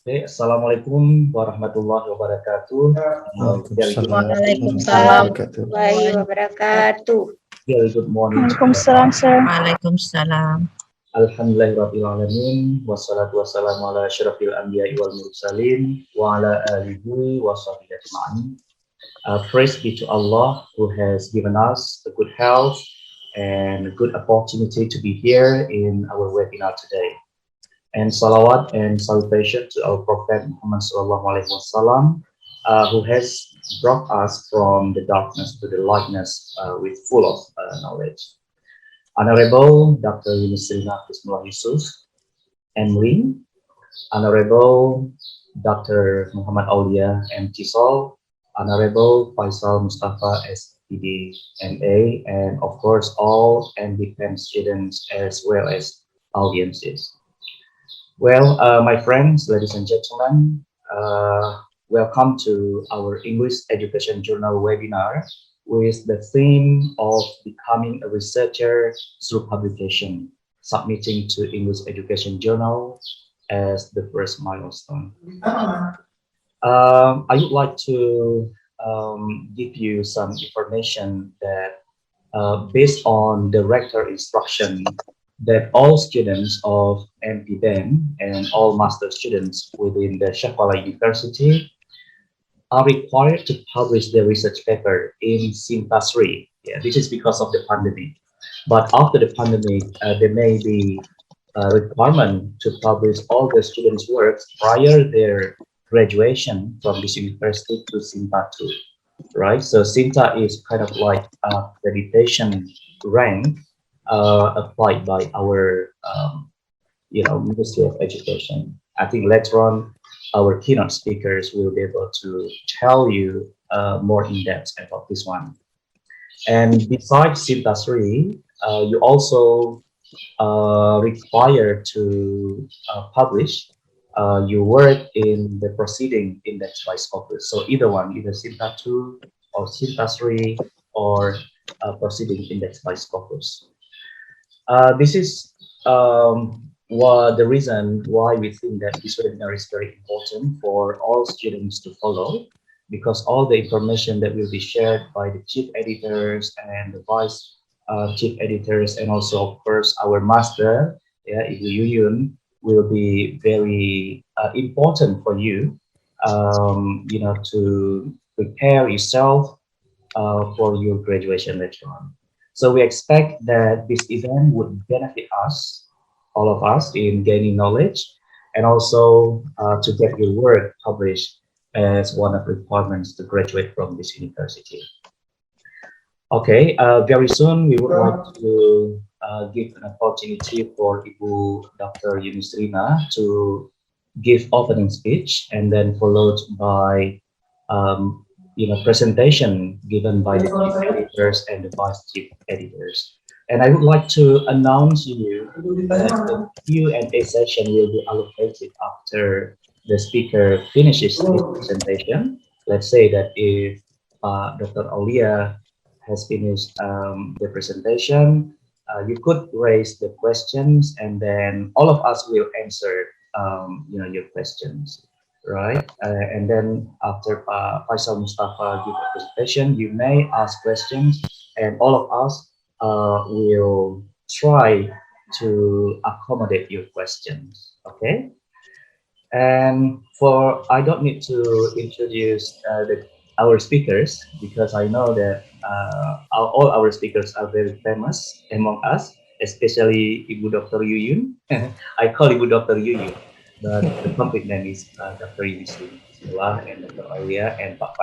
Okay, Assalamualaikum warahmatullahi wabarakatuh. Very good Waalaikumsalam morning. warahmatullahi Waalaikumsalam wabarakatuh. warahmatullahi wabarakatuh. Very good morning to Waalaikumsalam, everyone. sir. Waalaikumsalam. Alhamdulillahirrahmanirrahim. Wassalatu wassalamu ala asyrafil anbiya'i wal mursalin wa ala alihi wa sahbihi ajma'in. Praise be to Allah who has given us a good health and a good opportunity to be here in our webinar today. And salawat and salutation to our Prophet Muhammad sallallahu alaihi wasallam, who has brought us from the darkness to the lightness with full of knowledge. Honorable Dr. Yusrina Bismillah Yusuf, MRI, Honorable Dr. Muhammad Aulia M. Tisol, Honorable Faisal Mustafa SPD MA, and of course all MDPEM students as well as audiences. Well, my friends, ladies and gentlemen, welcome to our English Education Journal webinar with the theme of becoming a researcher through publication, submitting to English Education Journal as the first milestone. I would like to give you some information that based on the rector instruction that all students of MPBEM and all master students within the Shafala University are required to publish their research paper in Sinta 3. Yeah, this is because of the pandemic. But after the pandemic, there may be a requirement to publish all the students' works prior their graduation from this university to Sinta 2, right? So Sinta is kind of like a accreditation rank applied by our, Ministry of Education. I think later on, our keynote speakers will be able to tell you more in depth about this one. And besides Sinta 3, you also required to publish your work in the proceeding index by Scopus. So either one, either Sinta 2 or Sinta 3 or proceeding index by Scopus. This is the reason why we think that this webinar is very important for all students to follow, because all the information that will be shared by the chief editors and the vice chief editors, and also of course our master, yeah, Ibu Yuyun, will be very important for you, to prepare yourself for your graduation later on. So we expect that this event would benefit us, all of us, in gaining knowledge, and also to get your work published as one of the requirements to graduate from this university. Okay, very soon we would like to give an opportunity for Ibu Dr. Yusrina to give opening speech, and then followed by presentation given by the chief editors and the vice chief editors. And I would like to announce you that the Q&A session will be allocated after the speaker finishes his presentation. Let's say that if Dr. Aulia has finished the presentation, you could raise the questions, and then all of us will answer your questions, right? And then after Faisal Mustafa give a presentation, you may ask questions, and all of us will try to accommodate your questions. Okay. And I don't need to introduce our speakers, because I know that all our speakers are very famous among us, especially Ibu Dr. Yuyun. I call Ibu Dr. Yuyun, but the complete name is Dr. Yusrina Bismillah and Dr. Aulia and Pak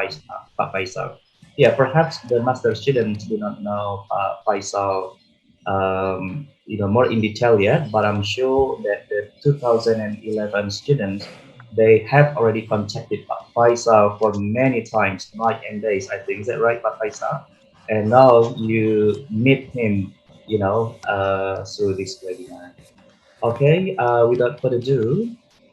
Faisal. Yeah, perhaps the master students do not know Faisal more in detail yet, but I'm sure that the 2011 students, they have already contacted Pak Faisal for many times, night and days, I think. Is that right, Pak Faisal? And now you meet him, through this webinar. Okay, without further ado,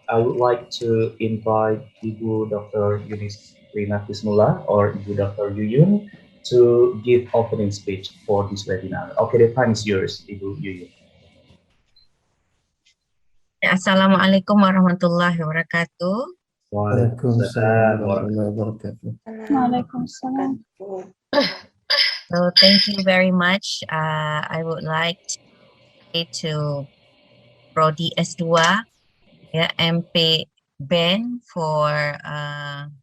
I would like to invite Ibu Dr. Yusrina Bismillah or Ibu Dr. Yuyun to give opening speech for this webinar. Okay, the time is yours, Ibu Yuyun. Assalamualaikum warahmatullahi wabarakatuh. Waalaikumsalam warahmatullahi wabarakatuh. Waalaikumsalam. So thank you very much. I would like to say to Prodi S2, yeah, MP Ben for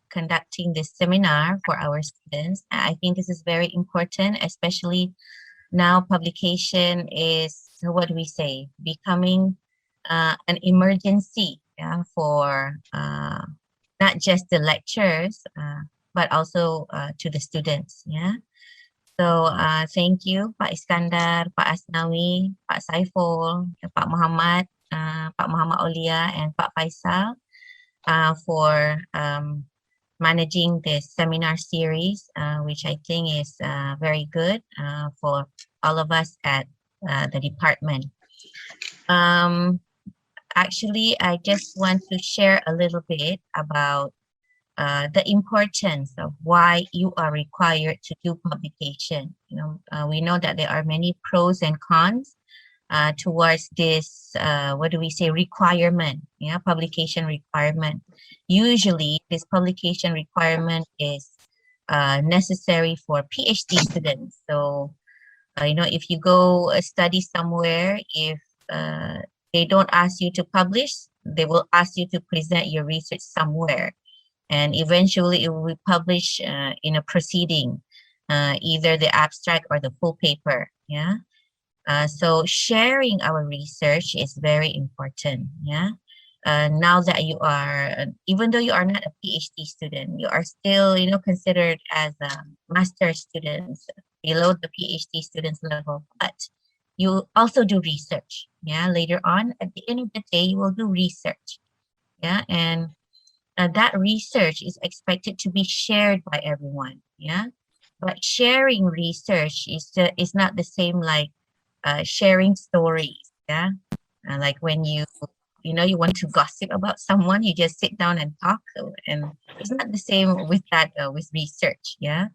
conducting this seminar for our students. I think this is very important, especially now publication is, what do we say, becoming an emergency, yeah, for not just the lecturers, but also to the students. Yeah. So thank you Pak Iskandar, Pak Asnawi, Pak Saiful, Pak Muhammad, Pak Muhammad Aulia, and Pak Faisal for managing this seminar series, which I think is very good for all of us at the department. Actually, I just want to share a little bit about the importance of why you are required to do publication. We know that there are many pros and cons towards this, what do we say, requirement, yeah, publication requirement. Usually, this publication requirement is necessary for PhD students. So, if you go study somewhere, if they don't ask you to publish, they will ask you to present your research somewhere. And eventually it will be published in a proceeding, either the abstract or the full paper. Yeah. So sharing our research is very important. Yeah. Now that you are, even though you are not a PhD student, you are still, considered as a master students below the PhD students level, but you also do research. Yeah. Later on, at the end of the day, you will do research. Yeah. And that research is expected to be shared by everyone. Yeah. But sharing research is not the same like sharing stories. Yeah. Like when you want to gossip about someone, you just sit down and talk. And it's not the same with that, with research. Yeah.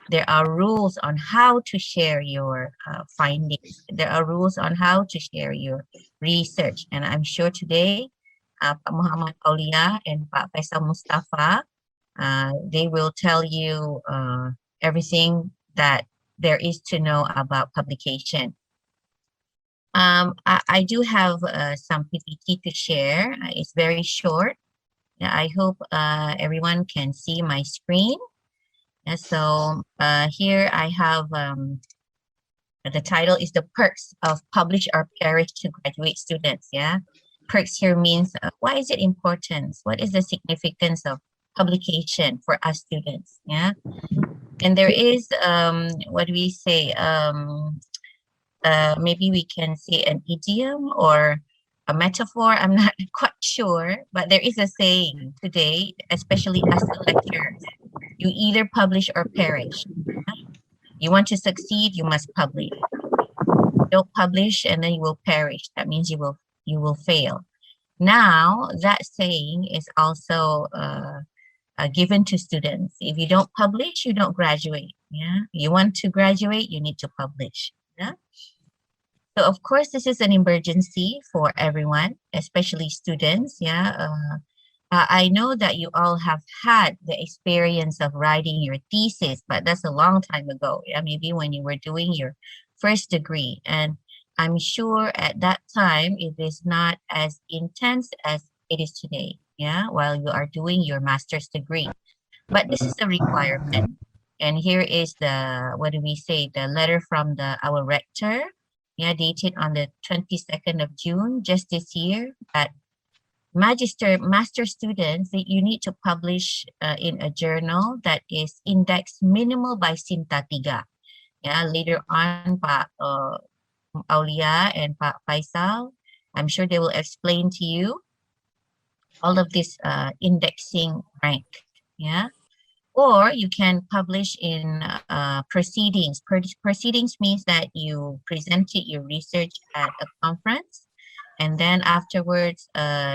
There are rules on how to share your findings. There are rules on how to share your research. And I'm sure today, Pak Muhammad Aulia and Pak Faisal Mustafa, they will tell you everything that there is to know about publication. I do have some PPT to share. It's very short. I hope everyone can see my screen. So here I have the title is the perks of publish or perish to graduate students. Yeah, perks here means why is it important? What is the significance of publication for us students? Yeah, and there is what do we say? Maybe we can say an idiom or a metaphor. I'm not quite sure, but there is a saying today, especially as a lecturer. You either publish or perish. You want to succeed, you must publish. Don't publish and then you will perish. That means you will fail. Now that saying is also given to students. If you don't publish, you don't graduate. Yeah, you want to graduate, you need to publish. Yeah. So of course, this is an emergency for everyone, especially students. Yeah. I know that you all have had the experience of writing your thesis, but that's a long time ago. Yeah, maybe when you were doing your first degree. And I'm sure at that time it is not as intense as it is today. Yeah, while you are doing your master's degree. But this is a requirement. And here is the, what do we say, the letter from our rector, yeah, dated on the 22nd of June, just this year, that master students that you need to publish in a journal that is indexed minimal by Sinta 3. Yeah, later on, Pak Aulia and Pak Faisal, I'm sure they will explain to you all of this indexing rank. Yeah, or you can publish in proceedings. Proceedings means that you presented your research at a conference, and then afterwards,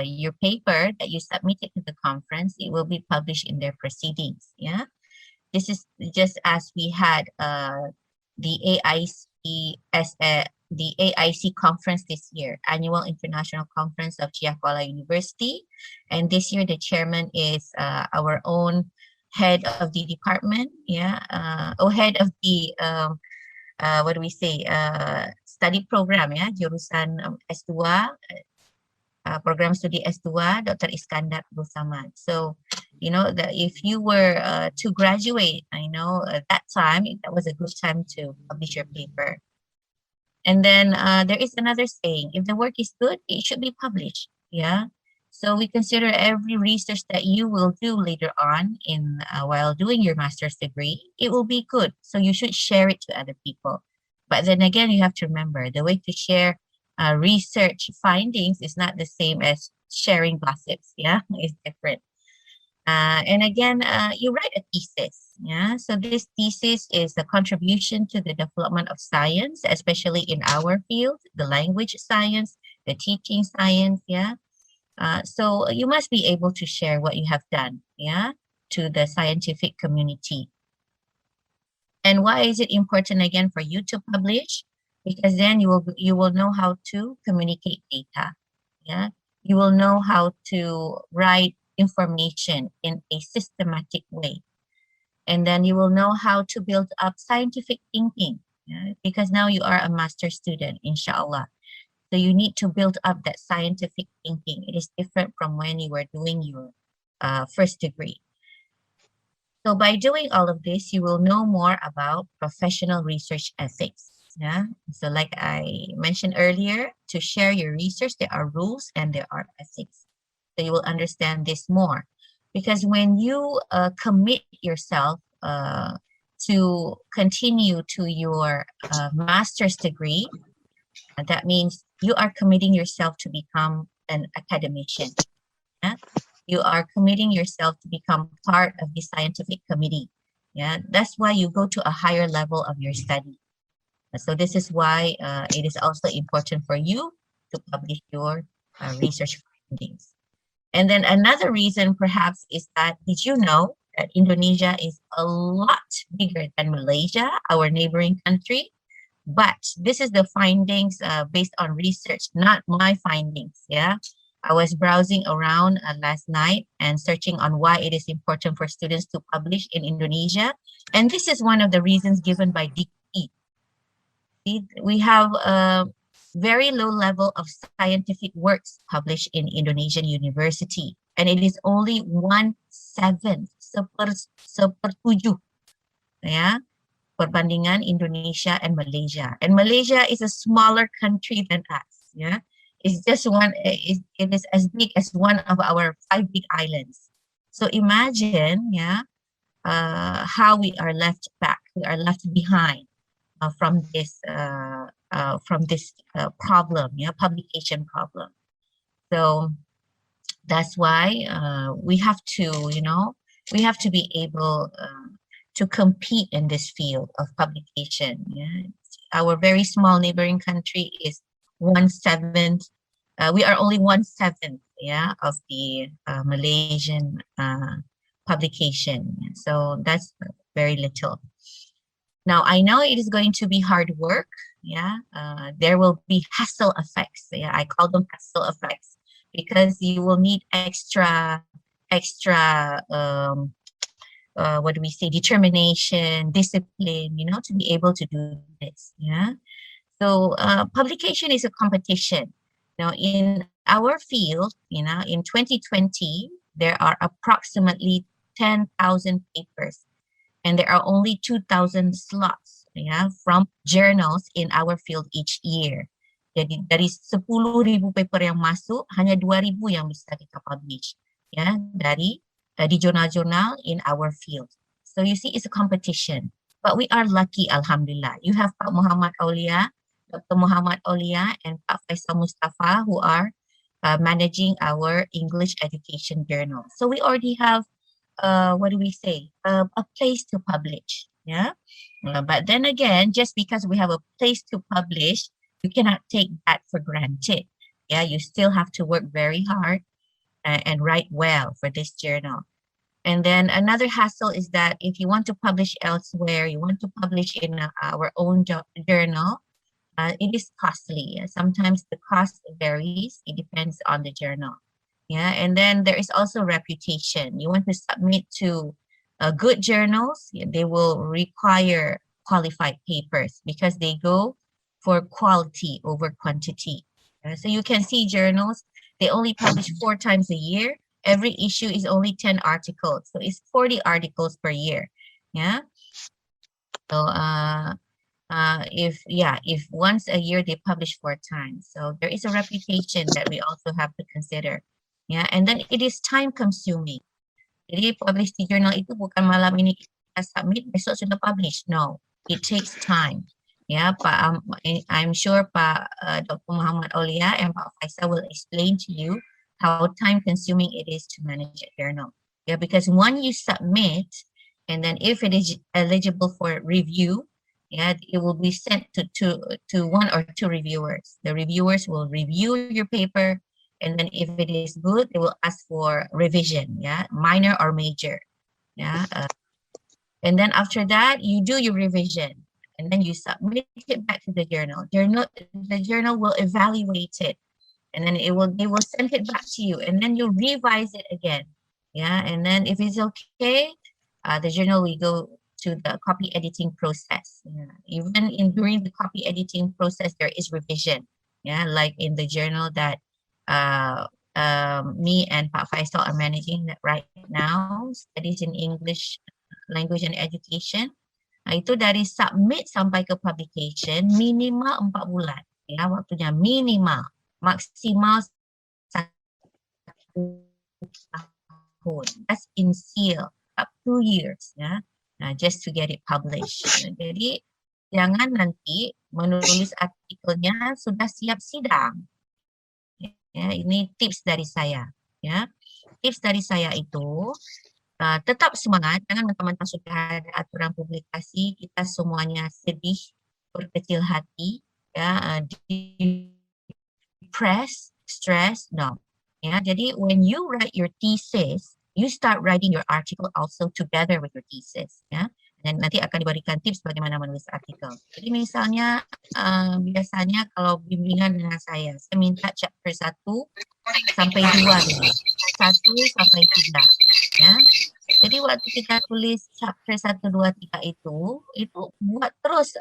your paper that you submitted to the conference, it will be published in their proceedings. Yeah, this is just as we had the AICSA the AIC conference this year, Annual International Conference of Chiakuala University. And this year, the chairman is our own head of the department, head of the, what do we say, study program, jurusan S2, program studi S2, Dr. Iskandar Samad. So, that if you were to graduate, I know at that time, that was a good time to publish your paper. And then there is another saying, if the work is good, it should be published. Yeah. So we consider every research that you will do later on in while doing your master's degree, it will be good. So you should share it to other people. But then again, you have to remember the way to share research findings is not the same as sharing gossips. Yeah, it's different. And again, you write a thesis. Yeah, so this thesis is a contribution to the development of science, especially in our field, the language science, the teaching science. Yeah, so you must be able to share what you have done. Yeah, to the scientific community. And why is it important again for you to publish? Because then you will know how to communicate data. Yeah, you will know how to write information in a systematic way. And then you will know how to build up scientific thinking, because now you are a master student, inshallah. So you need to build up that scientific thinking. It is different from when you were doing your first degree. So by doing all of this, you will know more about professional research ethics. Yeah. So like I mentioned earlier, to share your research, there are rules and there are ethics. So you will understand this more. Because when you commit yourself to continue to your master's degree, that means you are committing yourself to become an academician. Yeah? You are committing yourself to become part of the scientific committee. Yeah, that's why you go to a higher level of your study. So this is why it is also important for you to publish your research findings. And then another reason perhaps is that, did you know that Indonesia is a lot bigger than Malaysia, our neighboring country? But this is the findings based on research, not my findings. Yeah, I was browsing around last night and searching on why it is important for students to publish in Indonesia. And this is one of the reasons given by DPE. See, we have a very low level of scientific works published in Indonesian university. And it is only 1/7, sepertujuh. Yeah, perbandingan Indonesia and Malaysia. And Malaysia is a smaller country than us. Yeah, it's just it is as big as one of our 5 big islands. So imagine, how we are left back. We are left behind from this problem, publication problem. So that's why we have to, we have to be able to compete in this field of publication. Yeah? Our very small neighboring country is 1/7. We are only 1/7, of the Malaysian publication. So that's very little. Now I know it is going to be hard work. There will be hassle effects. I call them hassle effects because you will need extra what do we say, determination, discipline, to be able to do this. So publication is a competition. Now in our field, in 2020, there are approximately 10,000 papers and there are only 2,000 slots from journals in our field each year. Jadi dari 10,000 paper yang masuk, hanya 2,000 yang bisa kita publish dari di jurnal-jurnal in our field. So you see, it's a competition. But we are lucky, alhamdulillah. You have Pak Muhammad Aulia, Dr. Muhammad Aulia, and Pak Faisal Mustafa, who are managing our English education journal. So we already have, what do we say, a place to publish. But then again, just because we have a place to publish, you cannot take that for granted. You still have to work very hard and write well for this journal. And then another hassle is that if you want to publish elsewhere, you want to publish in our own journal, it is costly. Sometimes the cost varies. It depends on the journal. Yeah, and then there is also reputation. You want to submit to good journals, they will require qualified papers because they go for quality over quantity. So you can see journals, they only publish 4 times a year. Every issue is only 10 articles. So it's 40 articles per year. Yeah. So if once a year they publish 4 times, so there is a reputation that we also have to consider. Yeah, and then it is time consuming. Jadi publish di journal itu bukan malam ini kita submit besok sudah publish. No, it takes time. Ya, I'm sure Pak Dr. Muhammad Aulia and Pak Faisal will explain to you how time consuming it is to manage a journal. Yeah, because when you submit, and then if it is eligible for review, yeah, it will be sent to 1 or 2 reviewers. The reviewers will review your paper, and then if it is good, they will ask for revision, yeah, minor or major, yeah. And then after that, you do your revision, and then you submit it back to the journal. The journal will evaluate it, and then they will send it back to you, and then you revise it again, yeah. And then if it's okay, the journal will go to the copy editing process. Yeah. Even during the copy editing process, there is revision. Yeah, like in the journal that me and Pak Faisal are managing right now, Studies in English Language and Education. Itu dari submit sampai ke publication minimal 4 bulan. Ya, waktunya minimal. Maksimal 1 tahun. That's in seal, up 2 years. Ya. Nah, just to get it published. Jadi jangan nanti menulis artikelnya sudah siap sidang. Ya, ini tips dari saya. Ya, tips dari saya itu tetap semangat. Jangan mentang-mentang sudah ada aturan publikasi kita semuanya sedih, berkecil hati, ya, depressed, stress. No. Ya, jadi when you write your thesis, you start writing your article also together with your thesis. Ya. Dan nanti akan diberikan tips bagaimana menulis artikel. Jadi misalnya biasanya kalau bimbingan dengan saya minta chapter 1 sampai 2 dulu. 1 sampai 3. Ya. Jadi waktu kita tulis chapter 1, 2, 3 itu buat terus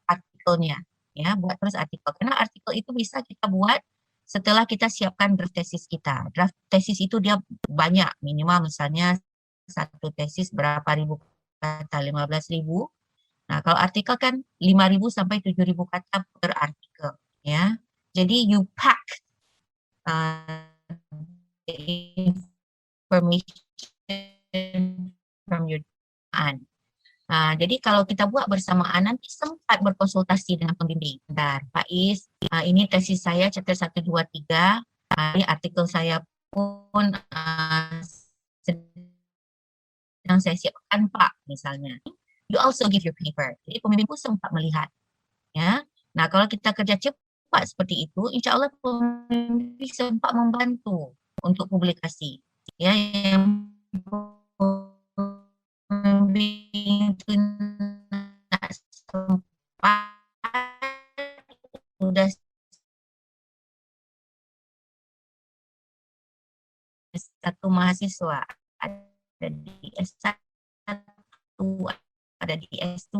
artikelnya. Ya, buat terus artikel. Karena artikel itu bisa kita buat setelah kita siapkan draft tesis kita. Draft tesis itu dia banyak, minimal misalnya satu tesis berapa ribu kata, 15.000. Nah, kalau artikel kan 5.000 sampai 7.000 kata per artikel, ya. Jadi you pack the information from your jadi kalau kita buat bersamaan nanti sempat berkonsultasi dengan pembimbing. Bentar, Pak Is, ini tesis saya chapter 1, 2, 3. Ini artikel saya pun sedang saya siapkan Pak, misalnya. You also give your paper. Jadi pembimbing pun sempat melihat. Ya. Nah, kalau kita kerja cepat seperti itu, insya Allah pembimbing sempat membantu untuk publikasi. Ya, yang pembimbing itu nak sempat sudah satu mahasiswa ada di S1, ada di S2.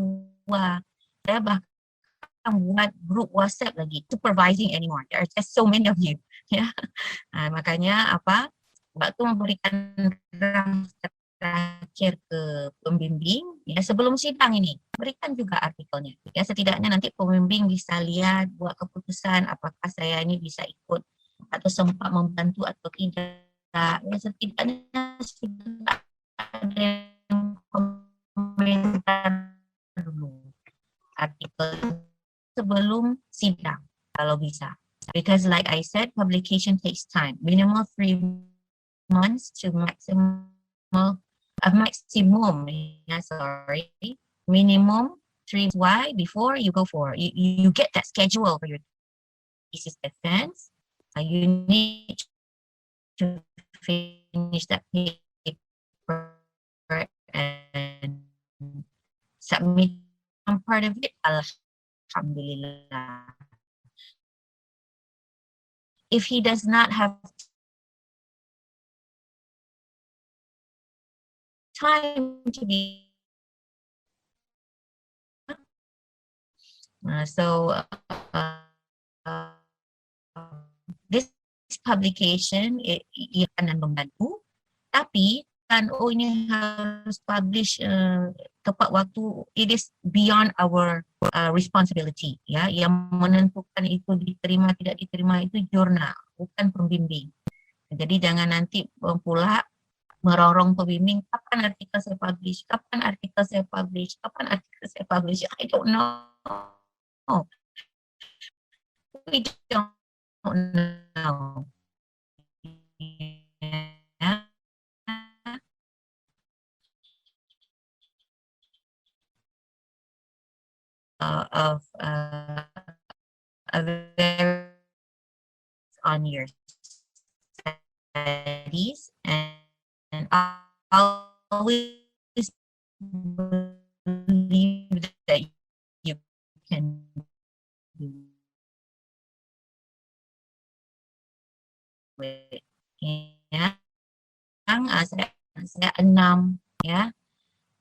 Saya bahkan buat grup WhatsApp lagi, supervising anymore. There are just so many of you. Ya. Makanya waktu memberikan draft terakhir ke pembimbing, ya sebelum sidang ini, berikan juga artikelnya. Ya setidaknya nanti pembimbing bisa lihat, buat keputusan apakah saya ini bisa ikut atau sempat membantu atau tidak. Ya setidaknya sudah ada yang komentar dulu artikel sebelum sidang kalau bisa. Because like I said, publication takes time. Minimal 3 months to maximum, minimum 3. Why? Before you go for you get that schedule for your thesis defense. You need to finish that paper and submit some part of it. Alhamdulillah. if he does not have time to be this publication akan membantu, tapi kan ini harus publish tepat waktu, it is beyond our responsibility, ya. Yang menentukan itu diterima tidak diterima itu jurnal, bukan pembimbing. Jadi jangan nanti pula merorong pembimbing, kapan artikel saya publish, kapan artikel saya publish, kapan artikel saya publish. I don't know. We don't know. Of a very on your studies, and always believe that you can do it. Ya, saya 6, ya.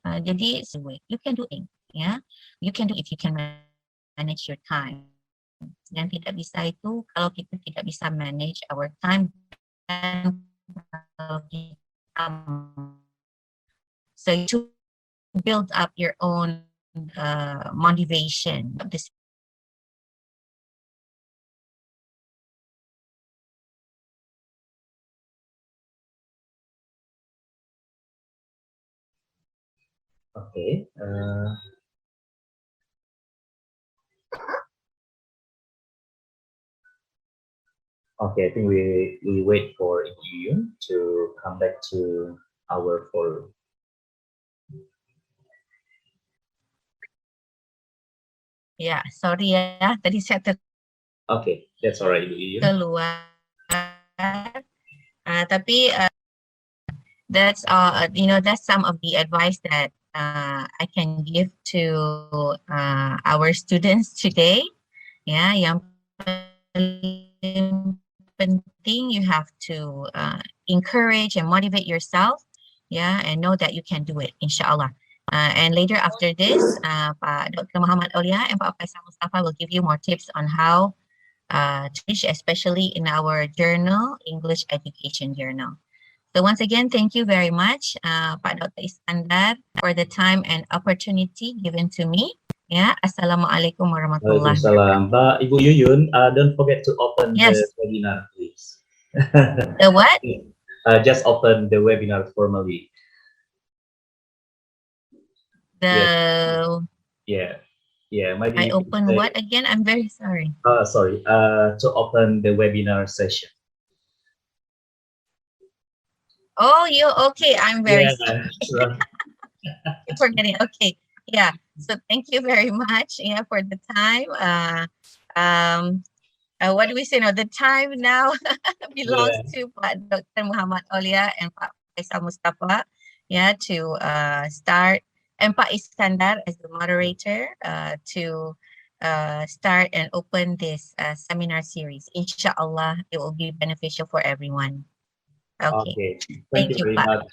Jadi you can do it, ya. You can do if you can manage your time. Yang tidak bisa itu kalau kita tidak bisa manage our time, dan so to build up your own motivation. Okay. Okay, I think we wait for you to come back to our forum. Ya, sorry ya, tadi saya Okay, that's alright, Ibu. keluar. Tapi that's that's some of the advice that I can give to our students today. Ya, yang penting, you have to encourage and motivate yourself, yeah, and know that you can do it, inshallah. And later after this, Pak Dr. Muhammad Aulia and Pak Faisal Mustafa will give you more tips on how to teach, especially in our journal, English Education Journal. So once again, thank you very much, Pak Dr. Iskandar, for the time and opportunity given to me. Yeah, Assalamualaikum warahmatullahi wabarakatuh. Mbak Ibu Yuyun, don't forget to open Yes. the webinar, please. The what? Just open the webinar formally. Yeah. Maybe I open what again? I'm very sorry. Sorry. To open the webinar session. Oh, okay. I'm very sorry. Sure. Forgetting. Okay. Yeah. So thank you very much. Yeah, for the time. What do we say now? The time now belongs to Pak Dr. Muhammad Aulia and Pak Faisal Mustafa. Yeah, to start, and Pak Iskandar as the moderator to start and open this seminar series. Inshallah, it will be beneficial for everyone. Okay. Thank you very much.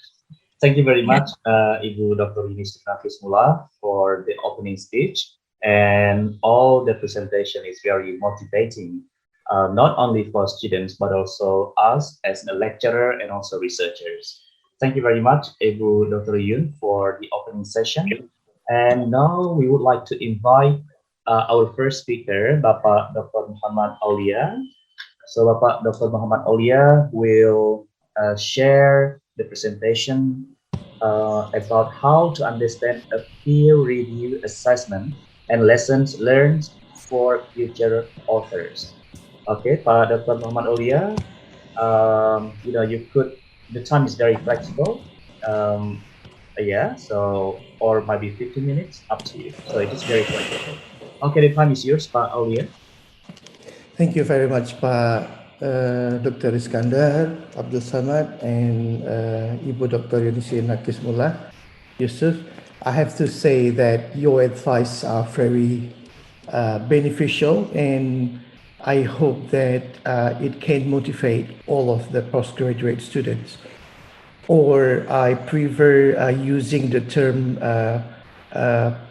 Thank you very much, Ibu Dr. Yunisi Nafismullah, for the opening speech, and all the presentation is very motivating, not only for students but also us as a lecturer and also researchers. Thank you very much, Ibu Dr. Yun, for the opening session. And now we would like to invite our first speaker, Bapak Dr. Muhammad Aulia. So Bapak Dr. Muhammad Aulia will share the presentation about how to understand a peer review assessment and lessons learned for future authors. Okay, Pak Dr. Muhammad Aulia, the time is very flexible. So, or maybe 15 minutes, up to you. So it is very flexible. Okay, the time is yours, Pak Aulia. Thank you very much, Pak Dr. Iskandar, Abdul Samad, and Ibu Dr. Yunisi Nakismullah, Yusuf. I have to say that your advice are very beneficial, and I hope that it can motivate all of the postgraduate students. Or I prefer using the term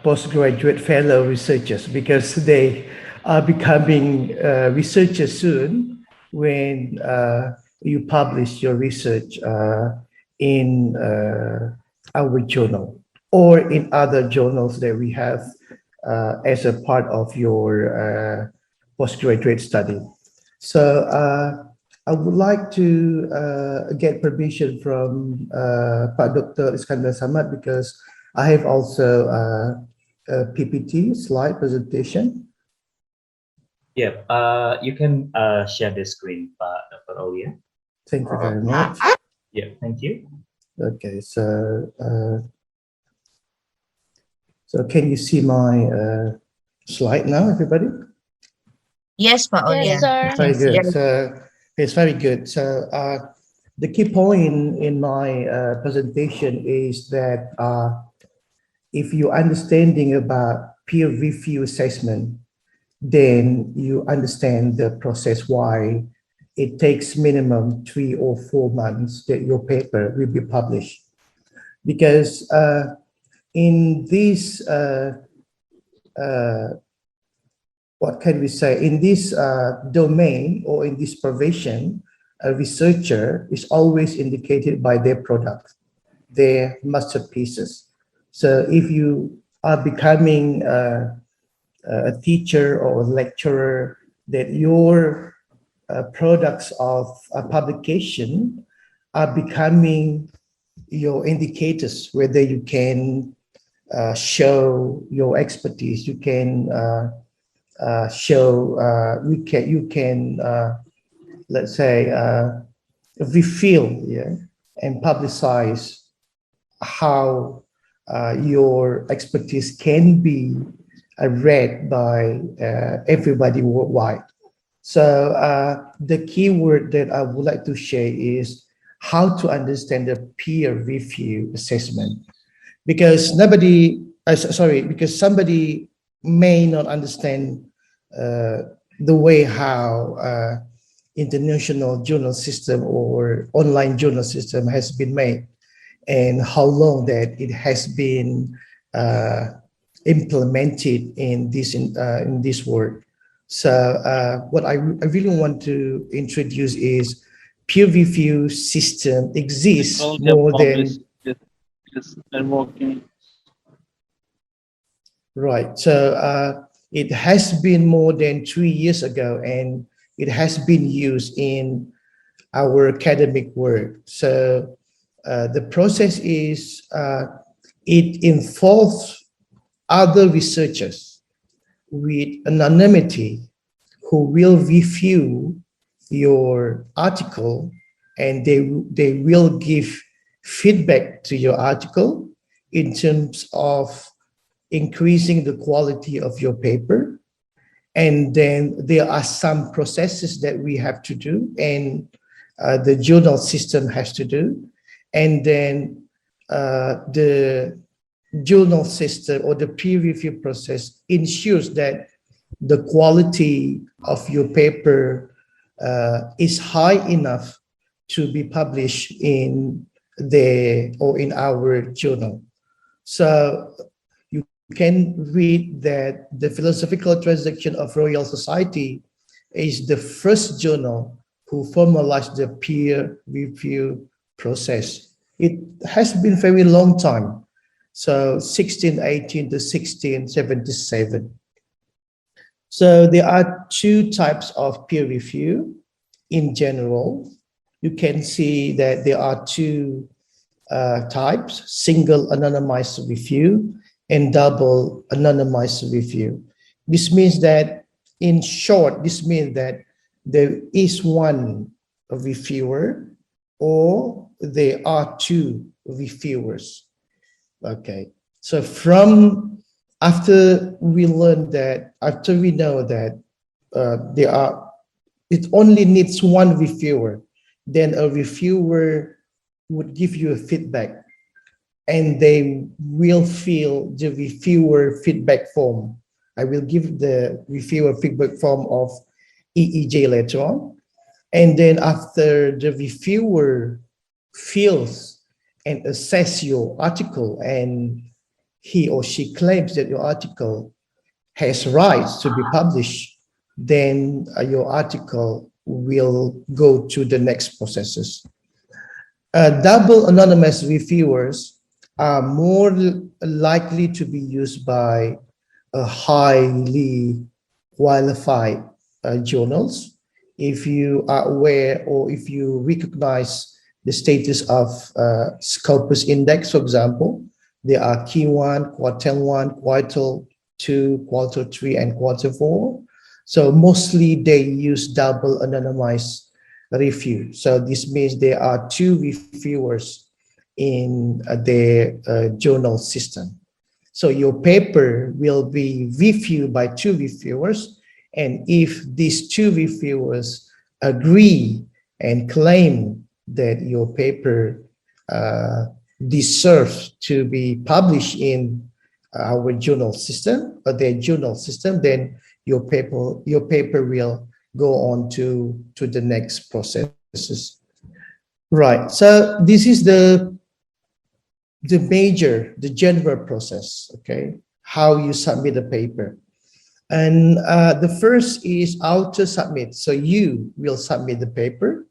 postgraduate fellow researchers, because they are becoming researchers soon when you publish your research in our journal or in other journals that we have as a part of your postgraduate study. So I would like to get permission from Pak Dr. Iskandar Samad, because I have also a PPT slide presentation. Yeah, you can share the screen, Dr. Olia. Thank you very much. Yeah, thank you. Okay, so can you see my slide now, everybody? Yes, Pak Olia. Yes, sir. Very Yes, good. yes. So it's very good. So the key point in my presentation is that if you're understanding about peer review assessment, then you understand the process why it takes minimum 3 or 4 months that your paper will be published. Because in this, what can we say, in this domain or in this profession, a researcher is always indicated by their product, their masterpieces. So if you are becoming a teacher or a lecturer, that your products of publication are becoming your indicators, whether you can show your expertise, you can show, you can let's say reveal, yeah, and publicize how your expertise can be read by everybody worldwide. So the key word that I would like to share is how to understand the peer review assessment, because because somebody may not understand the way how international journal system or online journal system has been made, and how long that it has been implemented in this world. So what I really want to introduce is peer review system exists more than I'm working. right. So it has been more than 3 years ago, and it has been used in our academic work. So the process is it involves other researchers with anonymity who will review your article, and they will give feedback to your article in terms of increasing the quality of your paper. And then there are some processes that we have to do, and the journal system has to do. And then the journal system or the peer review process ensures that the quality of your paper is high enough to be published in in our journal. So you can read that the Philosophical Transaction of Royal Society is the first journal who formalized the peer review process. It has been very long time, so 1618 to 1677. So there are two types of peer review in general. You can see that there are two types: single anonymized review and double anonymized review. This means that, in short, this means that there is one reviewer or there are two reviewers. Okay, so after we know that it only needs one reviewer, then a reviewer would give you a feedback, and they will fill the reviewer feedback form. I will give the reviewer feedback form of EEJ later on. And then after the reviewer feels and assess your article and he or she claims that your article has rights to be published, then your article will go to the next processes. Double anonymous reviewers are more likely to be used by a highly qualified journals. If you are aware or if you recognize the status of Scopus Index, for example, there are Q1, Quartile 1, Quartile 2, Quartile 3, and Quartile 4. So mostly they use double anonymized review. So this means there are two reviewers in their journal system. So your paper will be reviewed by two reviewers. And if these two reviewers agree and claim that your paper deserves to be published in our journal system or their journal system, then your paper will go on to the next processes. Right. So this is the general process. Okay, how you submit a paper. And the first is auto submit. So you will submit the paper.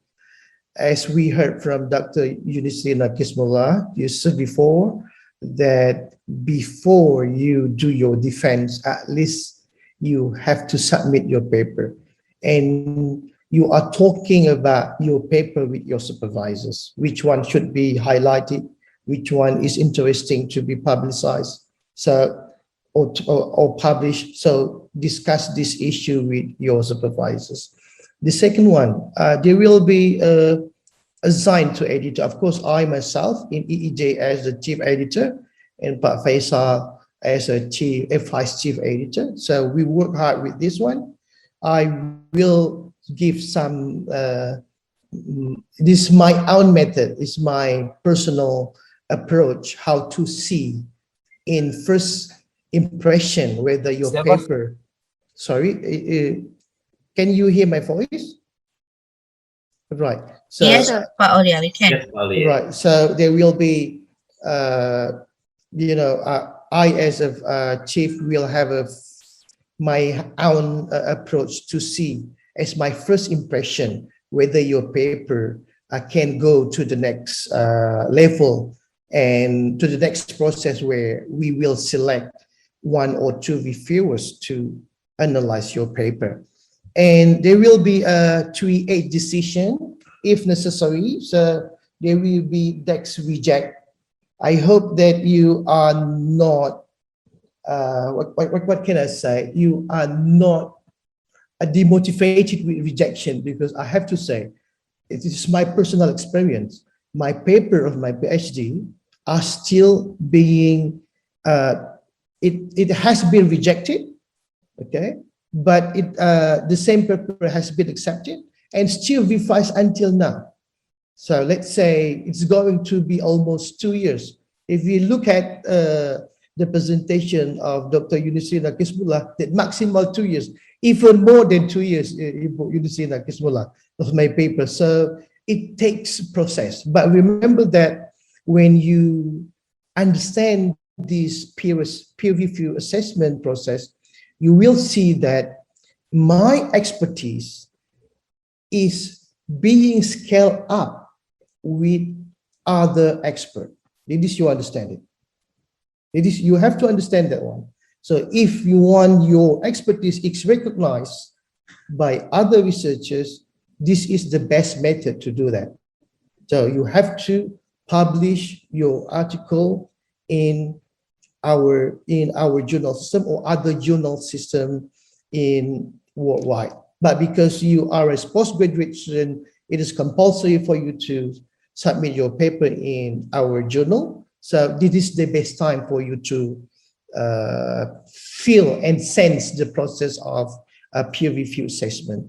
As we heard from Dr. Yunisrina Kismullah, you said before that before you do your defense, at least you have to submit your paper. And you are talking about your paper with your supervisors, which one should be highlighted, which one is interesting to be publicized. So or publish. So discuss this issue with your supervisors. The second one, there will be assigned to editor. Of course, I myself in EEJ as the chief editor and Pak Faisal as a vice chief editor. So we work hard with this one. I will give some, this is my own method, it's my personal approach, how to see in first impression whether your paper, sorry, can you hear my voice? Right. So, yes, Pak Olia, we can. Yes, Ali. right. So there will be, you know, I as a chief will have my own approach to see as my first impression whether your paper can go to the next level and to the next process where we will select one or two reviewers to analyze your paper. And there will be a 3-8 decision if necessary. So there will be Dex reject. I hope that you are not, what can I say? You are not demotivated with rejection, because I have to say, it is my personal experience. My paper of my PhD are still being, it has been rejected, okay? But the same paper has been accepted and still revised until now. So let's say it's going to be almost 2 years. If we look at the presentation of Dr. Yunisrina Kismullah, that maximal 2 years, even more than 2 years, Yunisrina Kismullah, of my paper. So it takes process. But remember that when you understand this peer review assessment process, you will see that my expertise is being scaled up with other experts. It is, you understand it. It is, you have to understand that one. So if you want your expertise is recognized by other researchers, this is the best method to do that. So you have to publish your article in our journal system or other journal system in worldwide. But because you are a postgraduate student, it is compulsory for you to submit your paper in our journal. So this is the best time for you to feel and sense the process of a peer review assessment.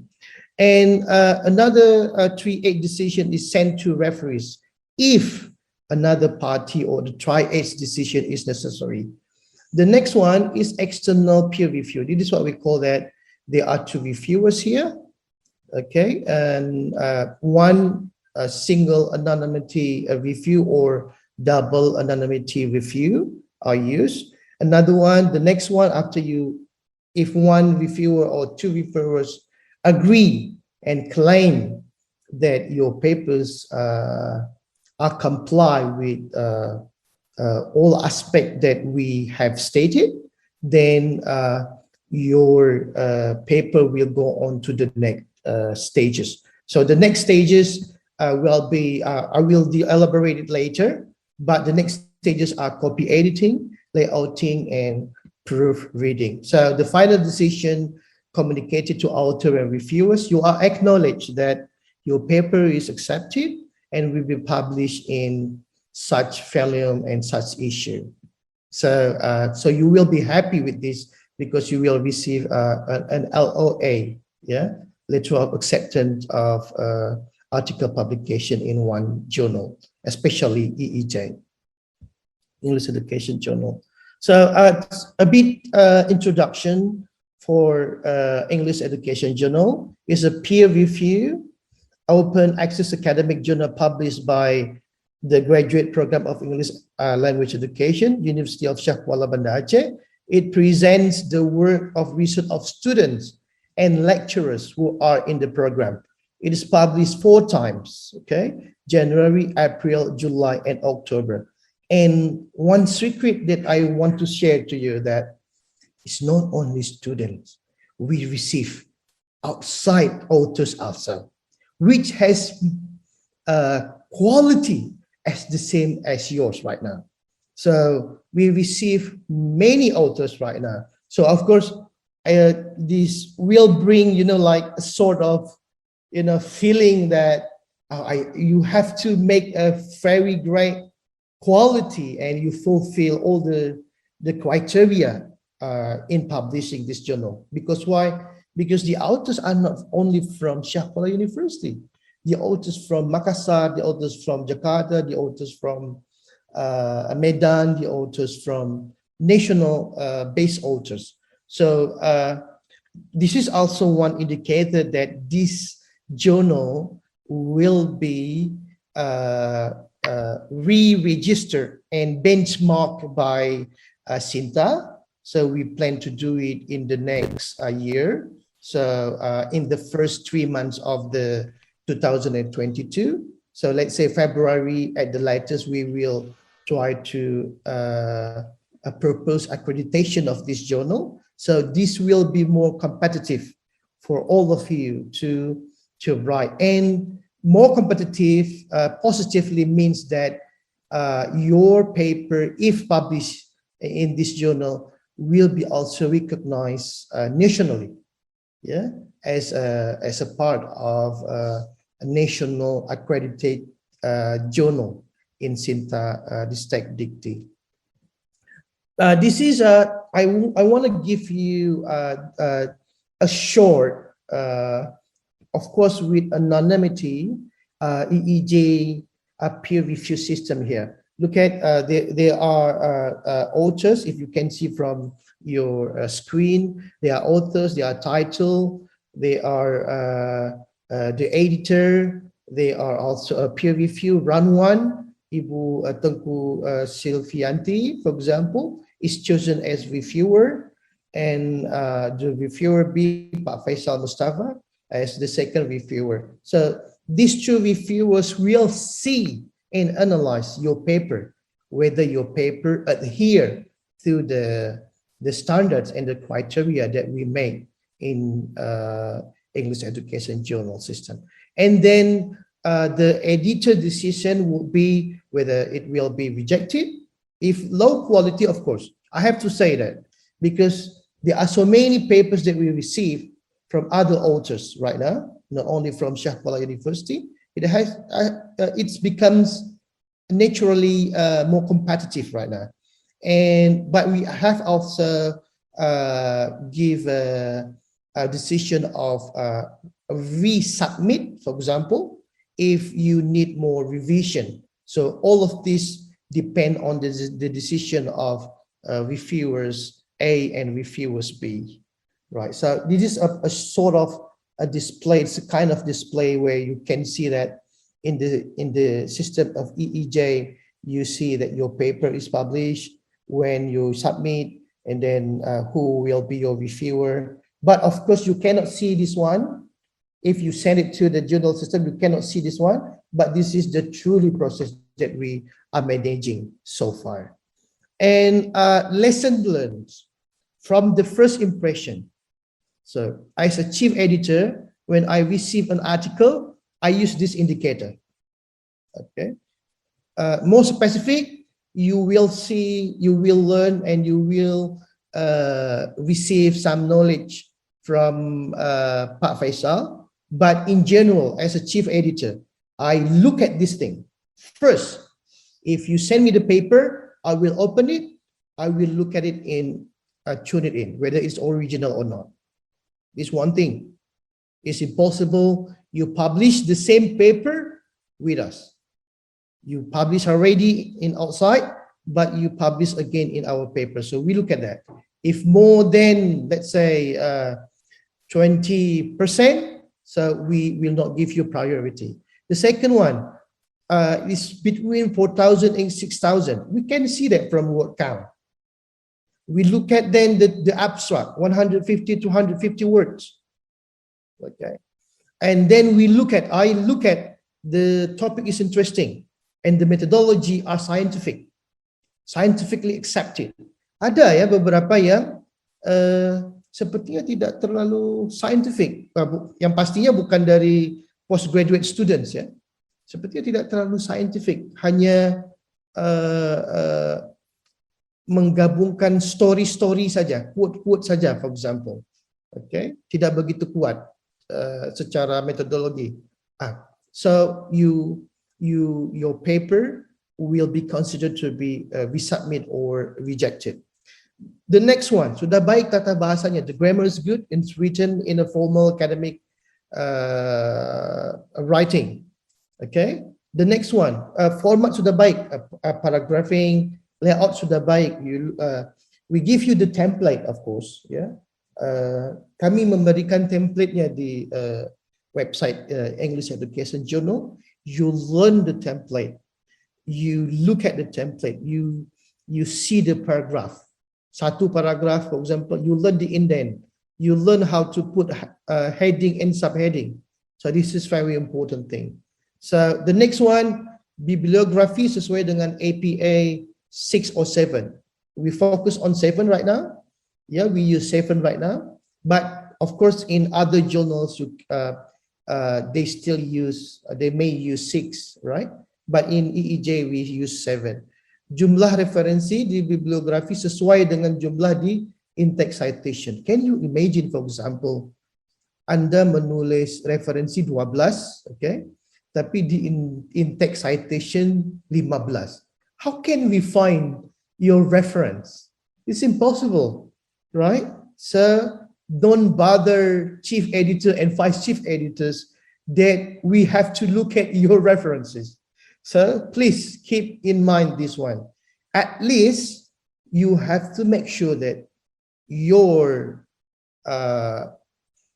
And another 3-8 decision is sent to referees if another party or the tri-8 decision is necessary. The next one is external peer review. This is what we call that. There are two reviewers here. Okay, and one single anonymity review or double anonymity review are used. Another one, the next one after you, if one reviewer or two reviewers agree and claim that your papers are comply with all aspect that we have stated, then your paper will go on to the next stages. So the next stages will be, I will elaborate it later, but the next stages are copy editing, layouting, and proofreading. So the final decision communicated to author and reviewers, you are acknowledged that your paper is accepted and will be published in such volume and such issue. So, so you will be happy with this because you will receive an LOA, yeah, letter of acceptance of article publication in one journal, especially EEJ, English Education Journal. So a bit introduction for English Education Journal is a peer review open access academic journal published by the graduate program of English language education, University of Shah Kuala Banda Aceh. It presents the work of research of students and lecturers who are in the program. It is published 4 times, okay? January, April, July, and October. And one secret that I want to share to you that it's not only students, we receive outside authors also, which has quality as the same as yours right now. So we receive many authors right now. So of course, this will bring, you know, like a sort of, you know, feeling that you have to make a very great quality and you fulfill all the criteria in publishing this journal. Because why? Because the authors are not only from Shah Kuala University, the authors from Makassar, the authors from Jakarta, the authors from Medan, the authors from national based authors. So this is also one indicator that this journal will be re-registered and benchmarked by Sinta. So we plan to do it in the next year. So in the first 3 months of the 2022. So let's say February at the latest, we will try to propose accreditation of this journal. So this will be more competitive for all of you to write. And more competitive positively means that your paper, if published in this journal, will be also recognized nationally, yeah, as a part of a national accredited journal in Sinta Distek Dikti. This is I want to give you a short, of course, with anonymity, EEJ peer review system here. Look at there are authors. If you can see from your screen, there are authors, there are title, they are the editor, they are also a peer review. Run one, Ibu Tengku Silvianti, for example, is chosen as reviewer, and the reviewer B, Pak Faisal Mustafa, as the second reviewer. So these 2 reviewers will see and analyze your paper, whether your paper adhere to the standards and the criteria that we make in English Education Journal system. And then the editor decision will be whether it will be rejected. If low quality, of course, I have to say that because there are so many papers that we receive from other authors right now, not only from Shah Kuala University. It becomes naturally more competitive right now, but we have also give a decision of resubmit, for example, if you need more revision. So all of this depend on the decision of reviewers A and reviewers B, right? So this is a sort of a display. It's a kind of display where you can see that in the system of EEJ, you see that your paper is published when you submit, and then who will be your reviewer. But of course, you cannot see this one. If you send it to the journal system, you cannot see this one. But this is the truly process that we are managing so far. And lesson learned from the first impression. So as a chief editor, when I receive an article, I use this indicator. Okay. More specific, you will see, you will learn, and you will receive some knowledge from Pak Faisal. But in general, as a chief editor, I look at this thing. First, if you send me the paper, I will open it. I will look at it in, tune it in, whether it's original or not. It's one thing. It's impossible you publish the same paper with us. You publish already in outside, but you publish again in our paper. So we look at that. If more than, let's say, 20%, so we will not give you priority. The second one is between 4,000 and 6,000. We can see that from word count. We look at then the abstract, 150 to 150 words. Okay. And then I look at the topic is interesting and the methodology are scientifically accepted. Ada ya beberapa yang sepertinya tidak terlalu scientific, yang pastinya bukan dari postgraduate students ya. Sepertinya tidak terlalu scientific, hanya menggabungkan story saja, quote saja, for example. Okay, tidak begitu kuat secara metodologi. So your paper will be considered to be resubmit or rejected. The next one, sudah baik tata bahasanya, the grammar is good, it's written in a formal academic writing. Okay, the next one, format sudah baik, paragraphing, layout sudah baik. We give you the template, of course. Yeah, kami memberikan template-nya di website English Education Journal. You learn the template. You look at the template. You see the paragraph. Satu paragraph, for example, you learn the indent. You learn how to put heading and subheading. So this is very important thing. So the next one, bibliography sesuai dengan APA 6 or 7. We focus on 7 right now. Yeah, we use 7 right now. But of course, in other journals, they still use, they may use 6, right? But in EEJ, we use 7. Jumlah referensi di bibliografi sesuai dengan jumlah di in-text citation. Can you imagine, for example, Anda menulis referensi 12, okay? Tapi di in-text citation 15. How can we find your reference? It's impossible, right? So don't bother chief editor and vice chief editors that we have to look at your references. So please keep in mind this one. At least you have to make sure that your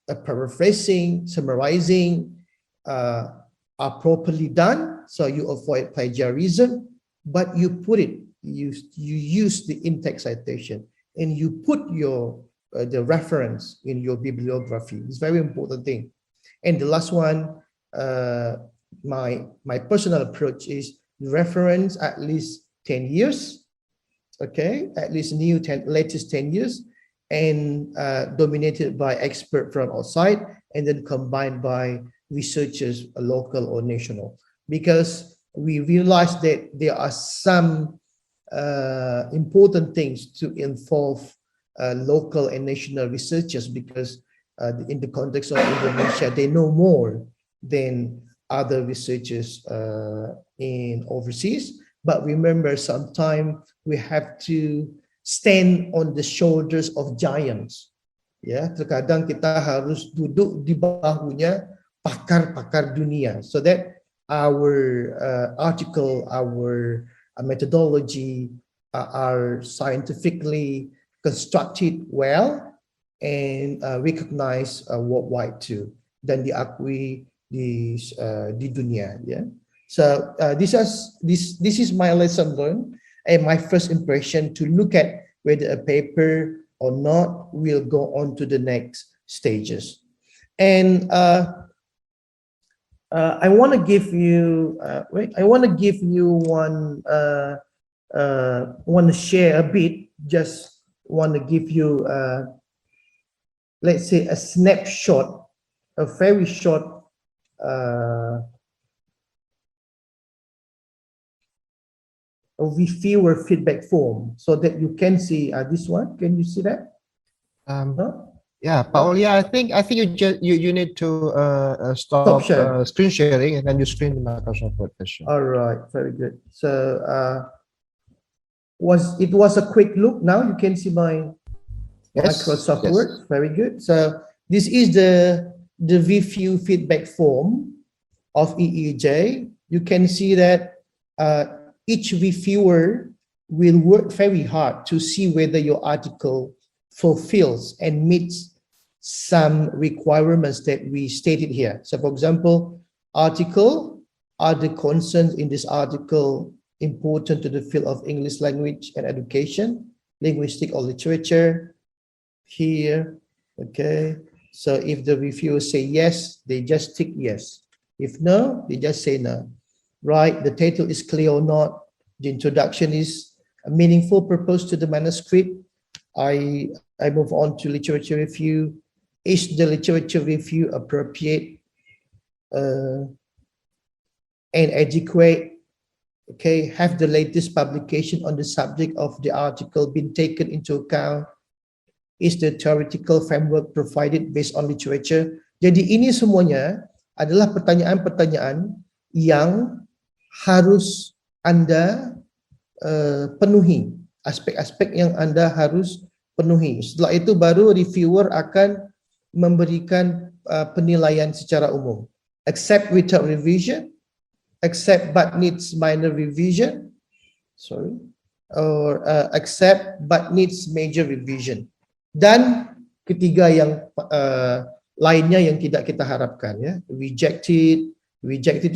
paraphrasing, summarizing are properly done, so you avoid plagiarism, but you put it, you use the in-text citation and you put your the reference in your bibliography. It's a very important thing. And the last one, my personal approach is reference at least 10 years, okay, at least latest 10 years, and dominated by expert from outside, and then combined by researchers, local or national, because we realize that there are some important things to involve local and national researchers, because in the context of Indonesia, they know more than other researchers in overseas. But remember, sometimes we have to stand on the shoulders of giants. Ya, terkadang kita harus duduk di bahunya pakar-pakar dunia, so that our article, our methodology are scientifically constructed well and recognized worldwide too. dan diakui di dunia. Yeah. So this is my lesson learned and my first impression to look at whether a paper or not will go on to the next stages. And I want to give you one. Want to share a bit. Just want to give you, let's say, a snapshot, a very short. A reviewer feedback form, so that you can see this one. Can you see that? No? Yeah, Paul. Yeah, I think you just you need to stop share. screen sharing and then you screen the Microsoft Word version. All right, very good. So it was a quick look. Now you can see my Microsoft Word. Very good. So this is the review feedback form of EEJ. You can see that each reviewer will work very hard to see whether your article fulfills and meets some requirements that we stated here. So for example, article, are the concerns in this article important to the field of English language and education, linguistic or literature? Here, okay. So if the reviewers say yes, they just tick yes. If no, they just say no. Right, the title is clear or not, the introduction is a meaningful purpose to the manuscript. I move on to literature review. Is the literature review appropriate and adequate? Okay, have the latest publication on the subject of the article been taken into account? Is the theoretical framework provided based on literature? Jadi ini semuanya adalah pertanyaan-pertanyaan yang harus Anda penuhi, aspek-aspek yang Anda harus penuhi. Setelah itu baru reviewer akan memberikan penilaian secara umum. Accept without revision, accept but needs minor revision, or accept but needs major revision. Dan ketiga yang lainnya yang tidak kita harapkan, ya, rejected itu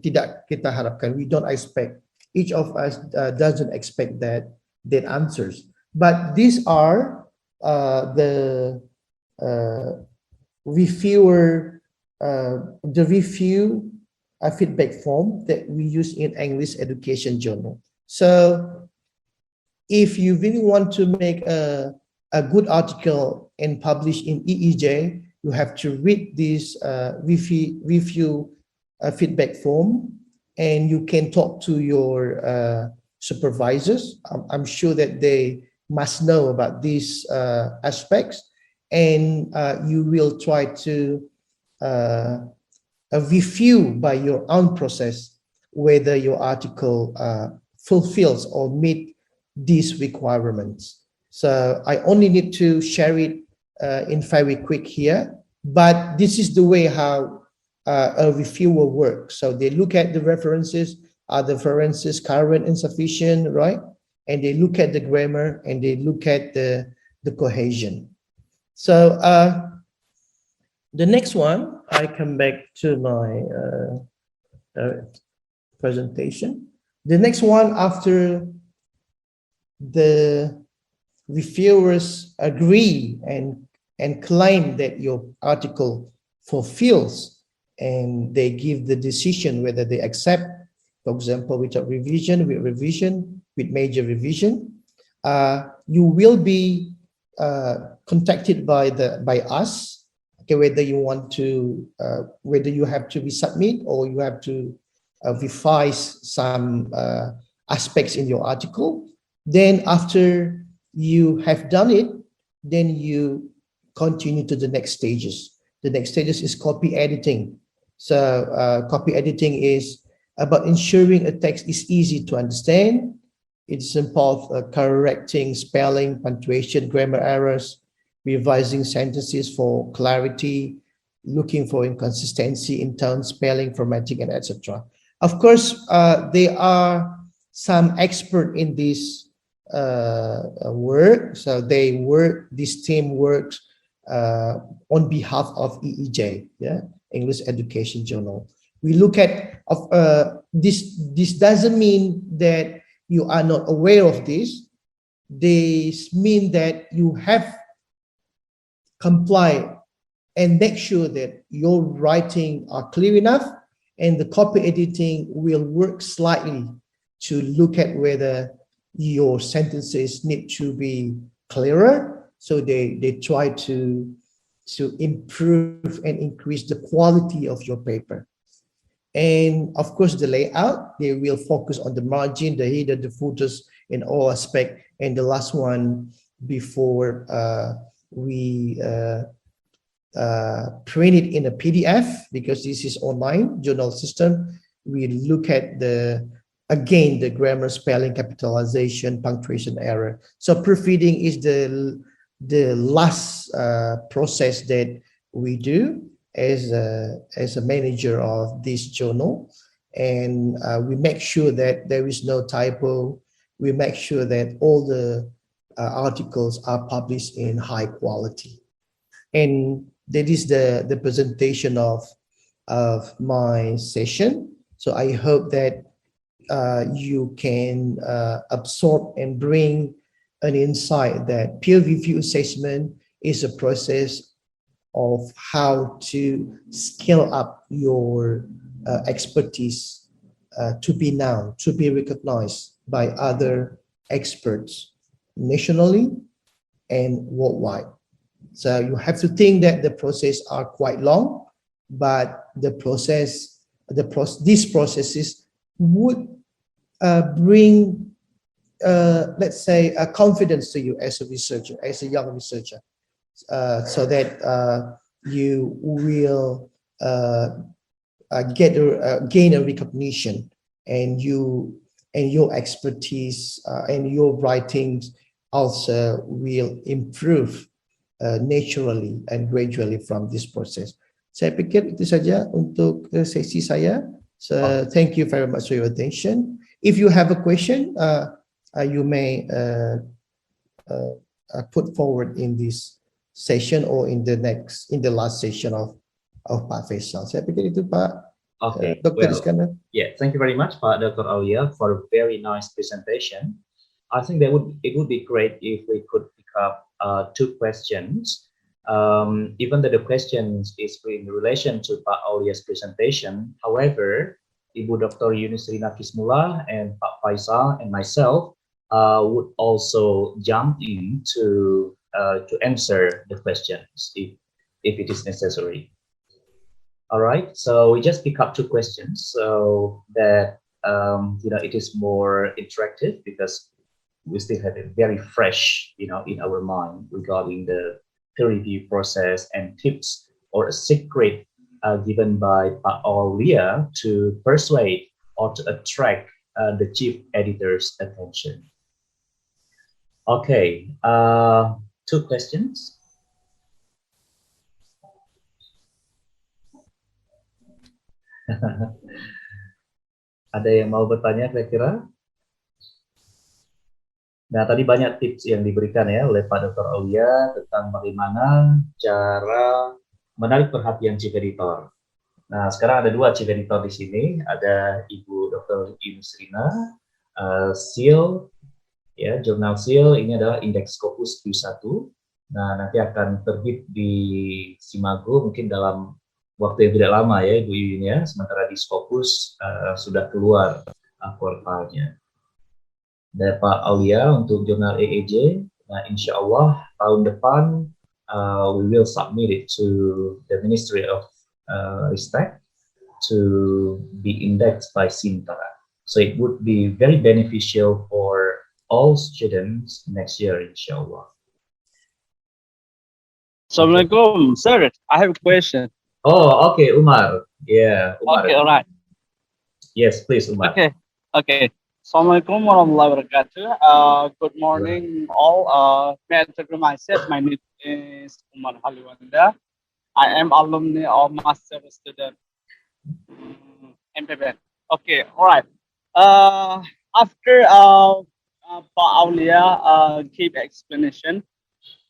tidak kita harapkan. We don't expect. Each of us doesn't expect that answers. But these are the reviewer, the review feedback form that we use in English Education Journal. So if you really want to make a good article and publish in EEJ, you have to read this review feedback form, and you can talk to your supervisors. I'm sure that they must know about these aspects, and you will try to review by your own process whether your article fulfills or meet these requirements. So I only need to share it in very quick here, but this is the way how a reviewer works. So they look at the references, are the references current and sufficient, right? And they look at the grammar and they look at the cohesion. So the next one, I come back to my presentation. The next one, after the reviewers agree and claim that your article fulfills, and they give the decision whether they accept, for example, without revision, with revision, with major revision, you will be contacted by us. Okay, whether you want to, whether you have to resubmit or you have to revise some aspects in your article. Then after you have done it, then you continue to the next stages. The next stages is copy editing. So copy editing is about ensuring a text is easy to understand. It's involved correcting spelling, punctuation, grammar errors, revising sentences for clarity, looking for inconsistency in tone, spelling, formatting, and etc. Of course, there are some expert in this work. So this team works uh, on behalf of EEJ, yeah, English Education Journal. We look at this. This doesn't mean that you are not aware of this. This mean that you have comply and make sure that your writing are clear enough, and the copy editing will work slightly to look at whether your sentences need to be clearer. So they try to improve and increase the quality of your paper. And of course, the layout, they will focus on the margin, the header, the footers, in all aspect. And the last one, before we print it in a PDF, because this is online journal system, we look at again the grammar, spelling, capitalization, punctuation error. So proofreading is the last process that we do as a manager of this journal. And we make sure that there is no typo. We make sure that all the articles are published in high quality. And that is the presentation of my session. So I hope that you can absorb and bring an insight that peer review assessment is a process of how to scale up your expertise to be known, to be recognized by other experts nationally and worldwide. So you have to think that the process are quite long, but these processes would bring, let's say, a confidence to you as a researcher, as a young researcher, so that you will gain a recognition, and your expertise and your writings also will improve naturally and gradually from this process. Saya pikir itu saja untuk sesi saya. So thank you very much for your attention. If you have a question, you may put forward in this session or in the last session of Pak Faisal. Saya pikir itu Pak Dr. Iskandar. Yeah, thank you very much, Pak Dr. Aulia, for a very nice presentation. I think it would be great if we could pick up two questions. Even though the questions is in relation to Pak Aulia's presentation, however, Ibu Dr. Yunusrina Kismula and Pak Faisal and myself would also jump in to answer the questions if it is necessary. All right, so we just pick up two questions so that it is more interactive, because we still have it very fresh, in our mind regarding the peer review process and tips or a secret given by Pak Aulia to persuade or to attract the chief editor's attention. Okay, two questions. Ada yang mau bertanya kira-kira? Nah, tadi banyak tips yang diberikan ya oleh Pak Dr. Aulia tentang bagaimana cara menarik perhatian chief editor. Nah, sekarang ada dua chief editor di sini, ada Ibu Dr. Yunusrina, Seal, ya, jurnal Seal ini adalah Indeks Scopus Q1. Nah, nanti akan terbit di Simago mungkin dalam waktu yang tidak lama ya, Ibu Yuyun ya. Sementara di Scopus sudah keluar portalnya. Dan Pak Aulia untuk jurnal EEJ, nah insya Allah tahun depan we will submit it to the Ministry of Ristek to be indexed by Sintara. So it would be very beneficial for all students next year, insya Allah. Assalamualaikum, sir. I have a question. Oh, okay, Umar. Yeah, Umar. Okay, all right. Yes, please, Umar. Okay. Assalamualaikum warahmatullahi wabarakatuh. Good morning, all. May I introduce myself? My name is Umar Haliwanda. I am alumni of master student MPBN. Okay, all right. After Pak Aulia give explanation,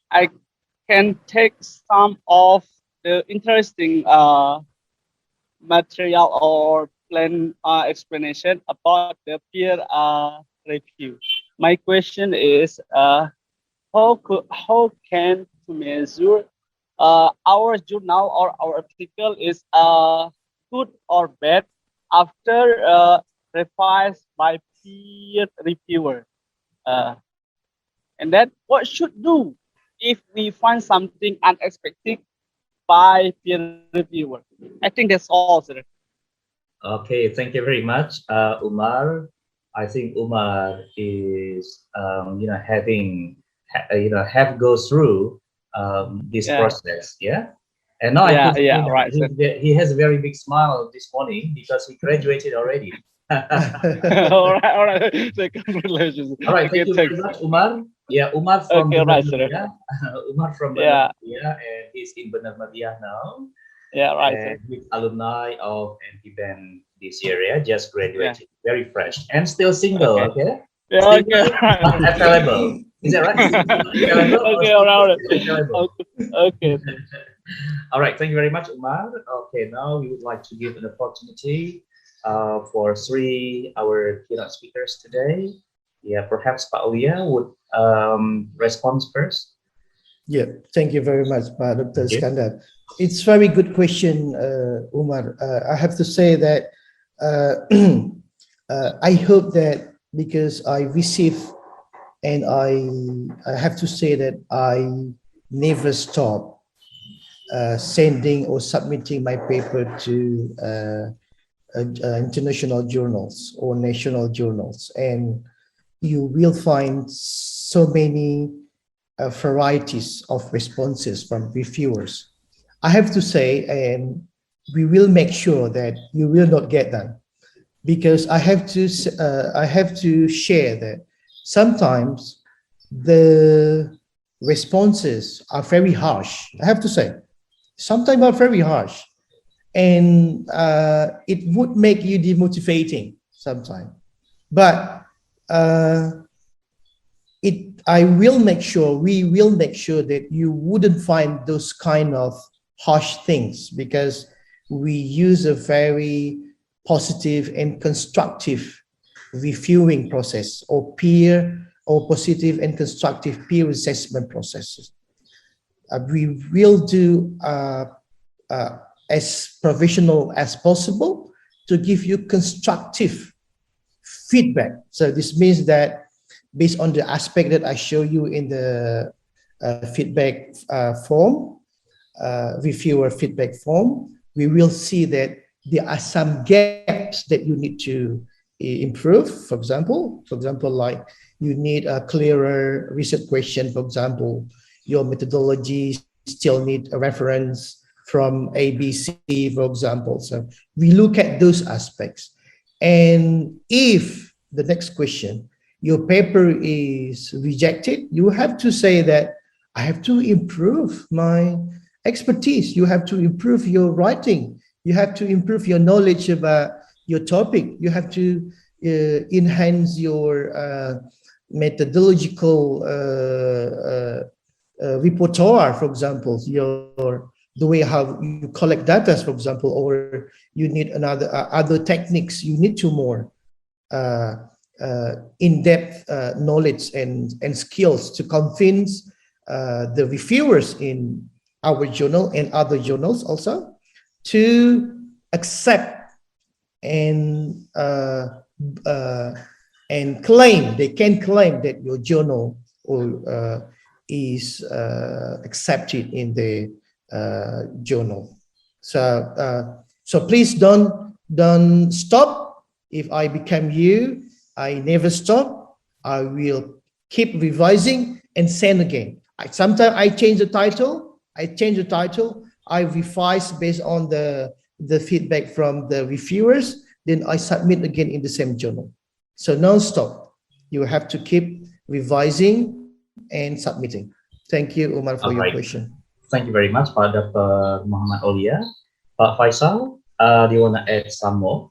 I can take some of the interesting material or plan explanation about the peer review. My question is, how can to measure our journal or our article is good or bad after revised by peer reviewer? Uh, and then what should do if we find something unexpected by peer reviewer? I think that's all, sir. Okay, thank you very much, Umar. I think Umar is, having, have go through this Yeah, process, yeah. And now I yeah, could see yeah, that right, sir. he has a very big smile this morning because he graduated already. All right. So congratulations. All right, Okay, thank you very thanks. much, Umar. Yeah, Umar from Okay, Benar right, sir. Mulia. Umar from Benar Yeah, Mulia, and he's in Benar Mulia now. yeah, right, And sir. he's alumni of NP this year, yeah, just Yeah. graduated, very fresh, and still single, Okay. okay? Yeah, okay, Single, right. not available. Is that right? Single, not available, or Okay, all single, right. still available? Okay, okay, sir. All right, thank you very much, Umar. Okay, now we would like to give an opportunity for three our keynote speakers today. Yeah, perhaps Pak Uya would respond first. Yeah, thank you very much, Dr. Thank you. Iskandar. It's very good question, Umar. I have to say that I hope that because I receive and I have to say that I never stop sending or submitting my paper to international journals or national journals, and you will find so many varieties of responses from reviewers. I have to say, and we will make sure that you will not get that, because I have to share that sometimes the responses are very harsh. I have to say, sometimes are very harsh, and it would make you demotivating sometimes. But I will make sure, we will make sure that you wouldn't find those kind of harsh things, because we use a very positive and constructive reviewing process, or peer or positive and constructive peer assessment processes. We will do as professional as possible to give you constructive feedback. So this means that based on the aspect that I show you in the feedback form, reviewer feedback form, we will see that there are some gaps that you need to improve. For example, like you need a clearer research question. For example, your methodology still need a reference from ABC, for example. So we look at those aspects. And if the next question, your paper is rejected, you have to say that I have to improve my expertise. You have to improve your writing. You have to improve your knowledge about your topic. You have to enhance your methodological repertoire, for example, the way how you collect data, for example, or you need another other techniques. You need to more in-depth knowledge and skills to convince the reviewers in our journal and other journals also to accept and claim, they can claim that your journal or is accepted in the journal. So please don't stop. If I become you, I never stop. I will keep revising and send again. Sometimes I change the title. I revise based on the feedback from the reviewers. Then I submit again in the same journal. So non-stop. You have to keep revising and submitting. Thank you, Umar, for All your right. question. Thank you very much, Pak Dr. Muhammad Aulia. Pak Faisal, do you want to add some more?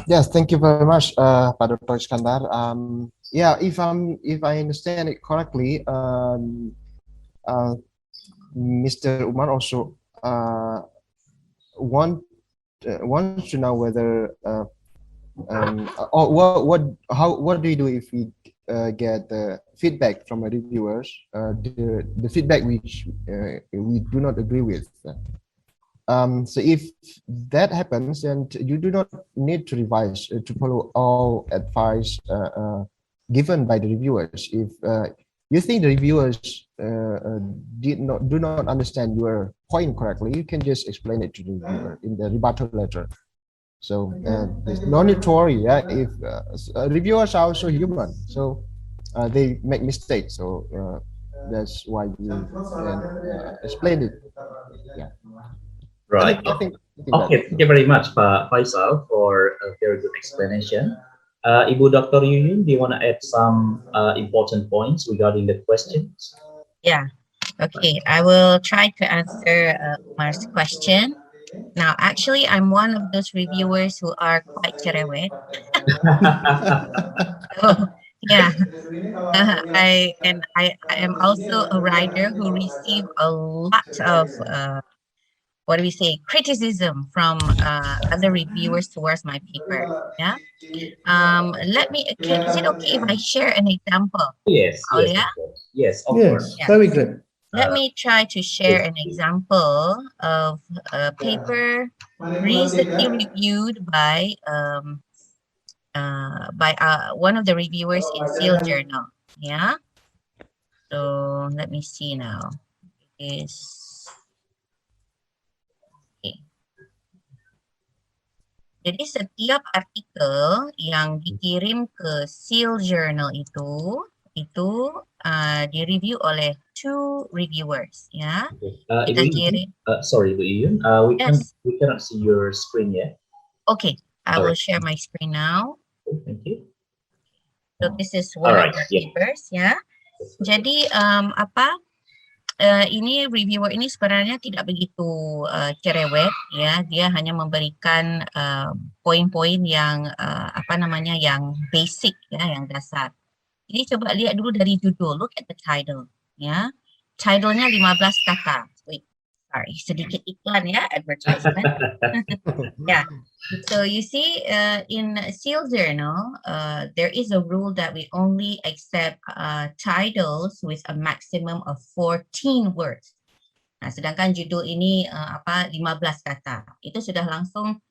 Yes, thank you very much, Pak Dr. Iskandar. Yeah, if I understand it correctly, Mr. Umar also want wants to know whether or what do you do if we get feedback from our reviewers, the feedback which we do not agree with. So if that happens, then you do not need to revise to follow all advice given by the reviewers. If you think the reviewers do not understand your point correctly, you can just explain it to the reviewer in the rebuttal letter. So there's no need to worry. Yeah, if reviewers are also human, so they make mistakes. So that's why you can explain it. Yeah. Right. I think Okay, thank you very much, Pak Faisal, for a very good explanation. Ibu Dr. Yuyun, do you want to add some important points regarding the questions? Yeah. Okay. I will try to answer Umar's question. Now, actually, I'm one of those reviewers who are quite cerewet. So, yeah. I am also a writer who receive a lot of what do we say, criticism from other reviewers towards my paper. Yeah. Is it okay if I share an example, Yes, yes, Aulia? of course. Yes, of course. Yes, Yeah. very good. Let me try to share an example of a paper recently reviewed by one of the reviewers in Seal Journal. Yeah. So let me see now. Is okay. Jadi setiap artikel yang dikirim ke Seal Journal itu direview oleh 2 reviewers, ya. Ibu Kita Yuyun, kirim. sorry, Ibu Yuyun, Yes. we cannot see your screen yet. Okay, I will Alright. share my screen now. Okay, thank you. So this is one Alright, of the yeah. papers, ya. Jadi ini reviewer ini sebenarnya tidak begitu cerewet, ya. Dia hanya memberikan poin-poin yang yang basic, ya, yang dasar. Jadi coba lihat dulu dari judul, look at the title, ya. Title-nya 15 kata. Wait, sorry, sedikit iklan ya, advertisement. Yeah. So you see, in Seal Journal, there is a rule that we only accept titles with a maximum of 14 words. Nah, sedangkan judul ini 15 kata. Itu sudah langsung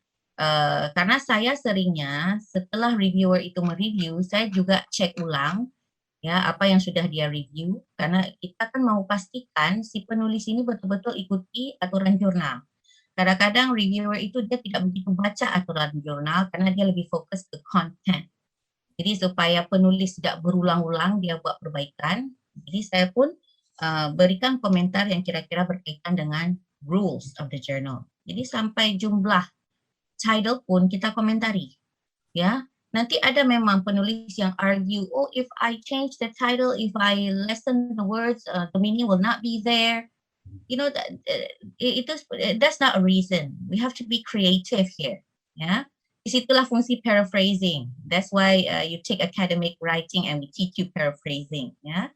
karena saya seringnya setelah reviewer itu mereview, saya juga cek ulang ya apa yang sudah dia review, karena kita kan mau pastikan si penulis ini betul-betul ikuti aturan jurnal. Kadang-kadang reviewer itu dia tidak begitu baca aturan jurnal karena dia lebih fokus ke content. Jadi supaya penulis tidak berulang-ulang dia buat perbaikan, jadi saya pun berikan komentar yang kira-kira berkaitan dengan rules of the journal. Jadi sampai jumlah title pun kita komentari, ya. Nanti ada memang penulis yang argue, oh if I change the title, if I lessen the words, the meaning will not be there. You know, that's not a reason. We have to be creative here. Yeah, disitulah fungsi paraphrasing. That's why you take academic writing and we teach you paraphrasing. Yeah,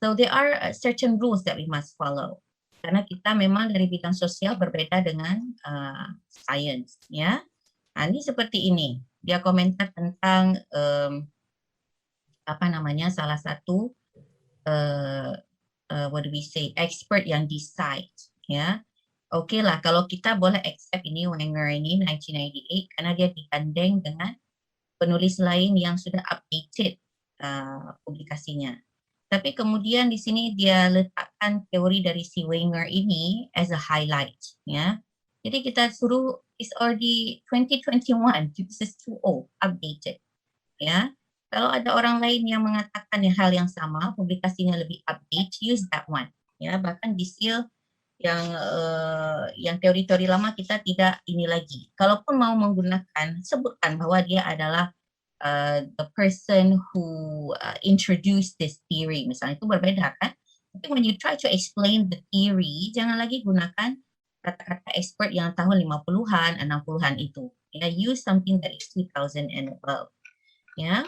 so there are certain rules that we must follow. Karena kita memang dari bidang sosial berbeda dengan science. Ya, nah, ini seperti ini. Dia komentar tentang salah satu what do we say, expert yang decide, ya. Oke lah, kalau kita boleh accept ini Wenger ini 1998 karena dia digandeng dengan penulis lain yang sudah updated publikasinya. Tapi kemudian di sini dia letakkan teori dari si Wenger ini as a highlight, ya. Jadi kita suruh is already 2021, this is too old, updated, ya. Kalau ada orang lain yang mengatakan hal yang sama, publikasinya lebih update, use that one. Ya, bahkan di Seal yang teori-teori lama kita tidak ini lagi. Kalaupun mau menggunakan, sebutkan bahwa dia adalah the person who introduced this theory. Misalnya itu berbeda kan? Tapi when you try to explain the theory, jangan lagi gunakan kata-kata expert yang tahun 50-an, 60-an itu. Ya, use something that is 2000 and above. Ya.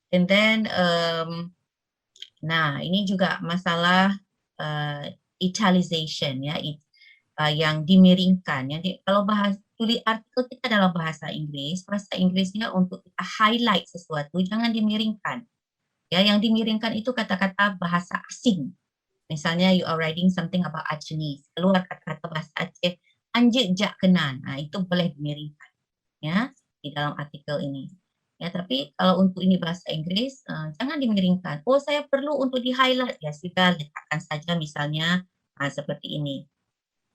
And then, nah ini juga masalah italicization, ya, yang dimiringkan. Kalau tulis artikel kita dalam bahasa Inggrisnya untuk kita highlight sesuatu, jangan dimiringkan. Ya, yang dimiringkan itu kata-kata bahasa asing. Misalnya you are writing something about Achenese, keluar kata-kata bahasa Aceh, anjek jak kenan, itu boleh dimiringkan, ya, di dalam artikel ini. Ya, tapi kalau untuk ini bahasa Inggris, jangan dimiringkan. Oh, saya perlu untuk di-highlight, ya sudah, letakkan saja misalnya seperti ini.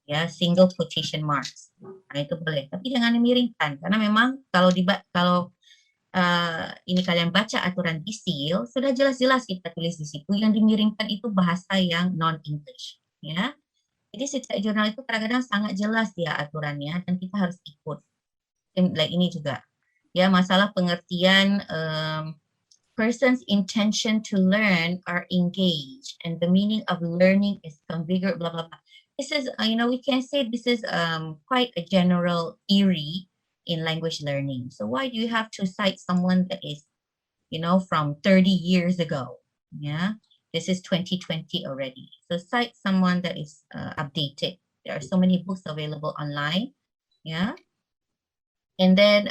Ya, single quotation marks. Itu boleh, tapi jangan dimiringkan, karena memang kalau ini kalian baca aturan di SEAL, sudah jelas-jelas kita tulis di situ yang dimiringkan itu bahasa yang non-English, ya. Jadi setiap jurnal itu kadang-kadang sangat jelas ya aturannya dan kita harus ikut. Like ini juga, ya, masalah pengertian person's intention to learn are engaged and the meaning of learning is configured, blah blah blah. This is, we can say this is quite a general theory in language learning. So why do you have to cite someone that is, from 30 years ago? Yeah, this is 2020 already. So cite someone that is updated. There are so many books available online. Yeah. And then,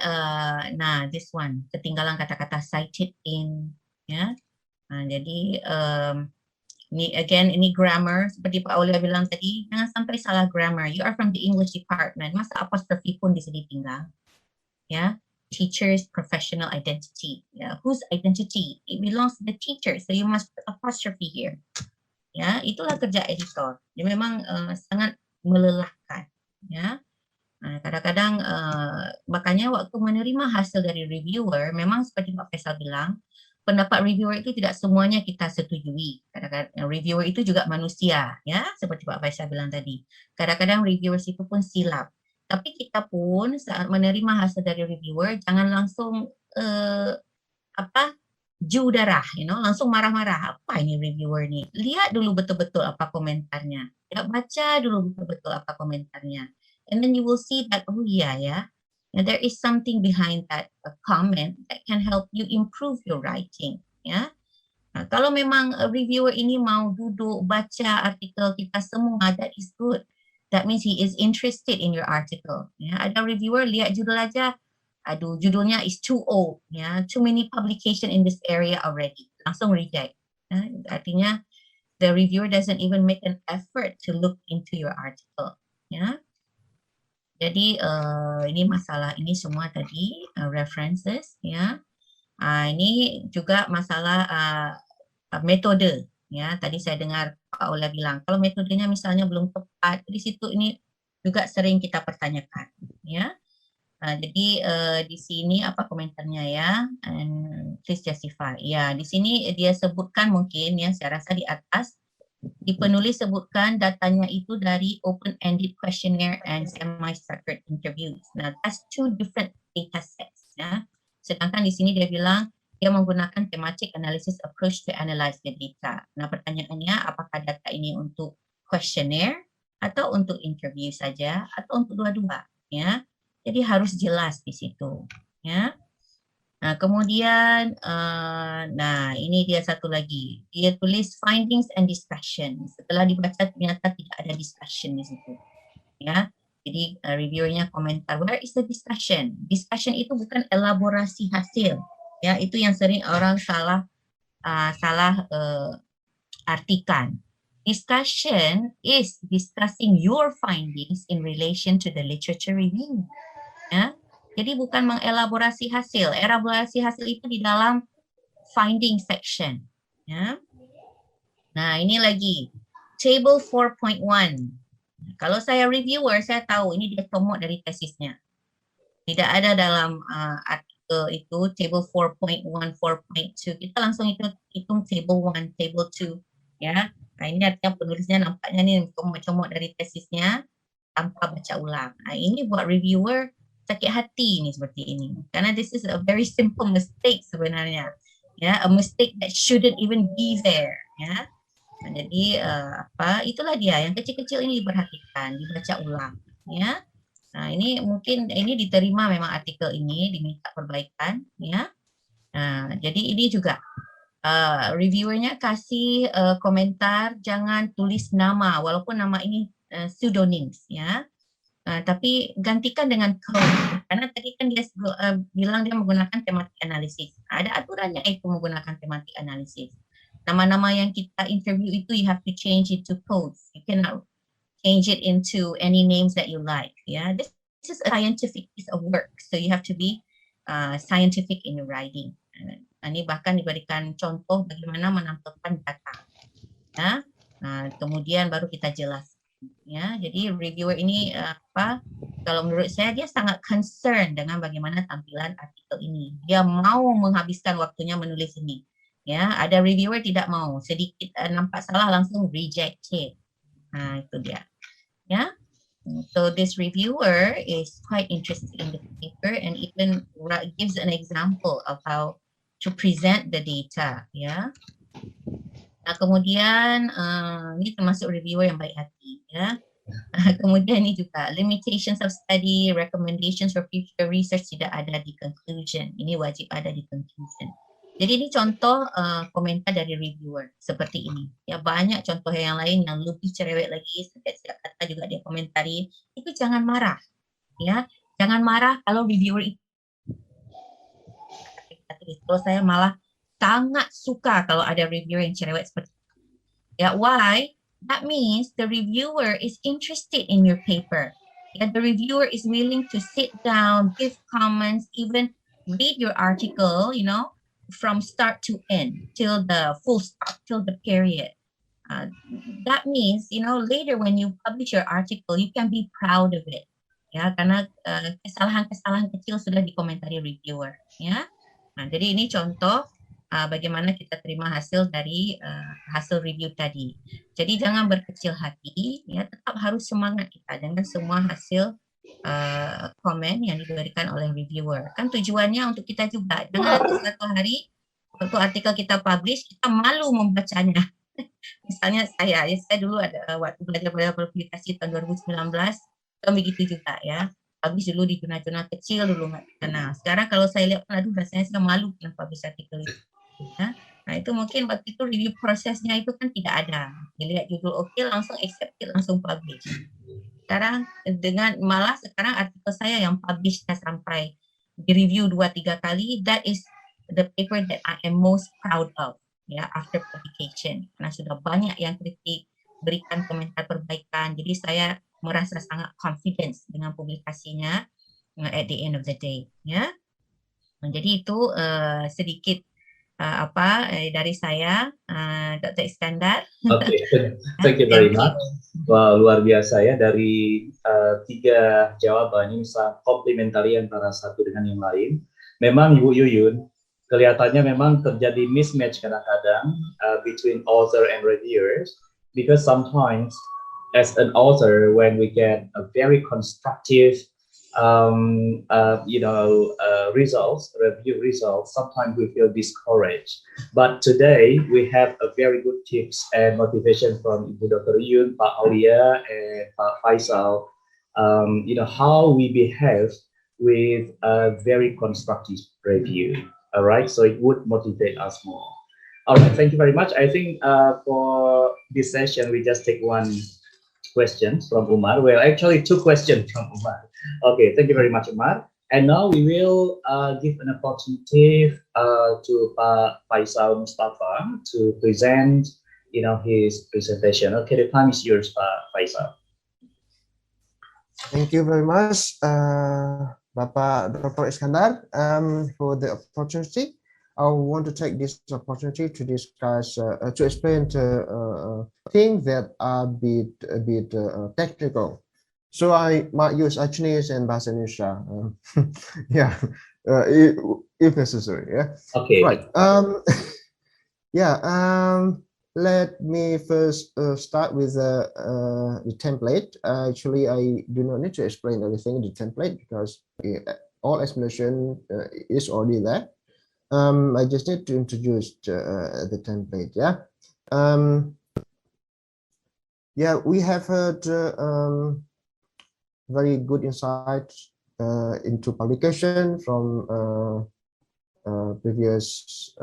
this one, ketinggalan kata-kata cited in, ya. Jadi, ini grammar, seperti Pak Aulia bilang tadi, jangan sampai salah grammar. You are from the English department, masa apostrophe pun di sini tinggal, ya. Teacher's professional identity, ya. Whose identity? It belongs to the teacher, so you must put apostrophe here. Ya, itulah kerja editor. Dia memang sangat melelahkan, ya. Kadang-kadang makanya waktu menerima hasil dari reviewer, memang seperti Pak Faisal bilang, pendapat reviewer itu tidak semuanya kita setujui. Kadang-kadang reviewer itu juga manusia, ya, seperti Pak Faisal bilang tadi. Kadang-kadang reviewers itu pun silap. Tapi kita pun saat menerima hasil dari reviewer, jangan langsung judarah, langsung marah-marah. Apa ini reviewer nih? Lihat dulu betul-betul apa komentarnya. Ya, baca dulu betul-betul apa komentarnya. And then you will see that, oh yeah, and there is something behind that comment that can help you improve your writing, ya. Nah, kalau memang reviewer ini mau duduk baca artikel kita semua, that is good. That means he is interested in your article. Ya, ada reviewer lihat judul aja, aduh judulnya is too old, ya, too many publication in this area already, langsung reject. Ya, artinya the reviewer doesn't even make an effort to look into your article, ya. Jadi ini masalah ini semua tadi references, ya. Ini juga masalah metode, ya. Tadi saya dengar Pak Ola bilang kalau metodenya misalnya belum tepat, di situ ini juga sering kita pertanyakan, ya. Jadi di sini apa komentarnya ya? And please justify. Ya, di sini dia sebutkan mungkin ya, saya rasa di atas. Di penulis sebutkan datanya itu dari open-ended questionnaire and semi-structured interviews. Nah, that's two different data sets. Ya. Sedangkan di sini dia bilang dia menggunakan thematic analysis approach to analyze the data. Nah, pertanyaannya apakah data ini untuk questionnaire atau untuk interview saja atau untuk dua-dua? Ya, jadi harus jelas di situ. Ya. Nah, kemudian, ini dia satu lagi. Dia tulis findings and discussion. Setelah dibaca ternyata tidak ada discussion di situ. Ya, jadi reviewernya komentar, where is the discussion? Discussion itu bukan elaborasi hasil. Ya, itu yang sering orang salah artikan. Discussion is discussing your findings in relation to the literature review. Ya. Jadi bukan mengelaborasi hasil. Elaborasi hasil itu di dalam finding section. Ya. Nah, ini lagi. Table 4.1. Kalau saya reviewer, saya tahu ini dia comot dari tesisnya. Tidak ada dalam artikel itu table 4.1, 4.2. Kita langsung hitung table 1, table 2. Ya. Nah, ini artinya penulisnya nampaknya nih comot dari tesisnya tanpa baca ulang. Nah, ini buat reviewer sakit hati nih seperti ini. Karena this is a very simple mistake sebenarnya. Ya, a mistake that shouldn't even be there. Ya. Nah, jadi itulah dia yang kecil-kecil ini diperhatikan, dibaca ulang. Ya. Nah, ini mungkin ini diterima memang artikel ini diminta perbaikan. Ya. Nah, jadi ini juga reviewernya kasih komentar jangan tulis nama walaupun nama ini pseudonyms ya. Tapi gantikan dengan code karena tadi kan dia bilang dia menggunakan thematic analysis. Ada aturannya itu menggunakan thematic analysis. Nama-nama yang kita interview itu you have to change it to codes. You cannot change it into any names that you like. Yeah, this is a scientific piece of work, so you have to be scientific in your writing. Ini bahkan diberikan contoh bagaimana menampilkan data. Ya, kemudian baru kita jelas. Ya, jadi reviewer ini kalau menurut saya dia sangat concern dengan bagaimana tampilan artikel ini. Dia mau menghabiskan waktunya menulis ini. Ya, ada reviewer tidak mau, sedikit nampak salah langsung rejected. Itu dia. Ya. So this reviewer is quite interested in the paper and even gives an example of how to present the data. Ya. Nah, kemudian ini termasuk reviewer yang baik hati. Ya. Kemudian ini juga limitations of study, recommendations for future research tidak ada di conclusion. Ini wajib ada di conclusion. Jadi ini contoh komentar dari reviewer seperti ini. Ya banyak contoh yang lain yang lebih cerewet lagi. Setiap kata juga dia komentari. Itu jangan marah, ya jangan marah kalau reviewer itu. Kalau saya malah sangat suka kalau ada reviewer yang cerewet seperti itu. Ya why? That means the reviewer is interested in your paper. Yeah, the reviewer is willing to sit down, give comments, even read your article, you know, from start to end, till the full stop, till the period. That means, you know, later when you publish your article, you can be proud of it. Ya, karena kesalahan-kesalahan kecil sudah dikomentari reviewer. Ya, nah, jadi ini contoh bagaimana kita terima hasil dari hasil review tadi. Jadi jangan berkecil hati, ya tetap harus semangat kita dengan semua hasil komen yang diberikan oleh reviewer. Kan tujuannya untuk kita juga. Jangan suatu hari waktu artikel kita publish kita malu membacanya. Misalnya saya dulu ada waktu belajar pada publikasi tahun 2019, kan begitu juga ya. Publish dulu di jurnal-jurnal kecil dulu nggak dikenal. Sekarang kalau saya lihat, aduh rasanya saya malu dengan publish artikel itu. Ya. Nah itu mungkin waktu itu review prosesnya itu kan tidak ada. Dilihat judul oke langsung accepted langsung publish. Sekarang sekarang artikel saya yang publish sampai di review 2-3 kali, that is the paper that I am most proud of ya after publication. Karena sudah banyak yang kritik, berikan komentar perbaikan. Jadi saya merasa sangat confidence dengan publikasinya at the end of the day ya. Jadi itu sedikit dari saya, Dr. Iskandar. Oke, thank you very much. Wah, luar biasa ya, dari 3 jawaban ini sangat komplementari antara satu dengan yang lain. Memang Ibu Yuyun, kelihatannya memang terjadi mismatch kadang-kadang between author and reviewers, because sometimes as an author, when we get a very constructive review results, sometimes we feel discouraged. But today we have a very good tips and motivation from Ibu Dr. Yun, Pak Aulia, and Pak Faisal. How we behave with a very constructive review. All right, so it would motivate us more. All right, thank you very much. I think for this session we just take one question from Umar. Well, actually 2 questions from Umar. Okay, thank you very much, Umar. And now we will give an opportunity to Pak Faisal Mustafa to present, his presentation. Okay, the time is yours, Pak Faisal. Thank you very much, Bapak Dr. Iskandar, for the opportunity. I want to take this opportunity to discuss, to explain things that are a bit technical. So I might use Chinese and Bahasa Indonesia, if necessary. Yeah. Okay. Right. Let me first start with the template. Actually, I do not need to explain everything in the template because all explanation is already there. I just need to introduce the template. We have heard very good insights into publication from previous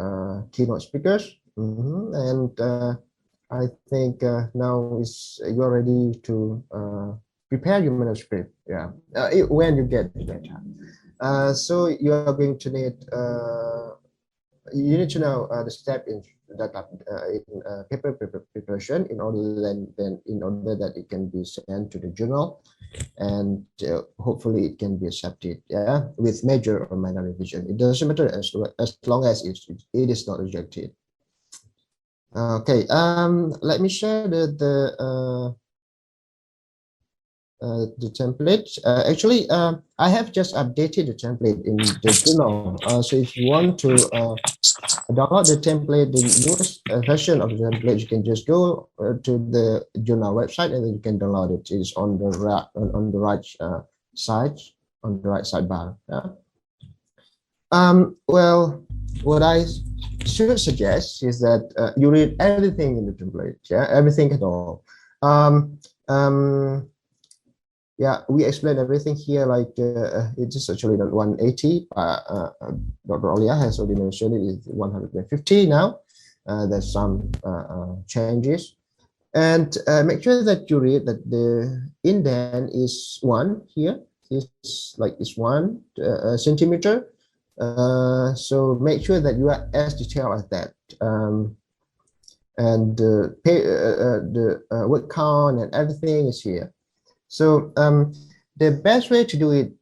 keynote speakers. And I think now you're ready to prepare your manuscript. Yeah, when you get that time. So you are going to need you need to know the step in paper preparation in order that it can be sent to the journal, and hopefully it can be accepted, yeah, with major or minor revision. It doesn't matter as long as it is not rejected. Okay, let me share the template. Actually, I have just updated the template in the journal. So if you want to download the template, the newest version of the template, you can just go to the journal website and then you can download it. It is on the right side, on the right sidebar. Yeah. Well, what I should suggest is that you read everything in the template. Yeah, everything at all. Yeah, we explain everything here. Like it is actually not 180. Dr. Olia has already mentioned it is 150 now. There's some changes, and make sure that you read that the indent is 1 here. It's 1 centimeter. So make sure that you are as detailed as that. And the word count and everything is here. So the best way to do it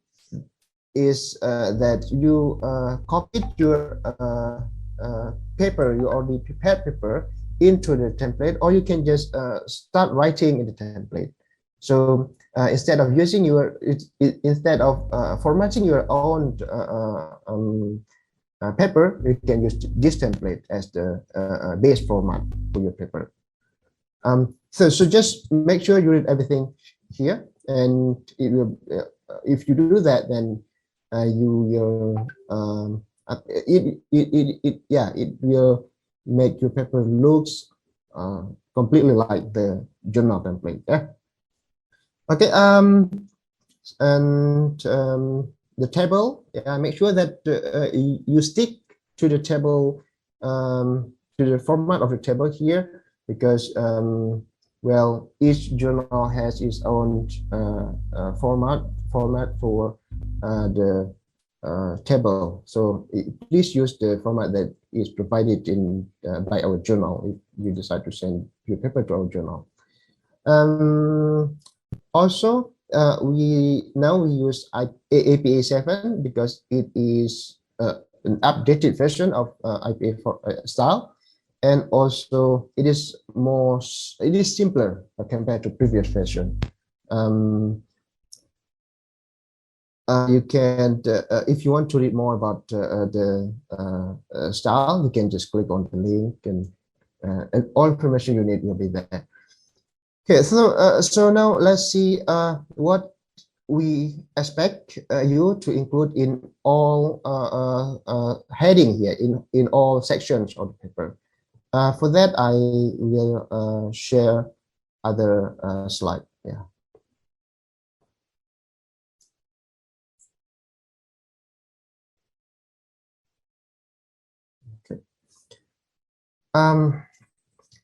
is that you copied your paper, you already prepared paper, into the template, or you can just start writing in the template. So instead of using instead of formatting your own paper, you can use this template as the base format for your paper. So just make sure you read everything here, and it will, if you do that, then you will it will make your paper looks completely like the journal template. Yeah. Okay. And the table. Yeah. Make sure that you stick to the table, to the format of the table here, because well, each journal has its own format for the table. So please use the format that is provided in by our journal if you decide to send your paper to our journal. Also, we use APA 7 because it is an updated version of IPA style. And also it is simpler compared to previous version. You can, if you want to read more about the style, you can just click on the link, and all information you need will be there. Okay, so now let's see what we expect you to include in all heading here, in all sections of the paper. For that, I will share other slide. Yeah. Okay.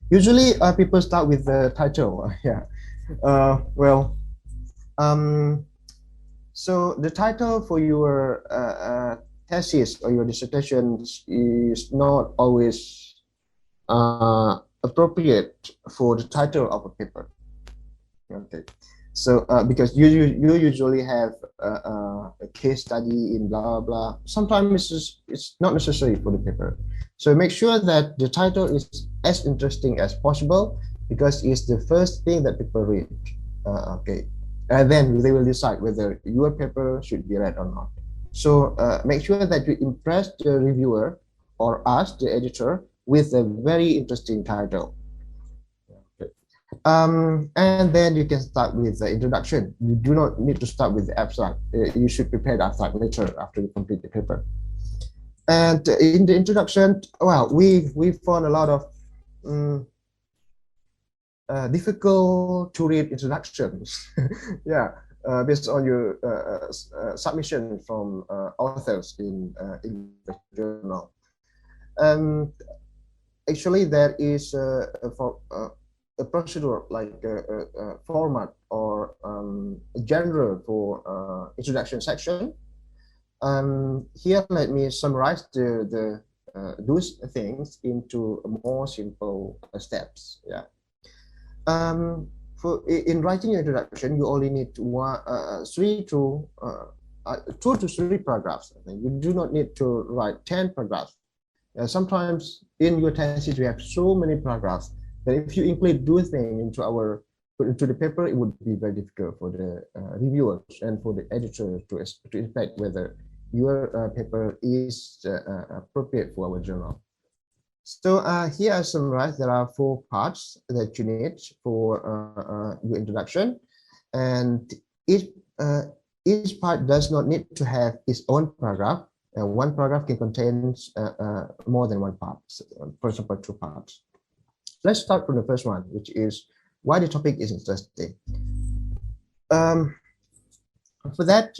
Usually, people start with the title. Yeah. Well. So the title for your thesis or your dissertation is not always appropriate for the title of a paper. Okay, so because you usually have a case study in blah blah. Sometimes it's not necessary for the paper. So make sure that the title is as interesting as possible, because it's the first thing that people read. Okay, and then they will decide whether your paper should be read or not. So make sure that you impress the reviewer or us, the editor, with a very interesting title. Okay. And then you can start with the introduction. You do not need to start with the abstract. You should prepare the abstract later after you complete the paper. And in the introduction, well, we found a lot of difficult to read introductions. Yeah, based on your submission from authors in EEJ Journal. Actually, there is a procedure like a format or a genre for introduction section. Here, let me summarize those things into more simple steps. Yeah. In writing your introduction, you only need two to three paragraphs. You do not need to write 10 paragraphs. Sometimes in your thesis we have so many paragraphs that if you include those things into the paper, it would be very difficult for the reviewers and for the editor to inspect whether your paper is appropriate for our journal. So here I summarize. There are 4 parts that you need for your introduction, and each part does not need to have its own paragraph. One paragraph can contain more than one part, for example, 2 parts. Let's start from the first one, which is why the topic is interesting. For that,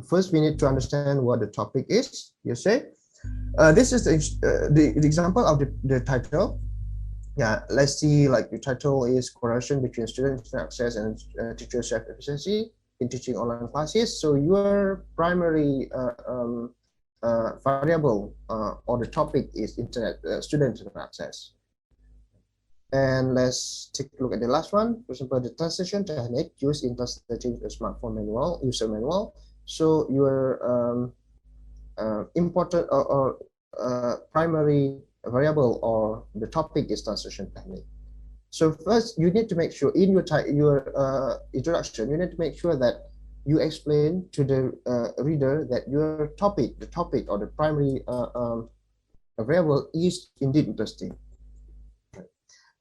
first we need to understand what the topic is. You say, this is the example of the title. Yeah, let's see, like the title is correlation between student access and teacher self-efficiency in teaching online classes. So your primary variable or the topic is student internet access. And let's take a look at the last one. For example, the translation technique used in translating a smartphone manual, user manual. So your important or primary variable or the topic is translation technique. So first, you need to make sure in your introduction, you need to make sure that you explain to the reader that your topic, the topic or the primary variable is indeed interesting.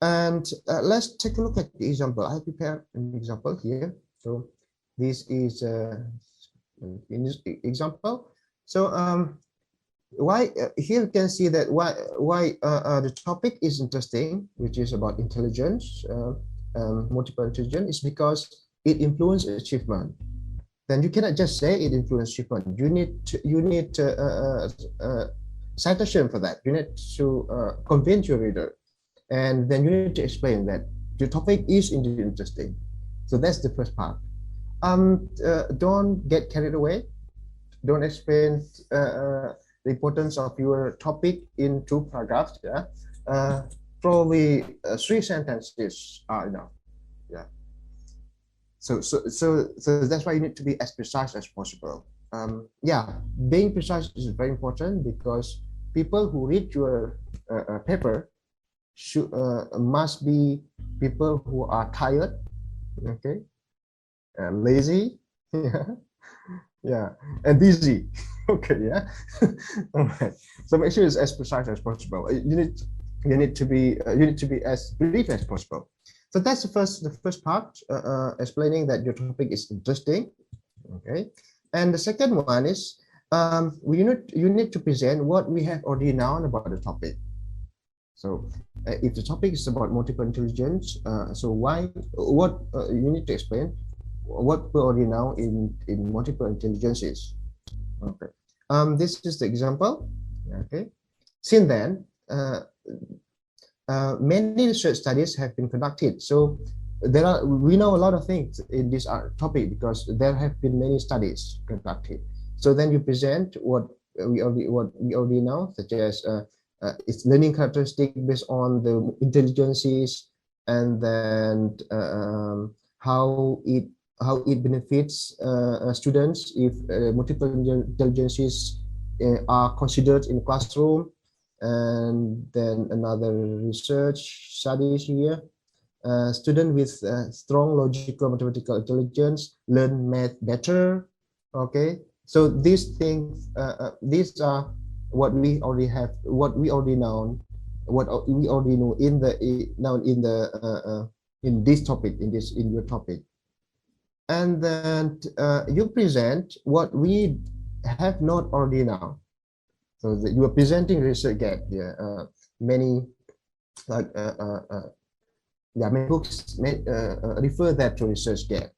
And let's take a look at the example. I prepared an example here. So this is in this example. So why here you can see that why the topic is interesting, which is about intelligence, multiple intelligence, is because it influences achievement. Then you cannot just say it influences achievement. You need citation for that. You need to convince your reader, and then you need to explain that the topic is indeed interesting. So that's the first part. Don't get carried away. Don't explain the importance of your topic in 2 paragraphs. Yeah, probably 3 sentences are enough. Yeah. So that's why you need to be as precise as possible. Yeah, being precise is very important because people who read your paper must be people who are tired, okay, lazy, yeah, and busy. Okay, yeah. All right. So make sure it's as precise as possible. You need to be as brief as possible. So that's the first part, explaining that your topic is interesting. Okay, and the second one is you need to present what we have already known about the topic. So if the topic is about multiple intelligence, so what you need to explain what we already know in multiple intelligences. Okay, this is the example. Okay, since then many research studies have been conducted. So we know a lot of things in this topic because there have been many studies conducted. So then you present what we already know, such as its learning characteristic based on the intelligences, and then how it benefits students if multiple intelligences are considered in classroom. And then another research studies here, students with strong logical mathematical intelligence learn math better. Okay, so these things, these are what we already have, what we already know in this topic, in your topic. And then you present what we have not already known. So you are presenting research gap. Yeah, many many books refer that to research gap.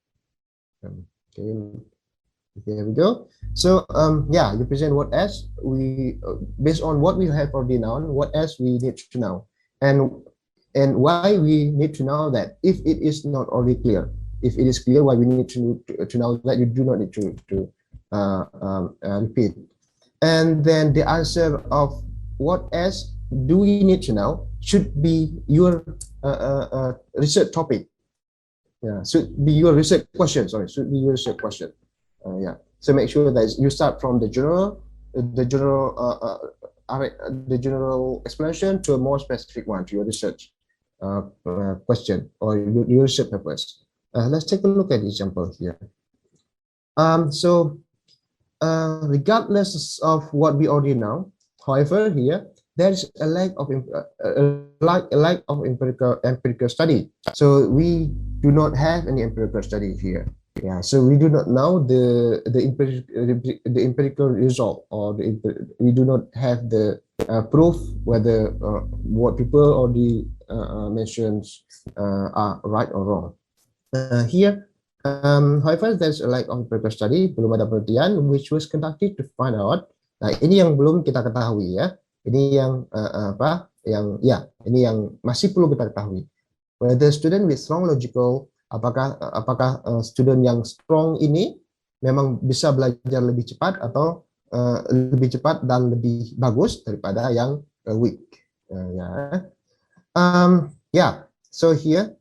Okay, here we go. So yeah, you present what else we based on what we have already known, what else we need to know, and why we need to know that if it is not already clear. If it is clear, why we need to know that you do not need to repeat. And then the answer of what else do we need to know should be your research topic. Yeah, should be your research question. Sorry, should be your research question. Yeah. So make sure that you start from the general explanation to a more specific one, to your research question or your research purpose. Let's take a look at example here. So regardless of what we already know, however, here there is a lack of empirical study. So we do not have any empirical study here. Yeah, so we do not know the empirical result, or we do not have the proof whether what people already mentions are right or wrong. Here, however, there's a lack of empirical study, belum ada penelitian which was conducted to find out. Nah, ini yang belum kita ketahui ya. Ini yang ini yang masih perlu kita ketahui. Whether student with strong logical, apakah student yang strong ini memang bisa belajar lebih cepat atau lebih cepat dan lebih bagus daripada yang weak. So here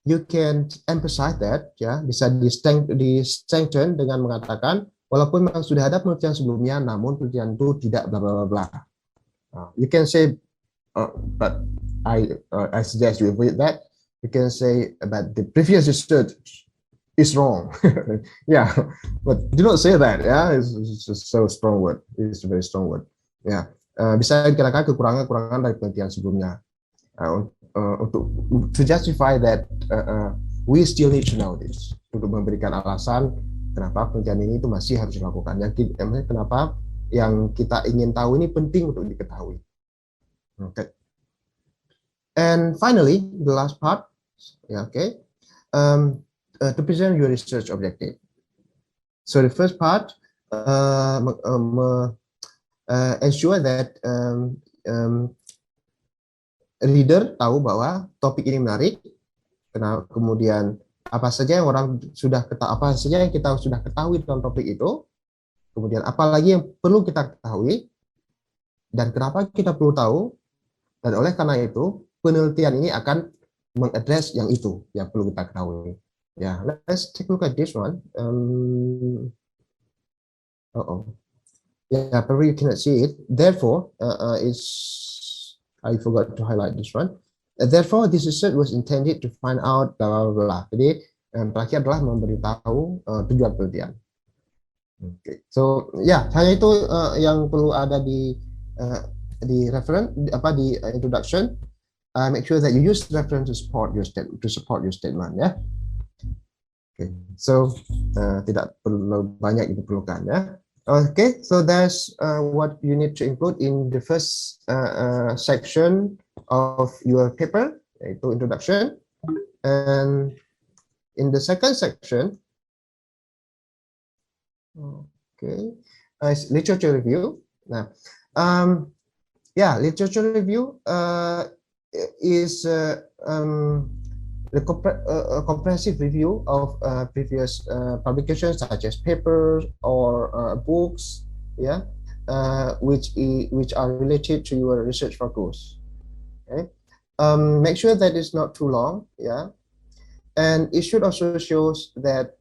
you can emphasize that, ya, bisa di-strengthen dengan mengatakan walaupun memang sudah ada penelitian sebelumnya, namun penelitian itu tidak bla bla bla. You can say, but I suggest you avoid that. You can say that the previous research is wrong. Yeah, but do not say that. Yeah, it's just so strong word. It's a very strong word. Yeah, bisa dikatakan kekurangan dari penelitian sebelumnya. To justify that we still need to know this, untuk memberikan alasan kenapa penelitian ini itu masih harus dilakukan, kenapa yang kita ingin tahu ini penting untuk diketahui. Okay. And finally, the last part, to present your research objective. So the first part, ensure that reader tahu bahwa topik ini menarik, kemudian apa saja yang kita sudah ketahui tentang topik itu, kemudian apa lagi yang perlu kita ketahui, dan kenapa kita perlu tahu, dan oleh karena itu penelitian ini akan mengadres yang itu yang perlu kita ketahui. Yeah, let's take a look at this one. Yeah, probably you cannot see it. Therefore, I forgot to highlight this one. Therefore, this research was intended to find out blah blah blah. Jadi yang terakhir adalah memberitahu tujuan penelitian. Okay. So hanya itu yang perlu ada di reference di introduction. Make sure that you use reference to support your statement. Ya. Okay. So tidak perlu banyak diperlukan ya. Okay, so that's what you need to include in the first section of your paper, yaitu introduction. And in the second section, literature review. Now, literature review is a comprehensive review of previous publications such as papers or books, which are related to your research focus. Okay, make sure that it's not too long, and it should also shows that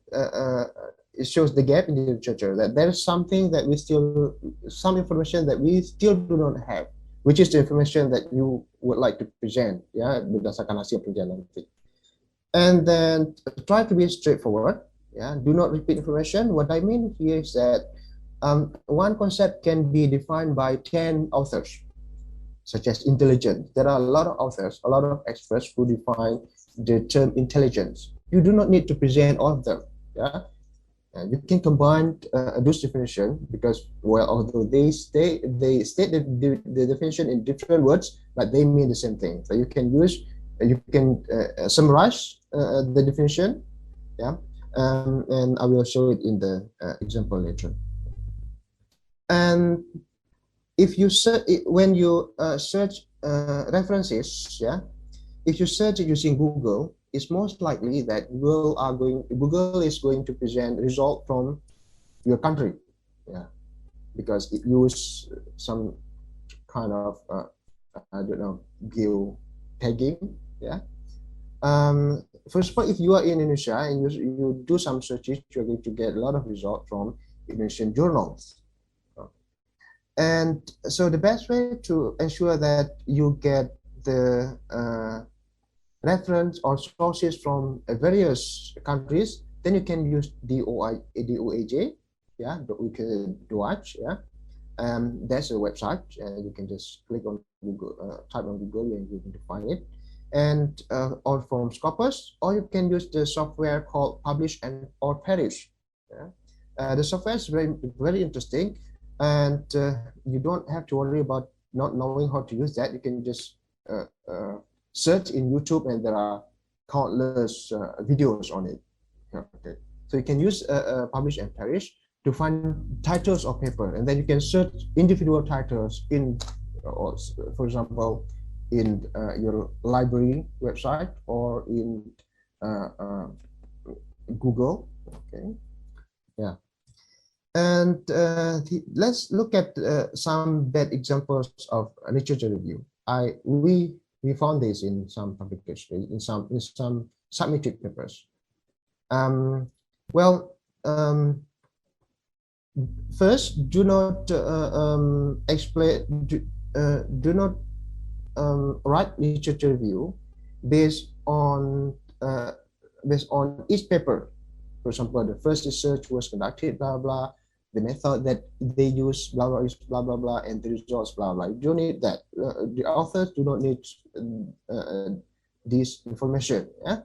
it shows the gap in the literature, that there is some information that we still do not have, which is the information that you would like to present, berdasarkan hasil penelitian nanti. And then try to be straightforward. Do not repeat information. What I mean here is that one concept can be defined by 10 authors, such as intelligence. There are a lot of authors, a lot of experts who define the term intelligence. You do not need to present all of them. And you can combine those definition because, well, although they state the definition in different words, but they mean the same thing. So you can use, you can summarize the definition, yeah, and I will show it in the example later. And if you search when you search references, yeah, if you search using Google, it's most likely that Google is going to present result from your country, yeah, because it use some kind of I don't know, geo tagging, yeah. First of all, if you are in Indonesia and you do some searches, you're going to get a lot of results from Indonesian journals. And so the best way to ensure that you get the reference or sources from various countries, then you can use DOAJ, yeah, we can watch, yeah. That's a website, and you can just click on Google, type on Google, and you're going to find it. And or from Scopus, or you can use the software called Publish and or Perish. Yeah? The software is very interesting, and you don't have to worry about not knowing how to use that. You can just search in YouTube, and there are countless videos on it. Okay. So you can use Publish and Perish to find titles of paper, and then you can search individual titles in, for example, in your library website or in Google. Okay, yeah. And let's look at some bad examples of literature review. We found this in some publications, in some submitted papers. First, do not write literature review based on each paper. For example, the first research was conducted, blah blah. The method that they use, blah blah, is blah blah blah, and the results, blah blah. You don't need that. The authors do not need this information. Yeah.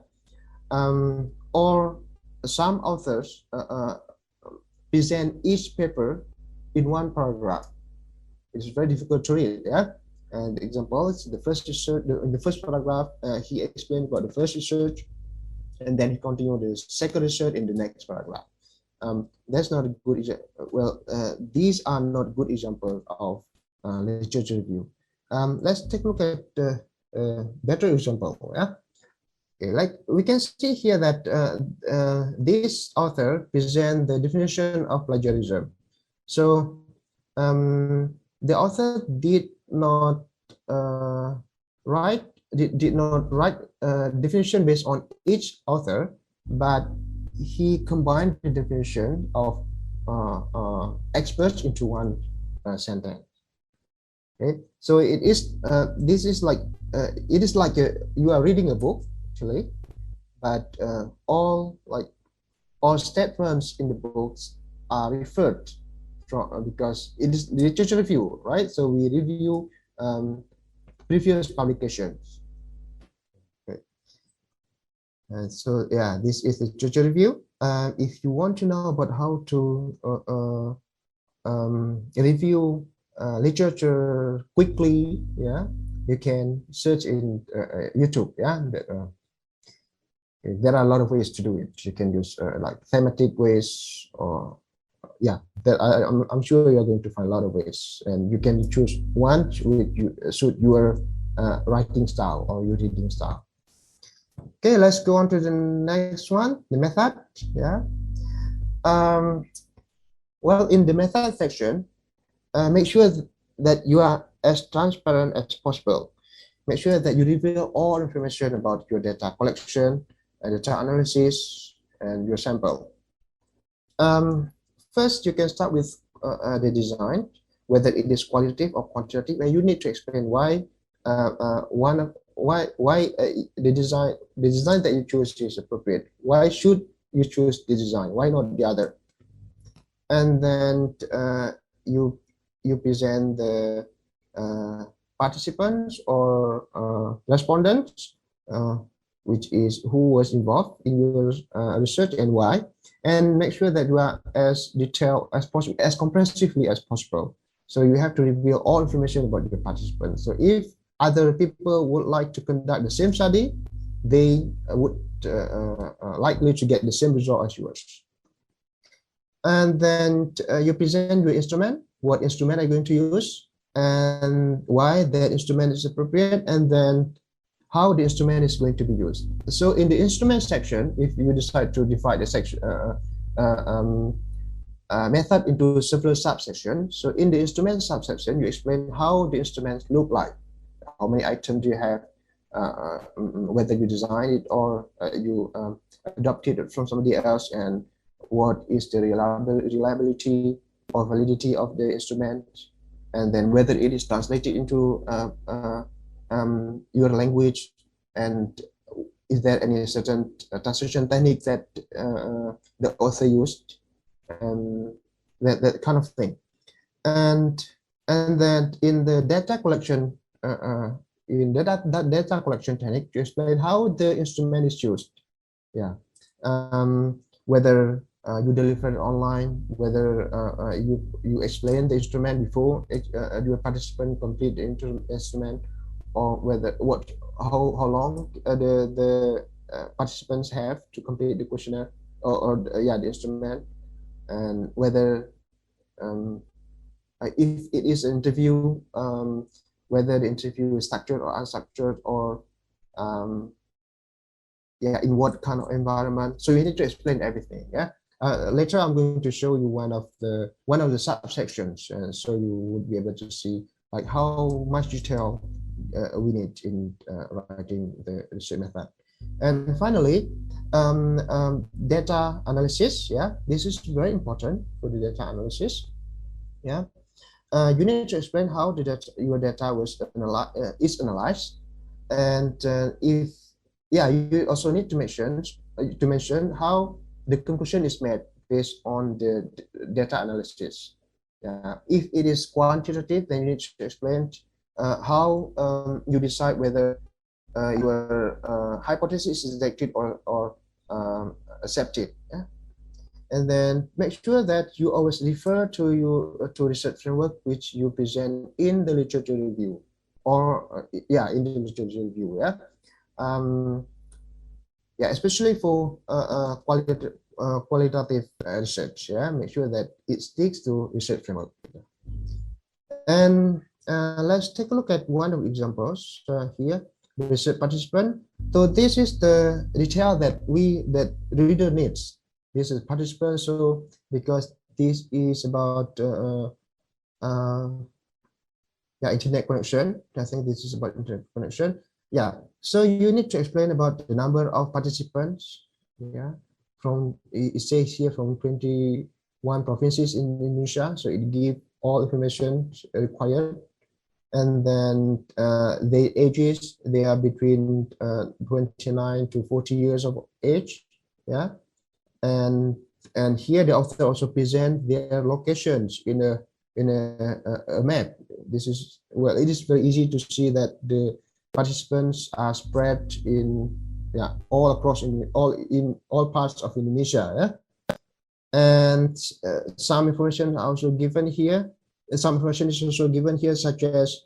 Or some authors present each paper in one paragraph. It's very difficult to read. Yeah. And the example is the first research. In the first paragraph, he explained about the first research, and then he continued the second research in the next paragraph. That's not a good example. Well, these are not good examples of literature review. Let's take a look at the better example. Yeah. Okay, like we can see here that this author present the definition of plagiarism. So the author did not write definition based on each author, but he combined the definition of experts into one sentence. Okay, so it is this is like it is like you are reading a book actually, but all statements in the books are referred from because it is literature review, right? So we review previous publications. Okay. And so yeah, this is the literature review. If you want to know about how to review literature quickly, yeah, you can search in YouTube. Yeah, there are a lot of ways to do it. You can use like thematic ways, or yeah, I'm sure you're going to find a lot of ways, and you can choose one which suit your writing style or your reading style. Okay, let's go on to the next one, the method. Yeah. Well, in the method section, make sure that you are as transparent as possible. Make sure that you reveal all information about your data collection, data analysis, and your sample. First, you can start with the design, whether it is qualitative or quantitative, and you need to explain why the design that you choose is appropriate. Why should you choose the design? Why not the other? And then you present the participants or respondents which is who was involved in your research and why, and make sure that you are as detailed as possible, as comprehensively as possible. So you have to reveal all information about your participants. So if other people would like to conduct the same study, they would likely to get the same result as yours. And then you present your instrument, what instrument are you going to use, and why that instrument is appropriate, and then how the instrument is going to be used. So in the instrument section, if you decide to divide the section method into several subsections, so in the instrument subsection, you explain how the instruments look like, how many items do you have, whether you design it or you adopted it from somebody else, and what is the reliability or validity of the instrument, and then whether it is translated into your language, and is there any certain translation technique that the author used, and that kind of thing. And then in the data collection, in that data collection technique, to explain how the instrument is used. Yeah, whether you deliver it online, whether you explain the instrument before your participant complete the instrument, or whether how long the participants have to complete the questionnaire or the instrument, and whether if it is an interview, whether the interview is structured or unstructured, or in what kind of environment. So you need to explain everything. Later I'm going to show you one of the subsections, so you would be able to see like how much detail we need in writing the research method. And finally, data analysis. This is very important for the data analysis. You need to explain how the your data was is analyzed, and if you also need to mention how the conclusion is made based on the data analysis. If it is quantitative, then you need to explain how you decide whether your hypothesis is rejected or accepted. And then make sure that you always refer to your research framework which you present in the literature review, or in the literature review. Especially for qualitative research. Make sure that it sticks to research framework. And let's take a look at one of the examples here. The research participant. So this is the detail that the reader needs. This is participant. So because this is about internet connection, I think this is about internet connection. So you need to explain about the number of participants. From it says here from 21 provinces in Indonesia. So it gives all information required. And then the ages, they are between 29 to 40 years of age. And here the author also present their locations in a map. This is, well, it is very easy to see that the participants are spread in all across in all parts of Indonesia. And some information are also given here. Some information is also given here, such as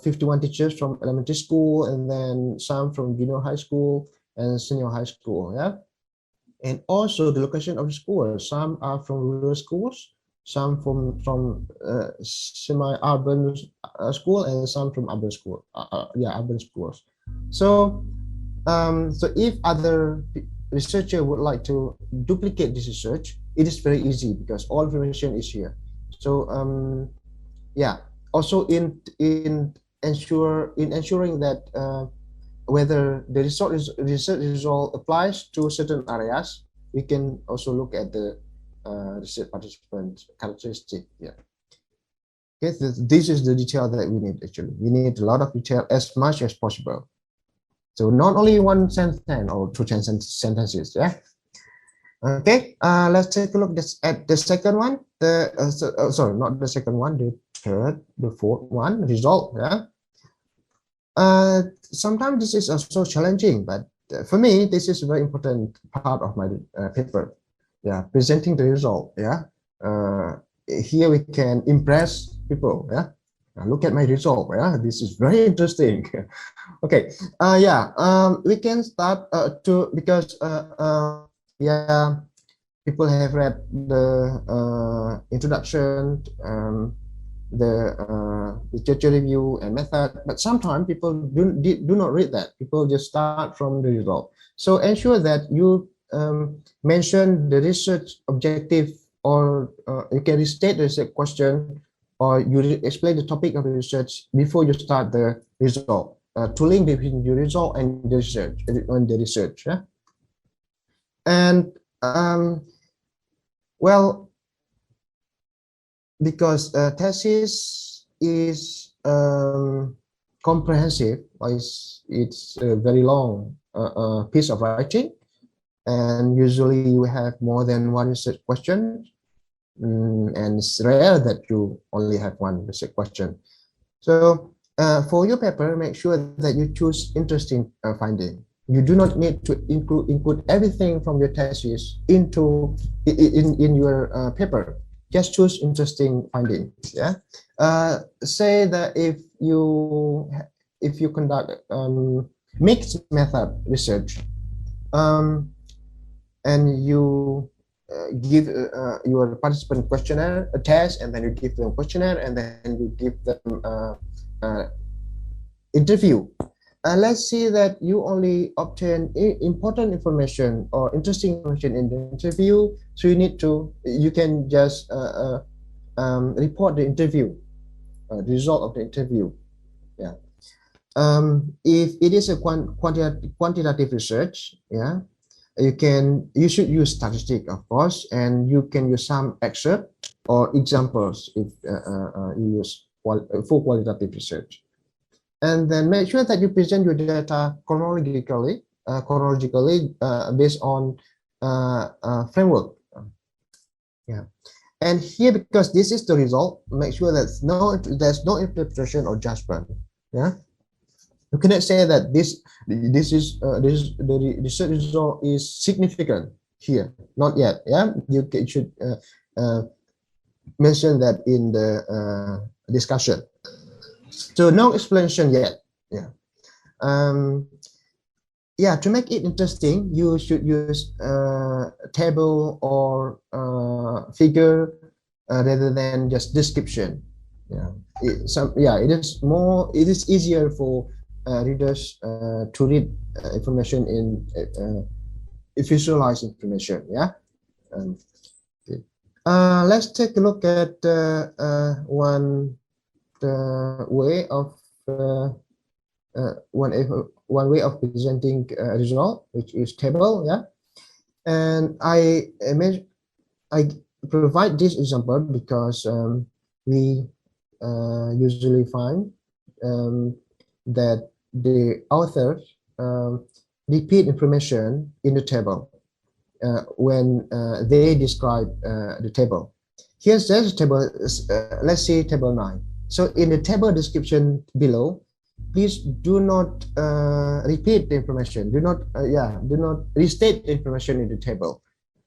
51 teachers from elementary school, and then some from junior high school and senior high school. And also the location of the schools. Some are from rural schools, some from semi-urban school, and some from urban school. Urban schools. So if other researcher would like to duplicate this research, it is very easy because all information is here. So also in ensuring that whether the research result applies to certain areas, we can also look at the research participant characteristic. Okay, this is the detail that we need. Actually, we need a lot of detail, as much as possible. So not only one sentence or two sentences. Okay, let's take a look at the second one. Sorry, not the second one, the third, the fourth one, result. Sometimes this is also challenging, but for me, this is a very important part of my paper. Yeah, presenting the result. Yeah, here we can impress people. Yeah, look at my result. Yeah, this is very interesting. Okay. Yeah. We can start to because yeah, people have read the introduction, the literature review and method, but sometimes people do not read that. People just start from the result. So ensure that you mention the research objective, or you can restate the research question, or you explain the topic of the research before you start the result. To link between the result and the research. Yeah? And well, because thesis is comprehensive, or it's a very long piece of writing, and usually you have more than one research question, and it's rare that you only have one research question. So for your paper, make sure that you choose interesting finding. You do not need to include everything from your thesis into in your paper. Just choose interesting findings. Yeah. Say that if you conduct mixed method research, and you give your participant questionnaire, a test, and then you give them questionnaire, and then you give them interview. Let's see that you only obtain important information or interesting information in the interview. So you can just report the interview, the result of the interview. Yeah. If it is a quantitative research, yeah, you should use statistic, of course, and you can use some excerpt or examples if you use for qualitative research. And then make sure that you present your data chronologically based on framework. Yeah. And here, because this is the result, make sure that there's no interpretation or judgment. Yeah. You cannot say that the research result is significant here. Not yet. Yeah. You should mention that in the discussion. So no explanation yet. Yeah. Yeah, to make it interesting, you should use table or figure rather than just description. Yeah. It is easier for readers to read information in visualize information. Yeah. Okay. Let's take a look at one way of one way of presenting a result, which is table. Yeah, and I provide this example because we usually find that the authors repeat information in the table when they describe the table. There's a table. Let's say table 9. So in the table description below, please do not repeat the information. Do not restate the information in the table.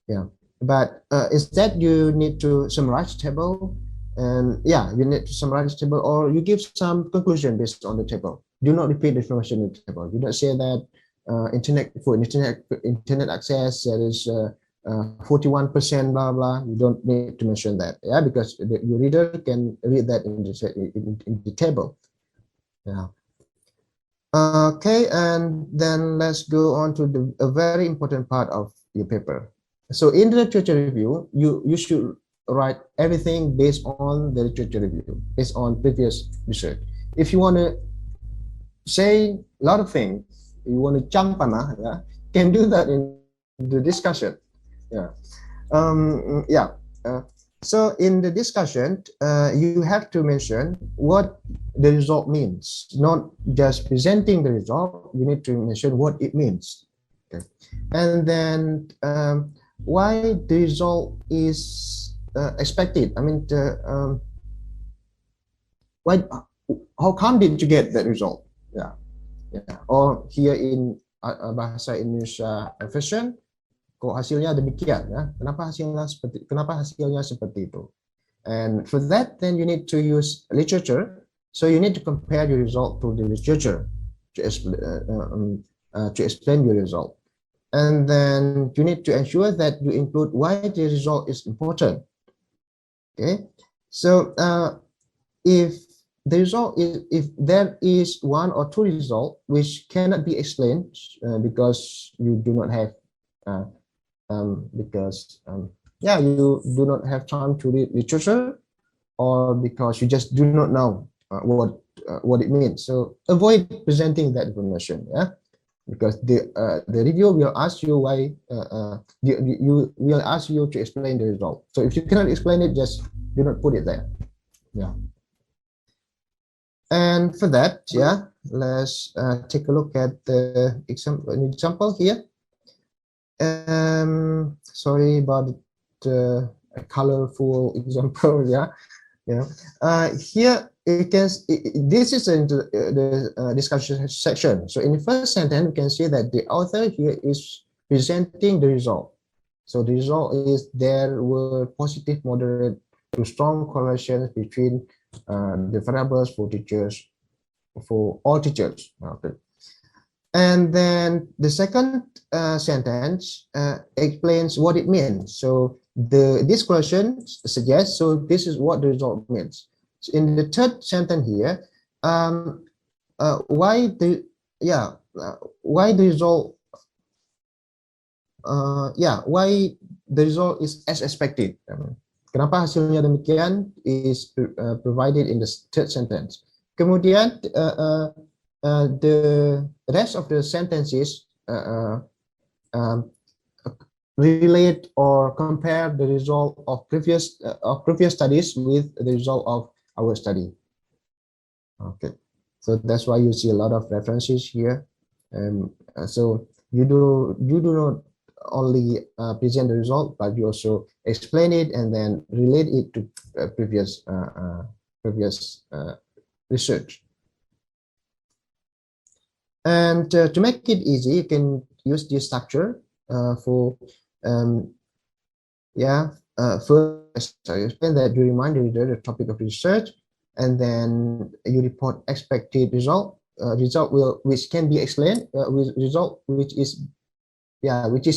Yeah, but instead you need to summarize the table, and you need to summarize the table, or you give some conclusion based on the table. Do not repeat the information in the table. Do not say that internet access there is 41% blah blah. You don't need to mention that, yeah, because your reader can read that in the table. Yeah. Okay, and then let's go on to a very important part of your paper. So in the literature review, you should write everything based on the literature review, based on previous research. If you want to say a lot of things, you want to jump on, can do that in the discussion. Yeah. So in the discussion, you have to mention what the result means, not just presenting the result. You need to mention what it means. Okay. And then why the result is expected. I mean, how come did you get that result? Yeah. Or here in bahasa Indonesia version kok hasilnya demikian ya. Kenapa hasilnya seperti itu? And for that, then you need to use literature. So you need to compare your result to the literature to explain your result. And then you need to ensure that you include why the result is important. Okay, so if the result is, if there is one or two results which cannot be explained because you do not have you do not have time to read literature, or because you just do not know what it means. So avoid presenting that information, yeah, because the reviewer will ask you why you will ask you to explain the result. So if you cannot explain it, just do not put it there. Yeah. And for that, yeah, let's take a look at the example here. Sorry about the colorful example. Yeah. Here you can. This is in the discussion section. So in the first sentence, you can see that the author here is presenting the result. So the result is there were positive, moderate to strong correlations between the variables for teachers, for all teachers. Okay. And then the second sentence explains what it means. So this question suggests, so this is what the result means. So in the third sentence here, why the result why the result is as expected. Kenapa hasilnya demikian is provided in the third sentence. Kemudian the rest of the sentences relate or compare the result of previous studies with the result of our study. Okay, so that's why you see a lot of references here. So you do not only present the result, but you also explain it and then relate it to previous research. And to make it easy, you can use this structure first, you explain that you remind the reader the topic of research, and then you report expected result. Which can be explained with result which is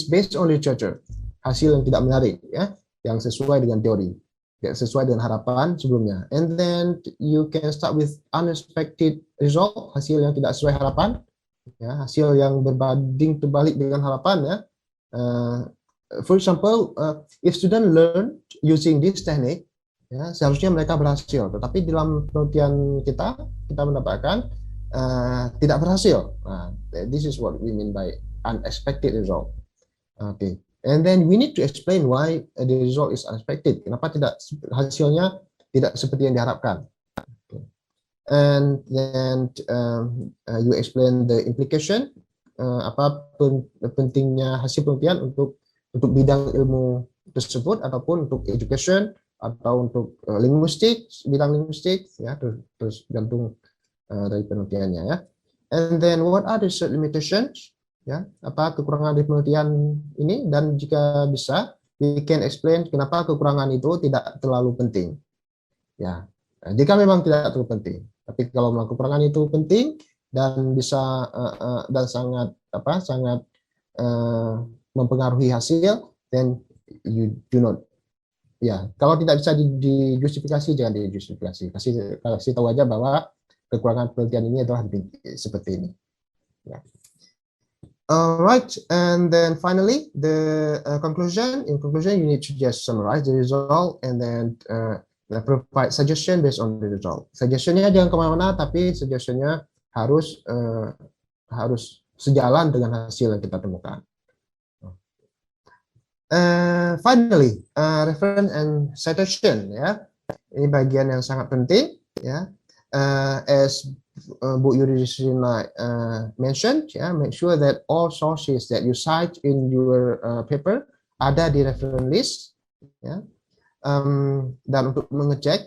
based on literature, hasil yang tidak menarik, ya, yang sesuai dengan teori, sesuai dengan harapan sebelumnya. And then you can start with unexpected result, hasil yang tidak sesuai harapan, ya, hasil yang berbanding terbalik dengan harapan, ya. For example, if student learn using this technique, ya, seharusnya mereka berhasil, tetapi dalam penelitian kita mendapatkan tidak berhasil. This is what we mean by unexpected result. Okay, and then we need to explain why the result is unexpected. Kenapa hasilnya tidak seperti yang diharapkan. Okay. And then you explain the implication, apa pentingnya hasil penelitian untuk bidang ilmu tersebut, ataupun untuk education, atau untuk linguistik, bidang linguistik, ya, terus gantung dari penelitiannya, ya. And then what are the research limitations, ya, apa kekurangan di penelitian ini, dan jika bisa we can explain kenapa kekurangan itu tidak terlalu penting, ya. Jika memang tidak terlalu penting, tapi kalau memang kekurangan itu penting dan bisa dan sangat mempengaruhi hasil, then you do not, ya, kalau tidak bisa dijustifikasi, jangan dijustifikasi, kasih tahu aja bahwa kekurangan penelitian ini adalah seperti ini. Yeah. Alright, and then finally the conclusion. In conclusion, you need to just summarize the result and then provide suggestion based on the result. Suggestionnya jangan kemana-mana, tapi suggestionnya harus sejalan dengan hasil yang kita temukan. Finally, reference and citation, ya. Ini bagian yang sangat penting, ya. As Bu Yudhisthira mentioned, yeah, make sure that all sources that you cite in your paper ada di reference list, ya. Dan untuk mengecek,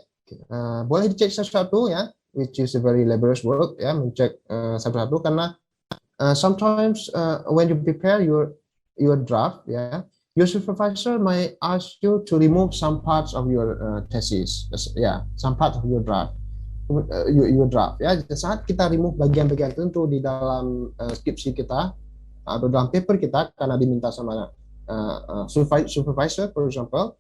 boleh dicek satu-satu, ya, which is a very laborious work, ya, mengecek satu-satu, karena Sometimes when you prepare your draft, yeah, your supervisor may ask you to remove some parts of your thesis, yeah, some parts of your draft. Your draft ya, saat kita remove bagian-bagian tertentu di dalam skripsi kita atau dalam paper kita karena diminta sama supervisor, for example,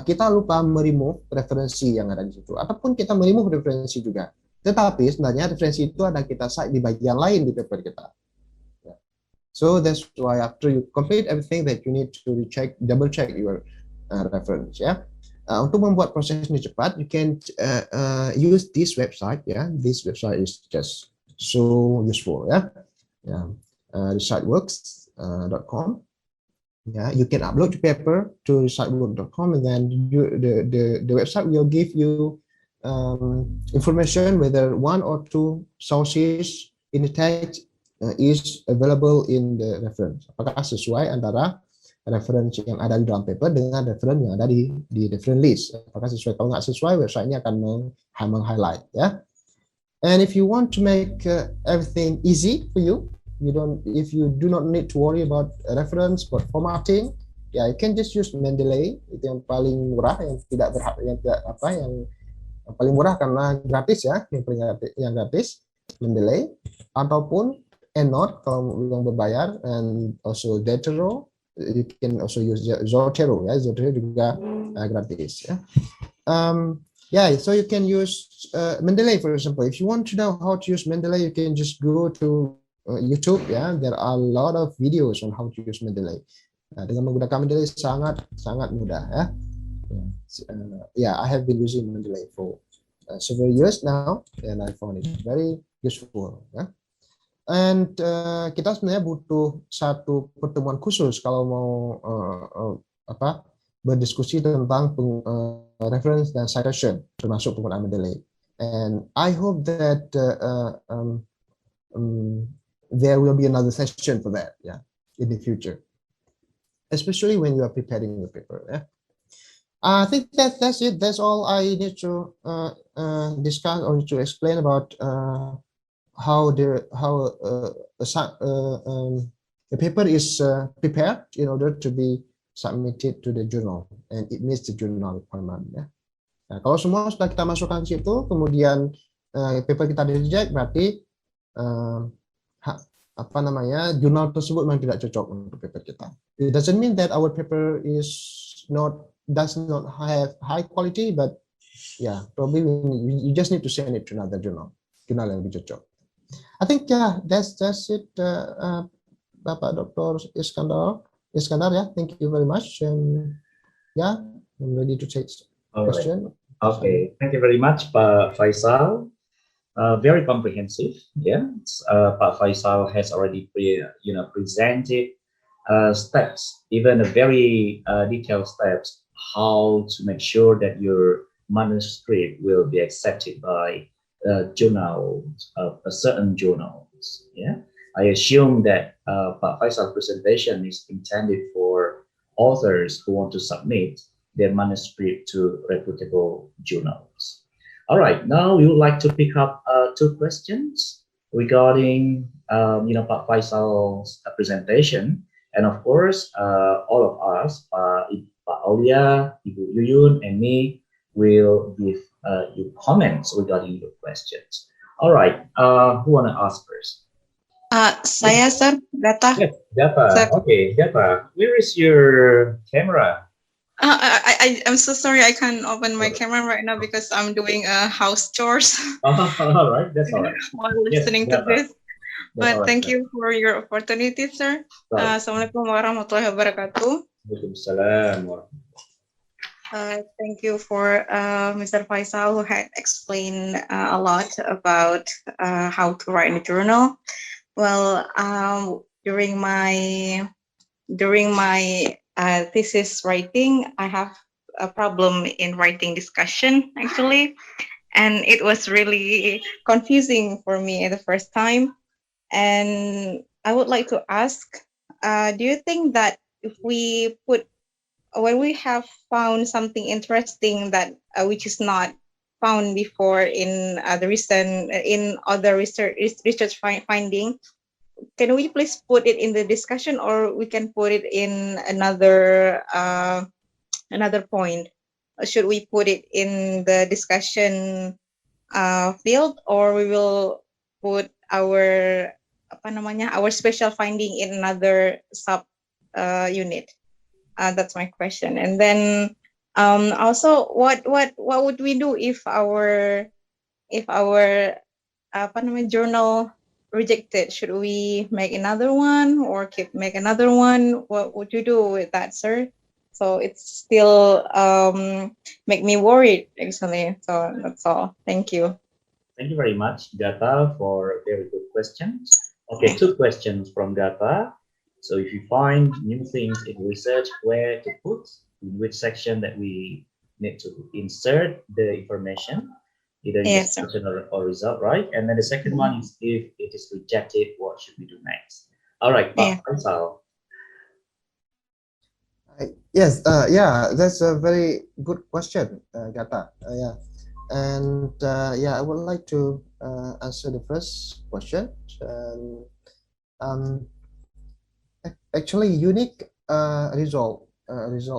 kita lupa meremove referensi yang ada di situ, ataupun kita meremove referensi juga. Tetapi sebenarnya referensi itu ada kita cite di bagian lain di paper kita. So that's why after you complete everything that you need to check, double check your reference ya. Untuk membuat proses ini cepat, you can use this website ya. This website is just so useful ya. Reciteworks.com. Yeah, you can upload your paper to recitework.com, and then the website will give you information whether one or two sources in the text is available in the reference. Apakah sesuai antara reference yang ada di dalam paper dengan reference yang ada di reference list? Apakah sesuai? Kalau nggak sesuai, website-nya akan meng-highlight ya. And if you want to make everything easy for you, if you do not need to worry about reference, but formatting, ya, you can just use Mendeley. Itu yang paling murah, yang paling murah karena gratis ya, yang gratis Mendeley, ataupun EndNote kalau yang berbayar, and also Zotero. You can also use Zotero ya, Zotero juga gratis ya. Yeah, so you can use Mendeley, for example. If you want to know how to use Mendeley, you can just go to YouTube ya. There are a lot of videos on how to use Mendeley. Nah, dengan menggunakan Mendeley sangat mudah ya. Yeah, I have been using Mendeley for several years now, and I found it very useful ya. And kita sebenarnya butuh satu pertemuan khusus kalau mau berdiskusi tentang reference dan citation termasuk penggunaan Mendeley. And I hope that there will be another session for that, yeah, in the future, especially when you are preparing your paper. Yeah, I think that's it. That's all I need to discuss or to explain about how the paper is prepared in order to be submitted to the journal, and it meets the journal requirement. Ya. Nah, kalau semua sudah kita masukkan di situ, kemudian paper kita di reject, berarti jurnal tersebut memang tidak cocok untuk paper kita. It doesn't mean that our paper does not have high quality, but yeah, probably you just need to send it to another journal yang lebih cocok. I think that's it, Bapak Dr. Iskandar. Yeah, thank you very much. Yeah, I'm ready to take question. Okay, thank you very much, Pak Faisal. Very comprehensive. Yeah, Pak Faisal has already presented steps, even a very detailed steps, how to make sure that your manuscript will be accepted by journals, certain journals. Yeah, I assume that Pak Faisal's presentation is intended for authors who want to submit their manuscript to reputable journals. All right, now we would like to pick up two questions regarding Pak Faisal's presentation, and of course all of us, Pak Aulia, Ibu Yuyun, and me will give you comments regarding your questions. All right, who want to ask first? Saya, Sir, Gata. Yes, Gata. Okay, Gata, where is your camera? I'm so sorry I can't open my camera right now because I'm doing house chores. All right, that's all right. While listening to this. But right, thank you for your opportunity, sir. Right. Assalamualaikum warahmatullahi wabarakatuh. Waalaikumsalam. Thank you for Mr. Faisal, who had explained a lot about how to write in a journal. Well, during my thesis writing, I have a problem in writing discussion actually, and it was really confusing for me at the first time. And I would like to ask, do you think that if when we have found something interesting that which is not found before in other research finding, can we please put it in the discussion, or we can put it in another another point? Should we put it in the discussion field, or we will put our apa namanya, our special finding in another sub unit? That's my question. And then also, what would we do if our apa namanya, journal rejected? Should we make another one or make another one? What would you do with that, sir? So it's still make me worried actually. So that's all. Thank you. Thank you very much, Gata, for a very good question. Okay, two questions from Gata. So if you find new things in research, where to put, in which section that we need to insert the information, either in Yes, sir. discussion or result, right? And then the second one is if it is rejected, what should we do next? All right, Yeah. Pak Faisal. Yes, yeah, that's a very good question, Gata. Yeah, and yeah, I would like to answer the first question. Um, Actually, unique result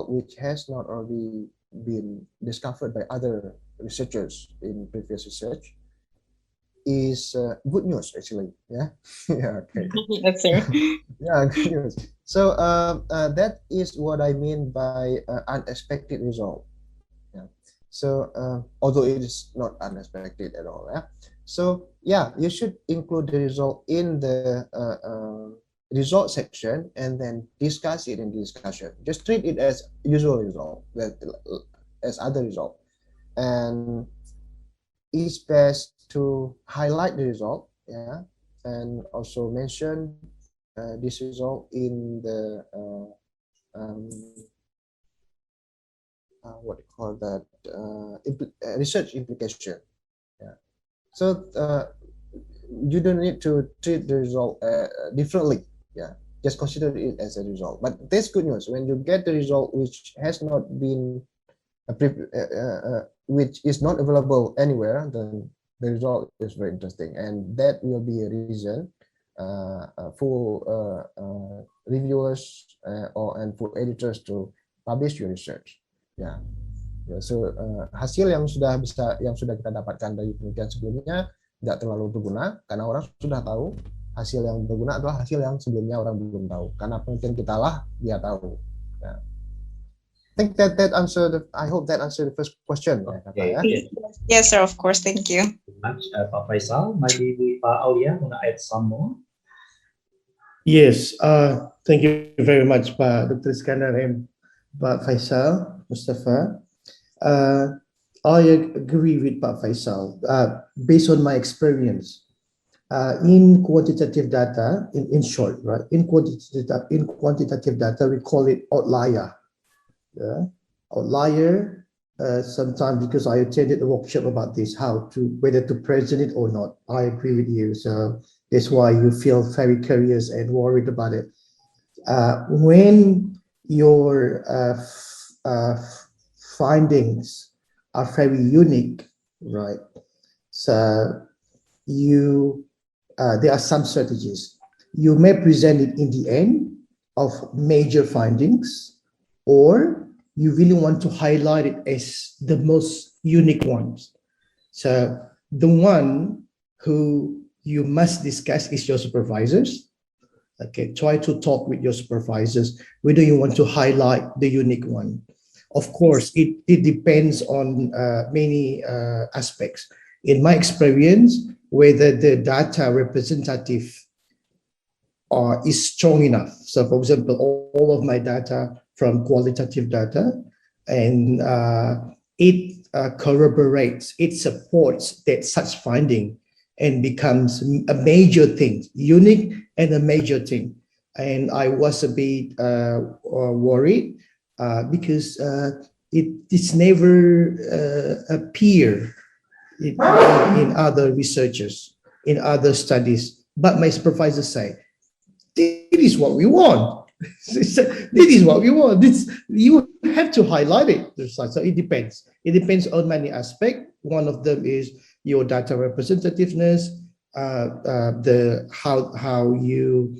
which has not already been discovered by other researchers in previous research is good news actually. Yeah. Yeah, okay. Yes, sir. Yeah, good news. So that is what I mean by unexpected result. Yeah. So although it is not unexpected at all. Yeah. So yeah, you should include the result in the result section and then discuss it in discussion. Just treat it as usual result, as other result, and it's best to highlight the result, yeah, and also mention this result in the what do you call that, research implication. Yeah. So you don't need to treat the result differently. Yeah, just consider it as a result. But that's good news. When you get the result which has not been which is not available anywhere, then the result is very interesting, and that will be a reason for reviewers and for editors to publish your research. Yeah. Yeah, so hasil yang sudah kita dapatkan dari penelitian sebelumnya tidak terlalu berguna karena orang sudah tahu. Hasil yang berguna adalah hasil yang sebelumnya orang belum tahu, karena penelitian kita lah dia tahu. Yeah. I think that answered. I hope that answered the first question. Okay. Ya. Yes, sir. Of course. Thank you. Much, Pak Faisal. Maybe Pak Aulia want to add some more? Yes, thank you very much, Pak Dr. Iskandar and Pak Faisal, Mustafa. I agree with Pak Faisal. Based on my experience, in quantitative data, in short, right? In quantitative data, we call it outlier. Yeah? Outlier. Sometimes because I attended a workshop about this, whether to present it or not. I agree with you. So that's why you feel very curious and worried about it. When your findings are very unique, right? So there are some strategies. You may present it in the end of major findings, or you really want to highlight it as the most unique ones. So the one who you must discuss is your supervisors. Okay, try to talk with your supervisors whether you want to highlight the unique one. Of course, it depends on many aspects. In my experience, whether the data representative is strong enough. So for example, all of my data from qualitative data, and it corroborates, it supports that such finding and becomes a major thing, unique and a major thing. And I was a bit worried because it's never appear in other researchers, in other studies. But my supervisors say, this is what we want. This is what we want. You have to highlight it. So it depends. It depends on many aspects. One of them is your data representativeness, the how you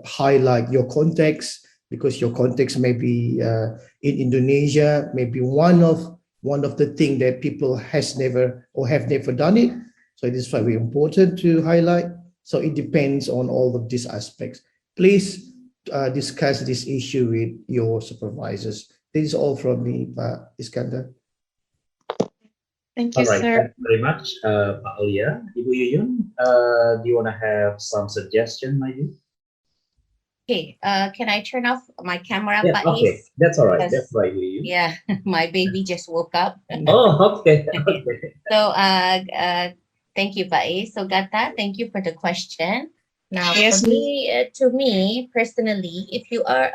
highlight your context, because your context may be in Indonesia, maybe one of the thing that people has never or have never done it. So this is why we're important to highlight. So it depends on all of these aspects. Please discuss this issue with your supervisors. This is all from me, Pak Iskandar. Thank All you, right, sir. thank you very much, Pak Aulia. Ibu Yuyun, do you want to have some suggestion, maybe? Okay, can I turn off my camera, Yeah, Pak okay, Is? that's all right. Because, That's right, Yuyun. yeah, my baby just woke up. Oh, okay, okay. So, thank you, Pak Is. So, Gata, thank you for the question. Now, Yes, for me, to me personally, if you are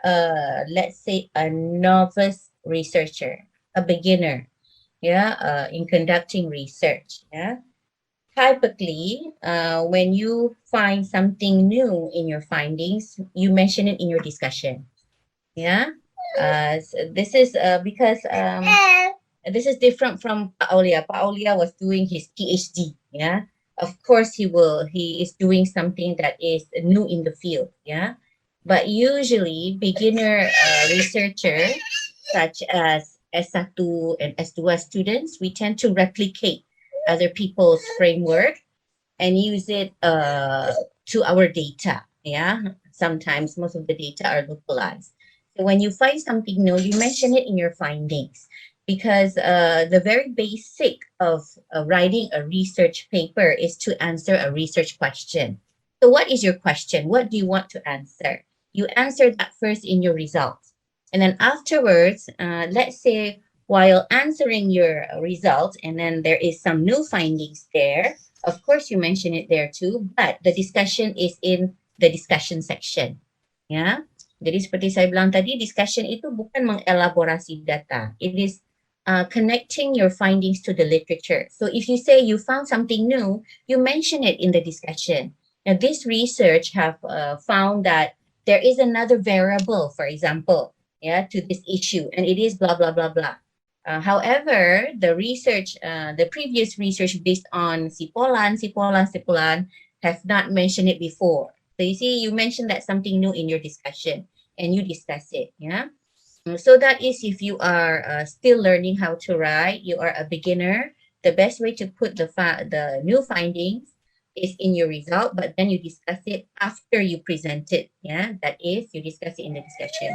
let's say a novice researcher, a beginner, yeah, in conducting research, yeah, typically, when you find something new in your findings, you mention it in your discussion. Yeah. This is because this is different from Paulia. Paulia was doing his PhD. Yeah. Of course, he is doing something that is new in the field. Yeah. But usually, beginner researcher, such as S1 and S2 students, we tend to replicate other people's framework and use it to our data. Yeah, sometimes most of the data are localized. So when you find something new, you mention it in your findings because the very basic of writing a research paper is to answer a research question. So what is your question? What do you want to answer? You answer that first in your results. And then afterwards, let's say while answering your results, and then there is some new findings there, of course, you mention it there too, but the discussion is in the discussion section. Ya, jadi seperti saya bilang tadi, discussion itu bukan mengelaborasi data. It is connecting your findings to the literature. So if you say you found something new, you mention it in the discussion. Now, this research have found that there is another variable, for example, yeah, to this issue, and it is blah blah blah blah. However, the previous research based on Sipolan have not mentioned it before. So you see, you mentioned that something new in your discussion and you discuss it. Yeah. So that is if you are still learning how to write, you are a beginner. The best way to put the new findings is in your result, but then you discuss it after you present it. Yeah, that is you discuss it in the discussion.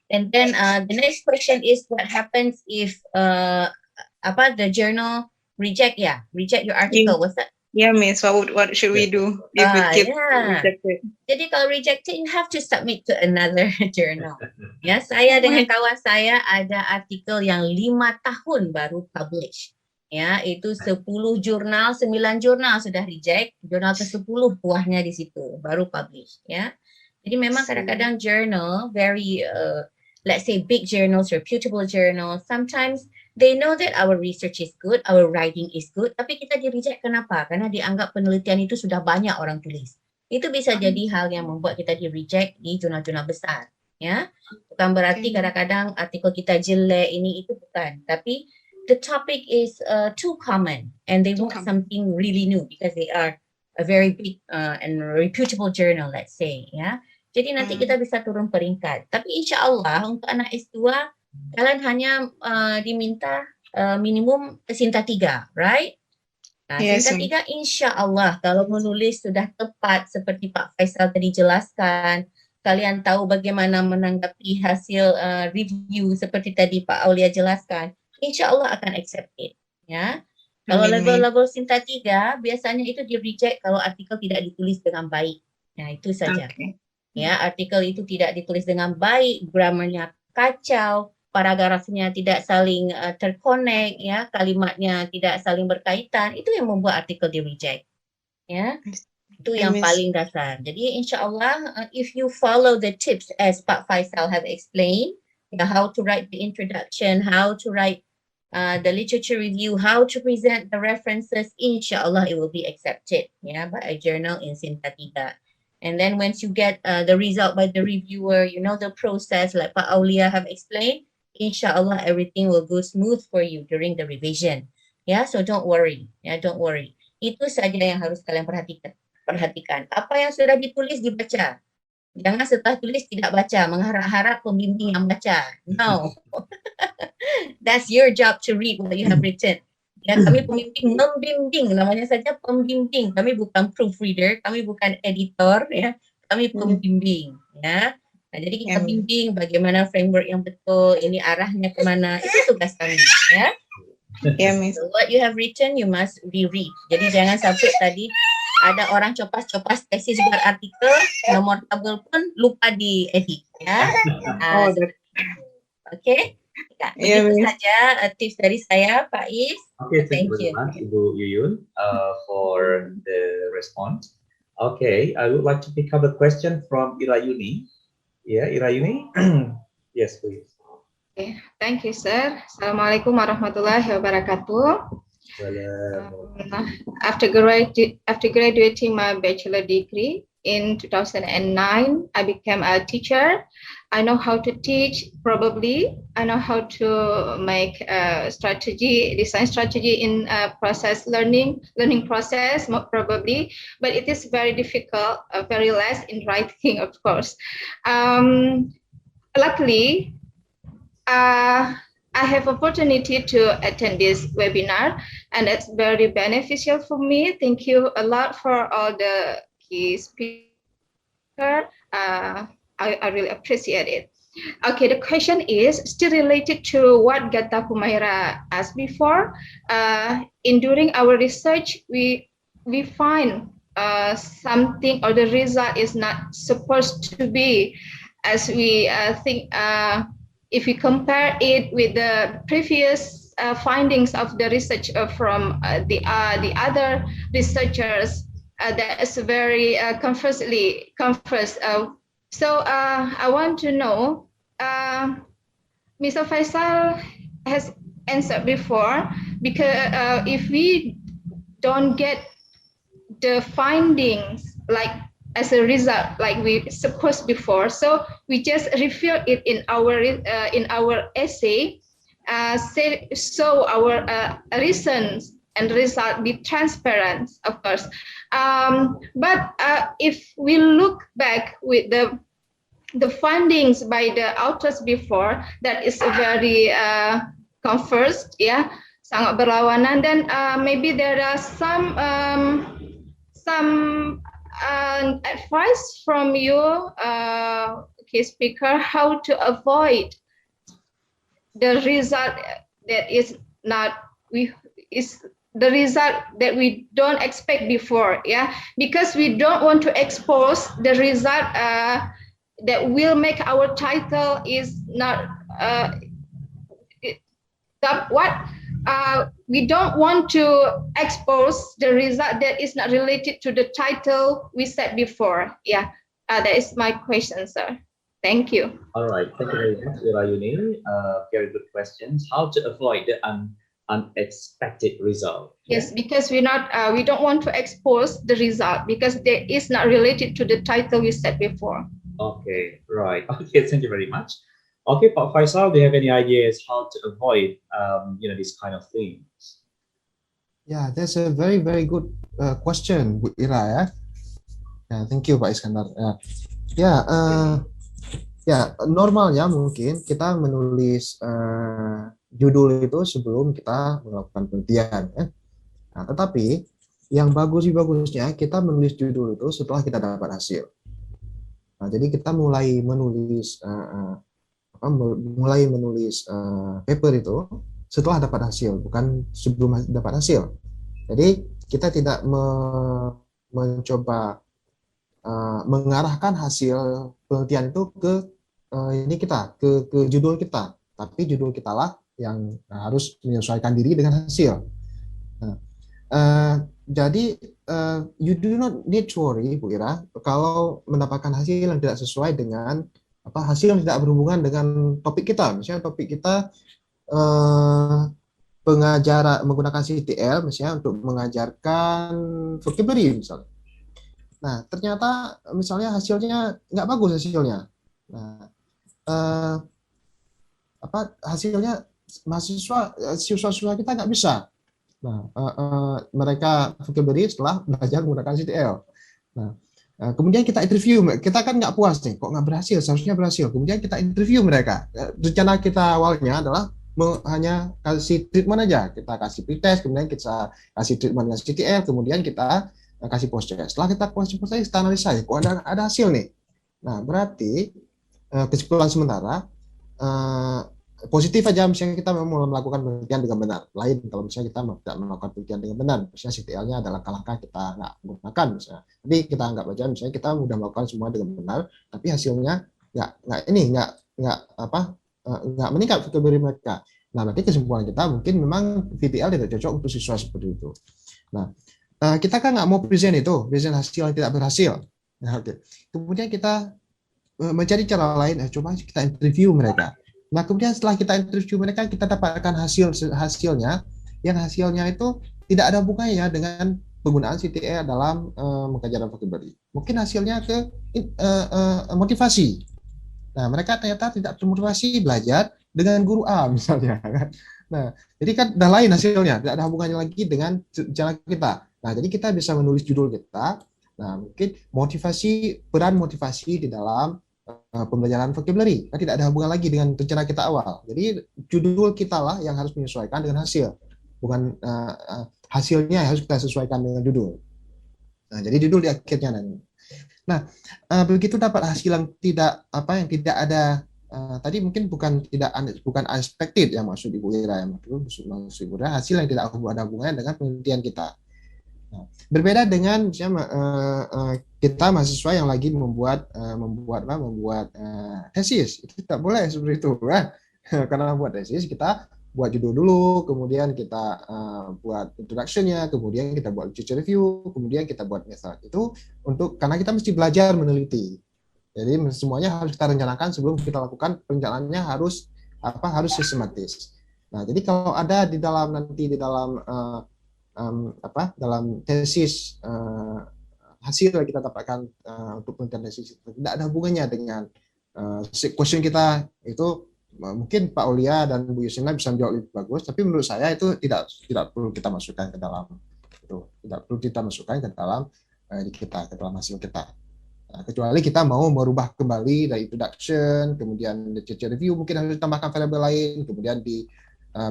And then the next question is what happens if about the journal reject your article. What's that? Yeah, Miss. What should we do if it gets rejected? Jadi kalau rejected, you have to submit to another journal. Ya, saya dengan kawan saya ada artikel yang 5 tahun baru publish. Ya, itu 10 jurnal, 9 jurnal sudah reject, jurnal ke-10 buahnya di situ baru publish. Ya, jadi memang kadang-kadang journal very let's say big journals, reputable journals, sometimes they know that our research is good, our writing is good, tapi kita di-reject kenapa? Karena dianggap penelitian itu sudah banyak orang tulis. Itu bisa jadi hal yang membuat kita di-reject di jurnal-jurnal besar. Ya, bukan berarti kadang-kadang artikel kita jelek ini itu bukan, tapi the topic is too common and they want something really new because they are a very big and reputable journal, let's say. Ya. Jadi nanti kita bisa turun peringkat. Tapi insya Allah untuk anak S2, kalian hanya diminta minimum Sinta 3, right? Nah, Yes, Sinta 3 insya Allah kalau menulis sudah tepat seperti Pak Faisal tadi jelaskan, kalian tahu bagaimana menanggapi hasil review seperti tadi Pak Aulia jelaskan, insya Allah akan accepted. Ya. Kalau level-level Sinta 3, biasanya itu di-reject kalau artikel tidak ditulis dengan baik. Nah, itu saja. Ya, artikel itu tidak ditulis dengan baik, grammarnya kacau, paragrafnya tidak saling terkonek, ya, kalimatnya tidak saling berkaitan, itu yang membuat artikel di reject. Ya, itu yang paling dasar. Jadi insya Allah, if you follow the tips as Pak Faisal have explained, how to write the introduction, how to write the literature review, how to present the references, insya Allah it will be accepted, by a journal in Sinta 3. And then once you get the result by the reviewer, you know the process like Pak Aulia have explained, inshallah everything will go smooth for you during the revision. Ya, so don't worry. Ya, don't worry. Itu saja yang harus kalian perhatikan. Apa yang sudah ditulis dibaca. Jangan setelah tulis tidak baca, mengharap-harap pembimbing yang baca. No. That's your job to read what you have written. Ya, kami pembimbing membimbing, namanya saja pembimbing. Kami bukan proofreader, kami bukan editor, ya. Kami pembimbing, ya. Nah, jadi kita bimbing bagaimana framework yang betul, ini arahnya kemana, itu tugas kami, ya. Miss. So what you have written, you must reread. Jadi jangan sampai tadi ada orang copas-copas tesis buat artikel, nomor tabel pun lupa diedit, ya. Oke. Ya, begitu saja tips dari saya, Pak Is. Okay, thank you very much, Ibu Yuyun, for the response. Okay, I would like to pick up a question from Irayuni. Yeah, Irayuni? Yes, please. Okay, thank you, sir. Assalamualaikum warahmatullahi wabarakatuh. After graduating my bachelor degree in 2009, I became a teacher. I know how to teach, probably. I know how to make design strategy in learning process, probably. But it is very difficult, very less in writing, of course. Luckily, I have opportunity to attend this webinar, and it's very beneficial for me. Thank you a lot for all the key speaker. I really appreciate it. Okay, the question is still related to what Gata Humaira asked before. During our research, we find something, or the result is not supposed to be as we think. If we compare it with the previous findings of the research from the other researchers, that is very confused. So I want to know, Mr. Faisal has answered before, because if we don't get the findings like as a result, like we supposed before, so we just reveal it in our essay, so our reasons and result be transparent, of course. But if we look back with the findings by the authors before, that is very confused, yeah, sangat berlawanan. Then maybe there are some advice from you, key speaker, how to avoid the result that is not the result that we don't expect before, yeah, because we don't want to expose the result that will make our title is not we don't want to expose the result that is not related to the title we said before. Yeah, that is my question, sir. Thank you. All right, thank you very much, Irayuni. Very good questions. How to avoid the unexpected result? Yes, because we don't want to expose the result because that is not related to the title we said before. Okay, right. Okay, thank you very much. Okay, Pak Faisal, do you have any ideas how to avoid, this kind of things? Yeah, that's a very, very good question, Bu Ira, ya. Yeah, thank you, Pak Iskandar. Normalnya mungkin kita menulis judul itu sebelum kita melakukan penelitian, ya. Nah, tetapi yang bagusnya kita menulis judul itu setelah kita dapat hasil. Nah, jadi kita mulai menulis paper itu setelah dapat hasil, bukan sebelum dapat hasil. Jadi kita tidak mencoba mengarahkan hasil penelitian itu ke ke judul kita, tapi judul kita lah yang harus menyesuaikan diri dengan hasil. Jadi you do not need to worry, Bu Ira, kalau mendapatkan hasil yang tidak sesuai dengan hasil yang tidak berhubungan dengan topik kita. Misalnya topik kita menggunakan CTL misalnya untuk mengajarkan vocabulary misalnya. Nah, ternyata misalnya hasilnya nggak bagus hasilnya. Nah, hasilnya siswa kita nggak bisa Nah, mereka vocabulary setelah belajar menggunakan CTL. Nah, kemudian kita interview, kita kan nggak puas nih, kok nggak berhasil, seharusnya berhasil. Kemudian kita interview mereka. Rencana kita awalnya adalah hanya kasih treatment aja, kita kasih pretest, kemudian kita kasih treatment dengan CTL, kemudian kita kasih post test. Setelah kita kasih post test, kita analisa, kok ada hasil nih. Nah, berarti kesimpulan sementara positif aja misalnya kita mau melakukan penelitian dengan benar. Lain kalau misalnya kita tidak melakukan penelitian dengan benar, misalnya CTL-nya adalah langkah kita nggak gunakan misalnya. Tapi kita anggap aja misalnya kita sudah melakukan semua dengan benar, tapi hasilnya nggak meningkat vocabulary mereka. Nah, nanti kesimpulan kita mungkin memang VTL tidak cocok untuk siswa seperti itu. Nah, kita kan nggak mau present hasil yang tidak berhasil. Nah, oke. Kemudian kita mencari cara lain, coba kita interview mereka. Nah, kemudian setelah kita interview mereka, kita dapatkan hasilnya, yang hasilnya itu tidak ada hubungannya dengan penggunaan CTE dalam mengkajian vocabulary. Mungkin hasilnya ke motivasi. Nah, mereka ternyata tidak termotivasi belajar dengan guru A misalnya. Nah, jadi kan udah lain hasilnya, tidak ada hubungannya lagi dengan cara kita. Nah, jadi kita bisa menulis judul kita. Nah, mungkin peran motivasi di dalam pembelajaran vocabulary. Tidak ada hubungan lagi dengan rencana kita awal. Jadi judul kita lah yang harus menyesuaikan dengan hasil. Bukan hasilnya harus kita sesuaikan dengan judul. Nah, jadi judul di akhirnya nanti. Nah, begitu dapat hasil yang tidak ada tadi mungkin bukan unexpected yang maksud Ibu Ira, yang maksud Ibu Ira hasil yang tidak ada hubungannya dengan penelitian kita. Nah, berbeda dengan misalnya kita mahasiswa yang lagi membuat tesis, itu tidak boleh seperti itu kan. Karena membuat tesis kita buat judul dulu, kemudian kita buat introduction-nya, kemudian kita buat literature review, kemudian kita buat method. Itu karena kita mesti belajar meneliti. Jadi semuanya harus kita rencanakan sebelum kita lakukan. Perencanaannya harus sistematis. Nah, jadi kalau ada di dalam dalam tesis hasil yang kita dapatkan untuk penelitian tesis tidak ada hubungannya dengan question kita, itu mungkin Pak Aulia dan Bu Yusina bisa menjawab lebih bagus, tapi menurut saya itu tidak perlu kita masukkan ke dalam ke dalam hasil kita. Nah, kecuali kita mau merubah kembali dari introduction, kemudian literature review mungkin harus ditambahkan variabel lain, kemudian di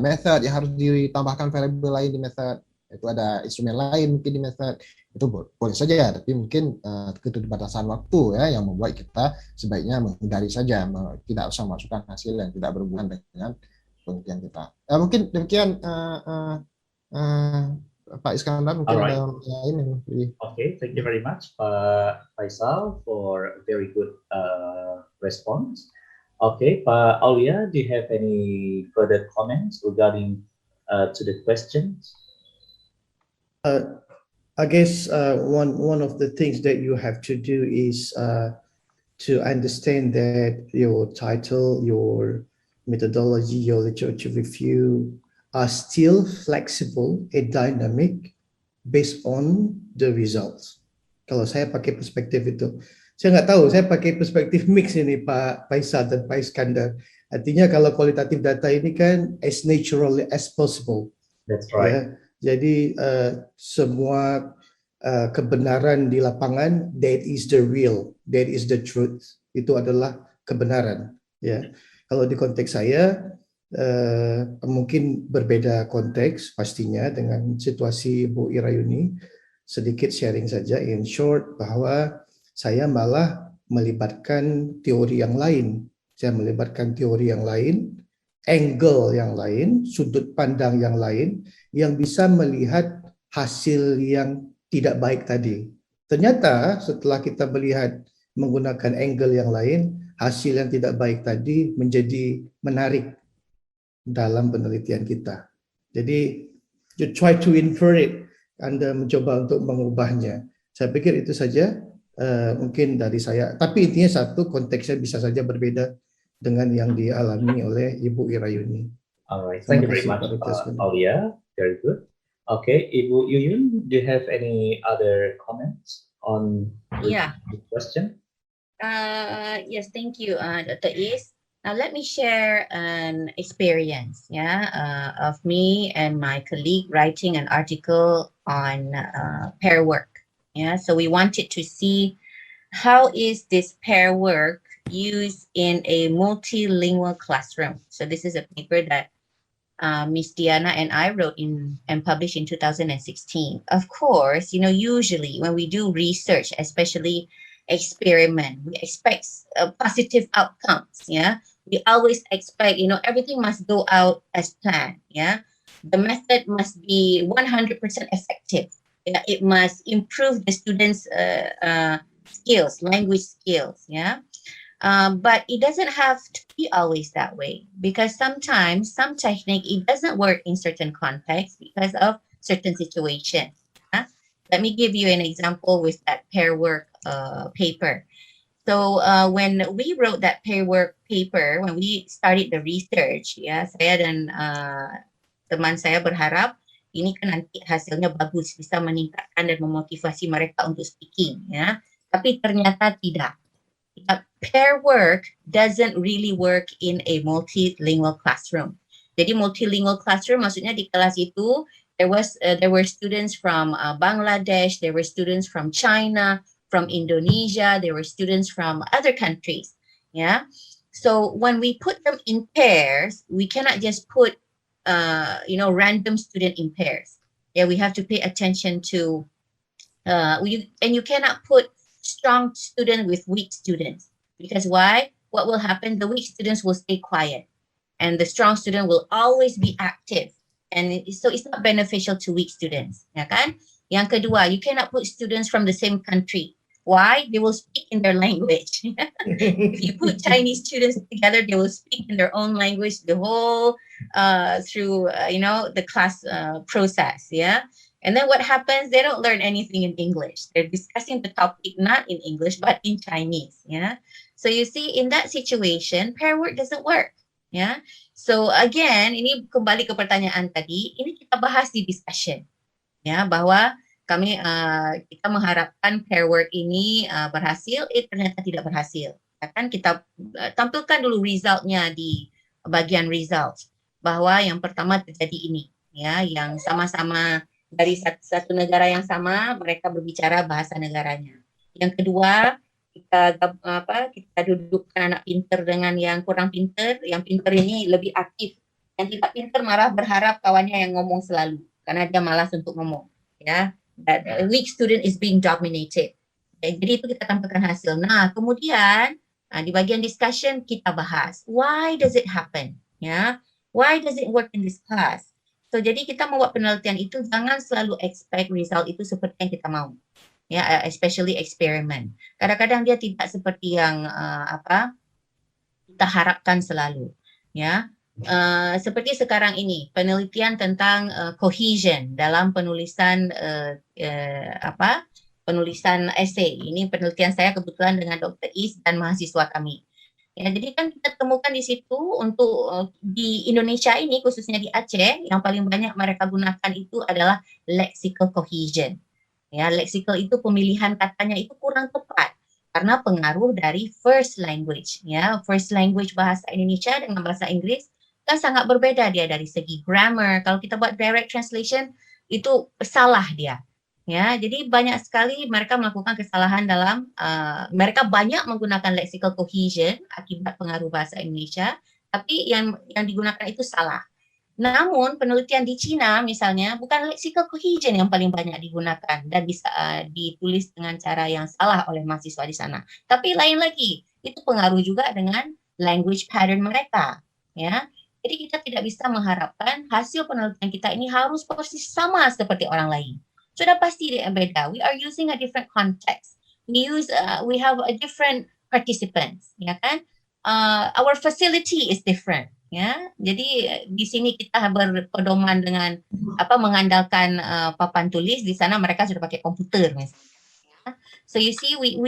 method yang harus ditambahkan variabel lain di method, itu ada instrumen lain mungkin di method, itu boleh saja ya, tapi mungkin keterbatasan waktu ya yang membuat kita sebaiknya menghindari saja, tidak usah masukkan hasil yang tidak berhubungan dengan penelitian kita. Mungkin demikian Pak Iskandar, mungkin ada yang lain. Okay, thank you very much, Pak Faisal, for a very good response. Okay, Pak Aulia, do you have any further comments regarding to the questions? I guess one of the things that you have to do is to understand that your title, your methodology, your literature review are still flexible and dynamic based on the results. Kalau saya pakai perspektif itu, saya nggak tahu, saya pakai perspektif mix ini Pak Faisal dan Pak Iskandar. Artinya kalau kualitatif data ini kan as natural as possible. That's right. Ya. Jadi semua kebenaran di lapangan, that is the real, that is the truth. Itu adalah kebenaran. Ya, kalau di konteks saya mungkin berbeda konteks pastinya dengan situasi Bu Irayuni. Sedikit sharing saja in short bahwa saya malah melibatkan teori yang lain. Saya melibatkan teori yang lain, angle yang lain, sudut pandang yang lain, yang bisa melihat hasil yang tidak baik tadi. Ternyata setelah kita melihat menggunakan angle yang lain, hasil yang tidak baik tadi menjadi menarik dalam penelitian kita. Jadi, you try to invert it, Anda mencoba untuk mengubahnya. Saya pikir itu saja mungkin dari saya. Tapi intinya satu, konteksnya bisa saja berbeda dengan yang dialami oleh Ibu Irayuni. Alright, thank you very much, Aulia. Very good. Okay, Ibu Yuyun, do you have any other comments on the question? Yes, thank you, Dr. Is. let me share an experience, of me and my colleague writing an article on pair work. Yeah, so we wanted to see how is this pair work used in a multilingual classroom. So this is a paper that Miss Diana and I wrote in and published in 2016. Of course, usually when we do research, especially experiment, we expect positive outcomes. Yeah, we always expect, everything must go out as planned. Yeah, the method must be 100% effective. Yeah, it must improve the students' skills, language skills. Yeah. But it doesn't have to be always that way, because sometimes some technique, it doesn't work in certain contexts because of certain situations. Yeah? Let me give you an example with that pair work paper. So when we wrote that pair work paper, when we started the research, ya, saya dan teman saya berharap ini kan nanti hasilnya bagus, bisa meningkatkan dan memotivasi mereka untuk speaking, ya. Tapi ternyata tidak. Pair work doesn't really work in a multilingual classroom. Jadi multilingual classroom maksudnya di kelas itu there were students from Bangladesh, there were students from China, from Indonesia, there were students from other countries. Yeah. So when we put them in pairs, we cannot just put random student in pairs. Yeah, we have to pay attention to and you cannot put strong student with weak students, because why? What will happen? The weak students will stay quiet and the strong student will always be active, and so it's not beneficial to weak students, ya kan? Yang kedua, you cannot put students from the same country. Why? They will speak in their language. If you put Chinese students together, they will speak in their own language the whole through the class process. Yeah. And then what happens? They don't learn anything in English. They're discussing the topic not in English but in Chinese. Yeah. So you see, in that situation, pair work doesn't work. Yeah. So again, ini kembali ke pertanyaan tadi. Ini kita bahas di discussion. Ya, bahwa kami kita mengharapkan pair work ini berhasil, ternyata tidak berhasil. Ya kan, kita tampilkan dulu resultnya di bagian results, bahwa yang pertama terjadi ini, ya, yang sama-sama dari satu negara yang sama, mereka berbicara bahasa negaranya. Yang kedua, kita dudukkan anak pinter dengan yang kurang pinter. Yang pinter ini lebih aktif, yang tidak pinter malah berharap kawannya yang ngomong selalu karena dia malas untuk ngomong. Ya, that weak student is being dominated. Jadi itu kita tampilkan hasil. Nah, kemudian di bagian discussion kita bahas why does it happen? Ya, why does it work in this class? So jadi kita membuat penelitian itu jangan selalu expect result itu seperti yang kita mau. Ya, especially experiment. Kadang-kadang dia tidak seperti yang kita harapkan selalu. Ya. Seperti sekarang ini penelitian tentang cohesion dalam penulisan penulisan essay. Ini penelitian saya kebetulan dengan Dr. Is dan mahasiswa kami. Ya, jadi kan kita temukan di situ untuk di Indonesia ini, khususnya di Aceh, yang paling banyak mereka gunakan itu adalah lexical cohesion. Ya, lexical itu pemilihan katanya itu kurang tepat karena pengaruh dari first language. Ya, first language bahasa Indonesia dengan bahasa Inggris kan sangat berbeda dia dari segi grammar. Kalau kita buat direct translation itu salah dia. Ya, jadi banyak sekali mereka melakukan kesalahan dalam mereka banyak menggunakan lexical cohesion akibat pengaruh bahasa Indonesia, tapi yang digunakan itu salah. Namun penelitian di Cina misalnya bukan lexical cohesion yang paling banyak digunakan dan bisa ditulis dengan cara yang salah oleh mahasiswa di sana. Tapi lain lagi, itu pengaruh juga dengan language pattern mereka, ya. Jadi kita tidak bisa mengharapkan hasil penelitian kita ini harus persis sama seperti orang lain. Sudah pasti dia beda. We are using a different context. We have a different participants, ya kan? Our facility is different, ya. Jadi di sini kita berpedoman dengan mengandalkan papan tulis, di sana mereka sudah pakai komputer misalnya. So you see, we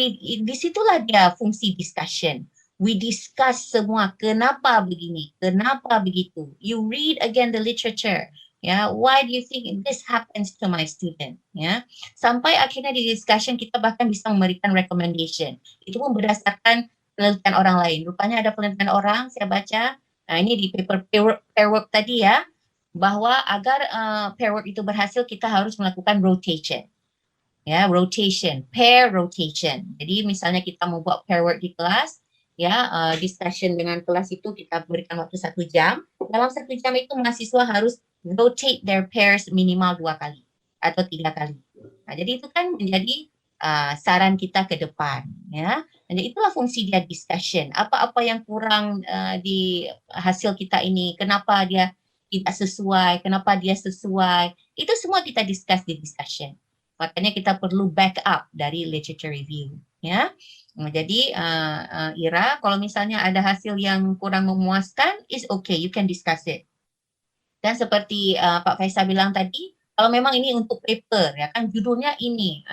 disitulah dia fungsi discussion. We discuss semua kenapa begini, kenapa begitu. You read again the literature. Ya, why do you think this happens to my student? Ya, sampai akhirnya di discussion kita bahkan bisa memberikan recommendation. Itu pun berdasarkan penelitian orang lain. Rupanya ada penelitian orang, saya baca, nah ini di paper pair work tadi ya, bahwa agar pair work itu berhasil kita harus melakukan rotation. Ya, rotation, pair rotation. Jadi misalnya kita mau buat pair work di kelas, ya, discussion dengan kelas itu kita berikan waktu 1 jam. Dalam 1 jam itu mahasiswa harus rotate their pairs minimal 2 kali atau 3 kali. Nah, jadi itu kan menjadi saran kita ke depan, ya. Jadi itulah fungsi dia discussion. Apa-apa yang kurang di hasil kita ini, kenapa dia tidak sesuai, kenapa dia sesuai, itu semua kita discuss di discussion. Makanya kita perlu backup dari literature review, ya. Jadi Ira, kalau misalnya ada hasil yang kurang memuaskan, is okay, you can discuss it. Dan seperti Pak Faisal bilang tadi, kalau memang ini untuk paper, ya kan judulnya ini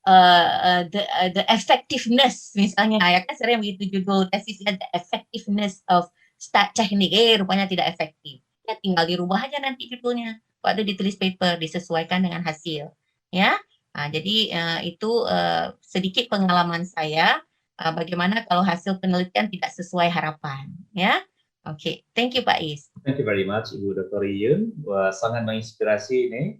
the effectiveness misalnya, ya kan sering begitu judul tesisnya, the effectiveness of stat teknik, rupanya tidak efektif. Ya tinggal dirubah aja nanti judulnya waktu ditulis paper, disesuaikan dengan hasil. Ya, jadi itu sedikit pengalaman saya bagaimana kalau hasil penelitian tidak sesuai harapan, ya. Oke, thank you Pak Is. Thank you very much Ibu Dr. Yun. Wah, sangat menginspirasi ini.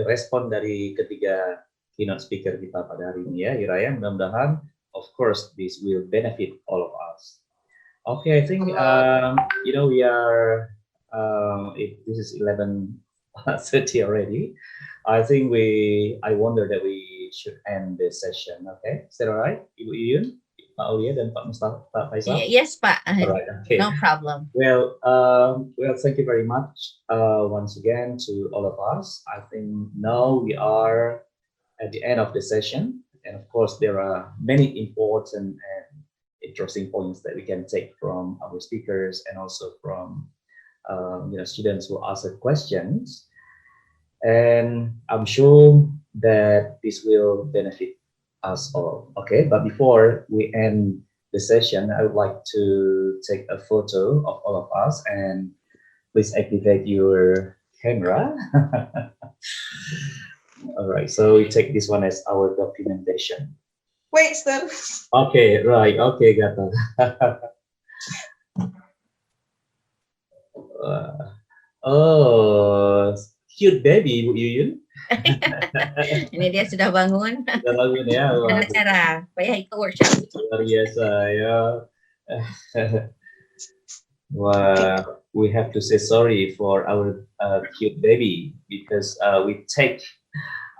Respon dari ketiga keynote speaker kita pada hari ini ya, Ira. Mudah-mudahan, of course, this will benefit all of us. Okay, I think we are. This is 11:30 already. I think I wonder that we should end this session. Okay, is that all right, Ibu Yun, Pak Aulia, dan Pak Mustafa, Pak Faisal? Yes, Pak. All right. Okay. No problem. Well, thank you very much once again to all of us. I think now we are at the end of the session, and of course there are many important and interesting points that we can take from our speakers and also from students who ask questions. And I'm sure that this will benefit us all. Okay, but before we end the session, I would like to take a photo of all of us, and please activate your camera. All right, so we take this one as our documentation. Wait, sir. Okay, right. Okay, Gata. Oh, cute baby, Ibu Yuyun. Ini dia sudah bangun. Sudah bangun ya. Gimana cara? Supaya ikut workshop. Luar biasa ya. Wah, we have to say sorry for our cute baby because we take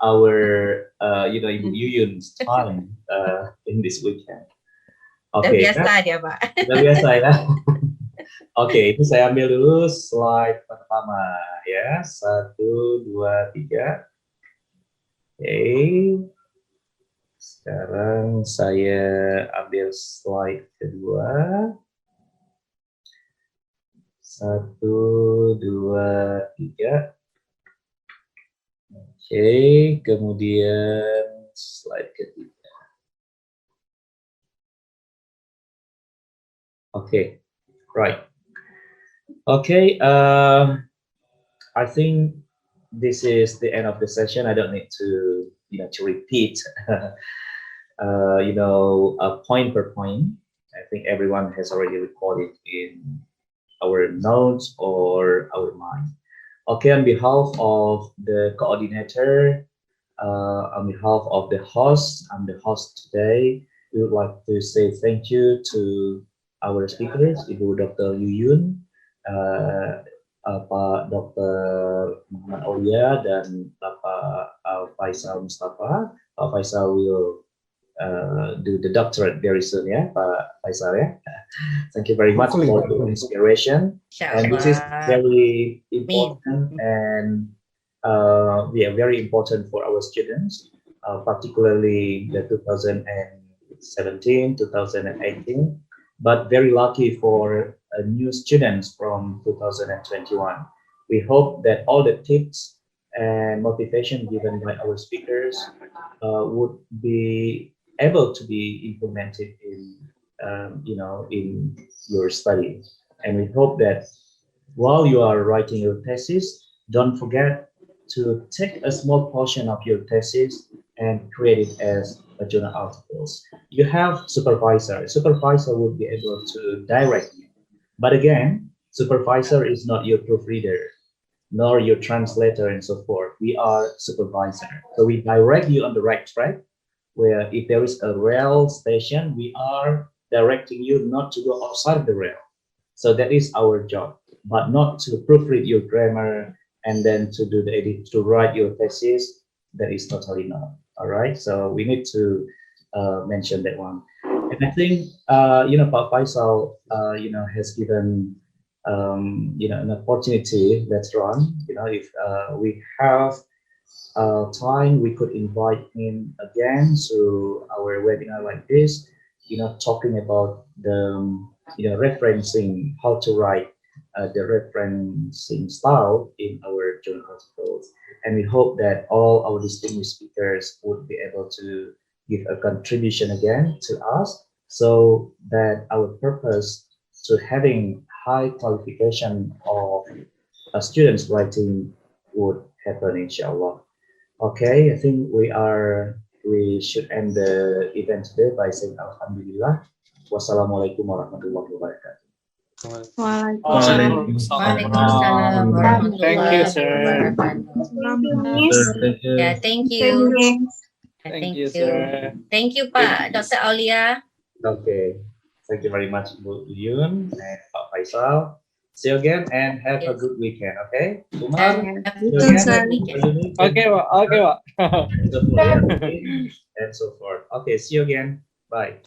our Ibu Yuyun's time in this weekend. Udah biasa dia, Pak. Udah biasa ya. Oke, itu saya ambil dulu slide pertama ya. 1, 2, 3. Oke. Sekarang saya ambil slide kedua. 1, 2, 3. Oke, kemudian slide ketiga. Oke, right. Okay, I think this is the end of the session. I don't need to, to repeat, point per point. I think everyone has already recorded in our notes or our mind. Okay, on behalf of the coordinator, on behalf of the host, I'm the host today. We would like to say thank you to our speakers, Ibu Dr. Yuyun, Pak Dr. Muhammad Aulia, dan Bapak Faisal Mustafa. Pak Faisal will do the doctorate very soon, ya, Pak Faisal ya. Thank you very much for the inspiration. And this is very important and very important for our students, particularly the 2017, 2018. But very lucky for new students from 2021. We hope that all the tips and motivation given by our speakers would be able to be implemented in, in your study. And we hope that while you are writing your thesis, don't forget to take a small portion of your thesis and create it as a journal article. principals. You have supervisor. Supervisor would be able to direct you. But again, supervisor is not your proofreader, nor your translator and so forth. We are supervisor. So we direct you on the right track, where if there is a rail station, we are directing you not to go outside the rail. So that is our job, but not to proofread your grammar and then to do the edit, to write your thesis. That is totally not. All right. So we need to mention that one. And I think, Pak Faisal, has given, an opportunity later on. If we have time, we could invite him again to our webinar like this, talking about the, referencing, how to write the referencing style in our journal articles. And we hope that all our distinguished speakers would be able to give a contribution again to us, so that our purpose to having high qualification of students writing would happen, inshallah. Okay, I think we should end the event today by saying Alhamdulillah. Wassalamualaikum warahmatullahi wabarakatuh. Waalaikumsalam Thank you, warahmatullahi sir. wabarakatuh. Thank you. Yeah, thank you. Thank you, sir. Thank you, Pak Dr. Aulia. Okay. Thank you very much, Bu Yun and Pak Faisal. See you again and have a good weekend, okay? Umar, see you again. Okay, Pak. Okay, Pak. And so forth. And so forth. Okay, see you again. Bye.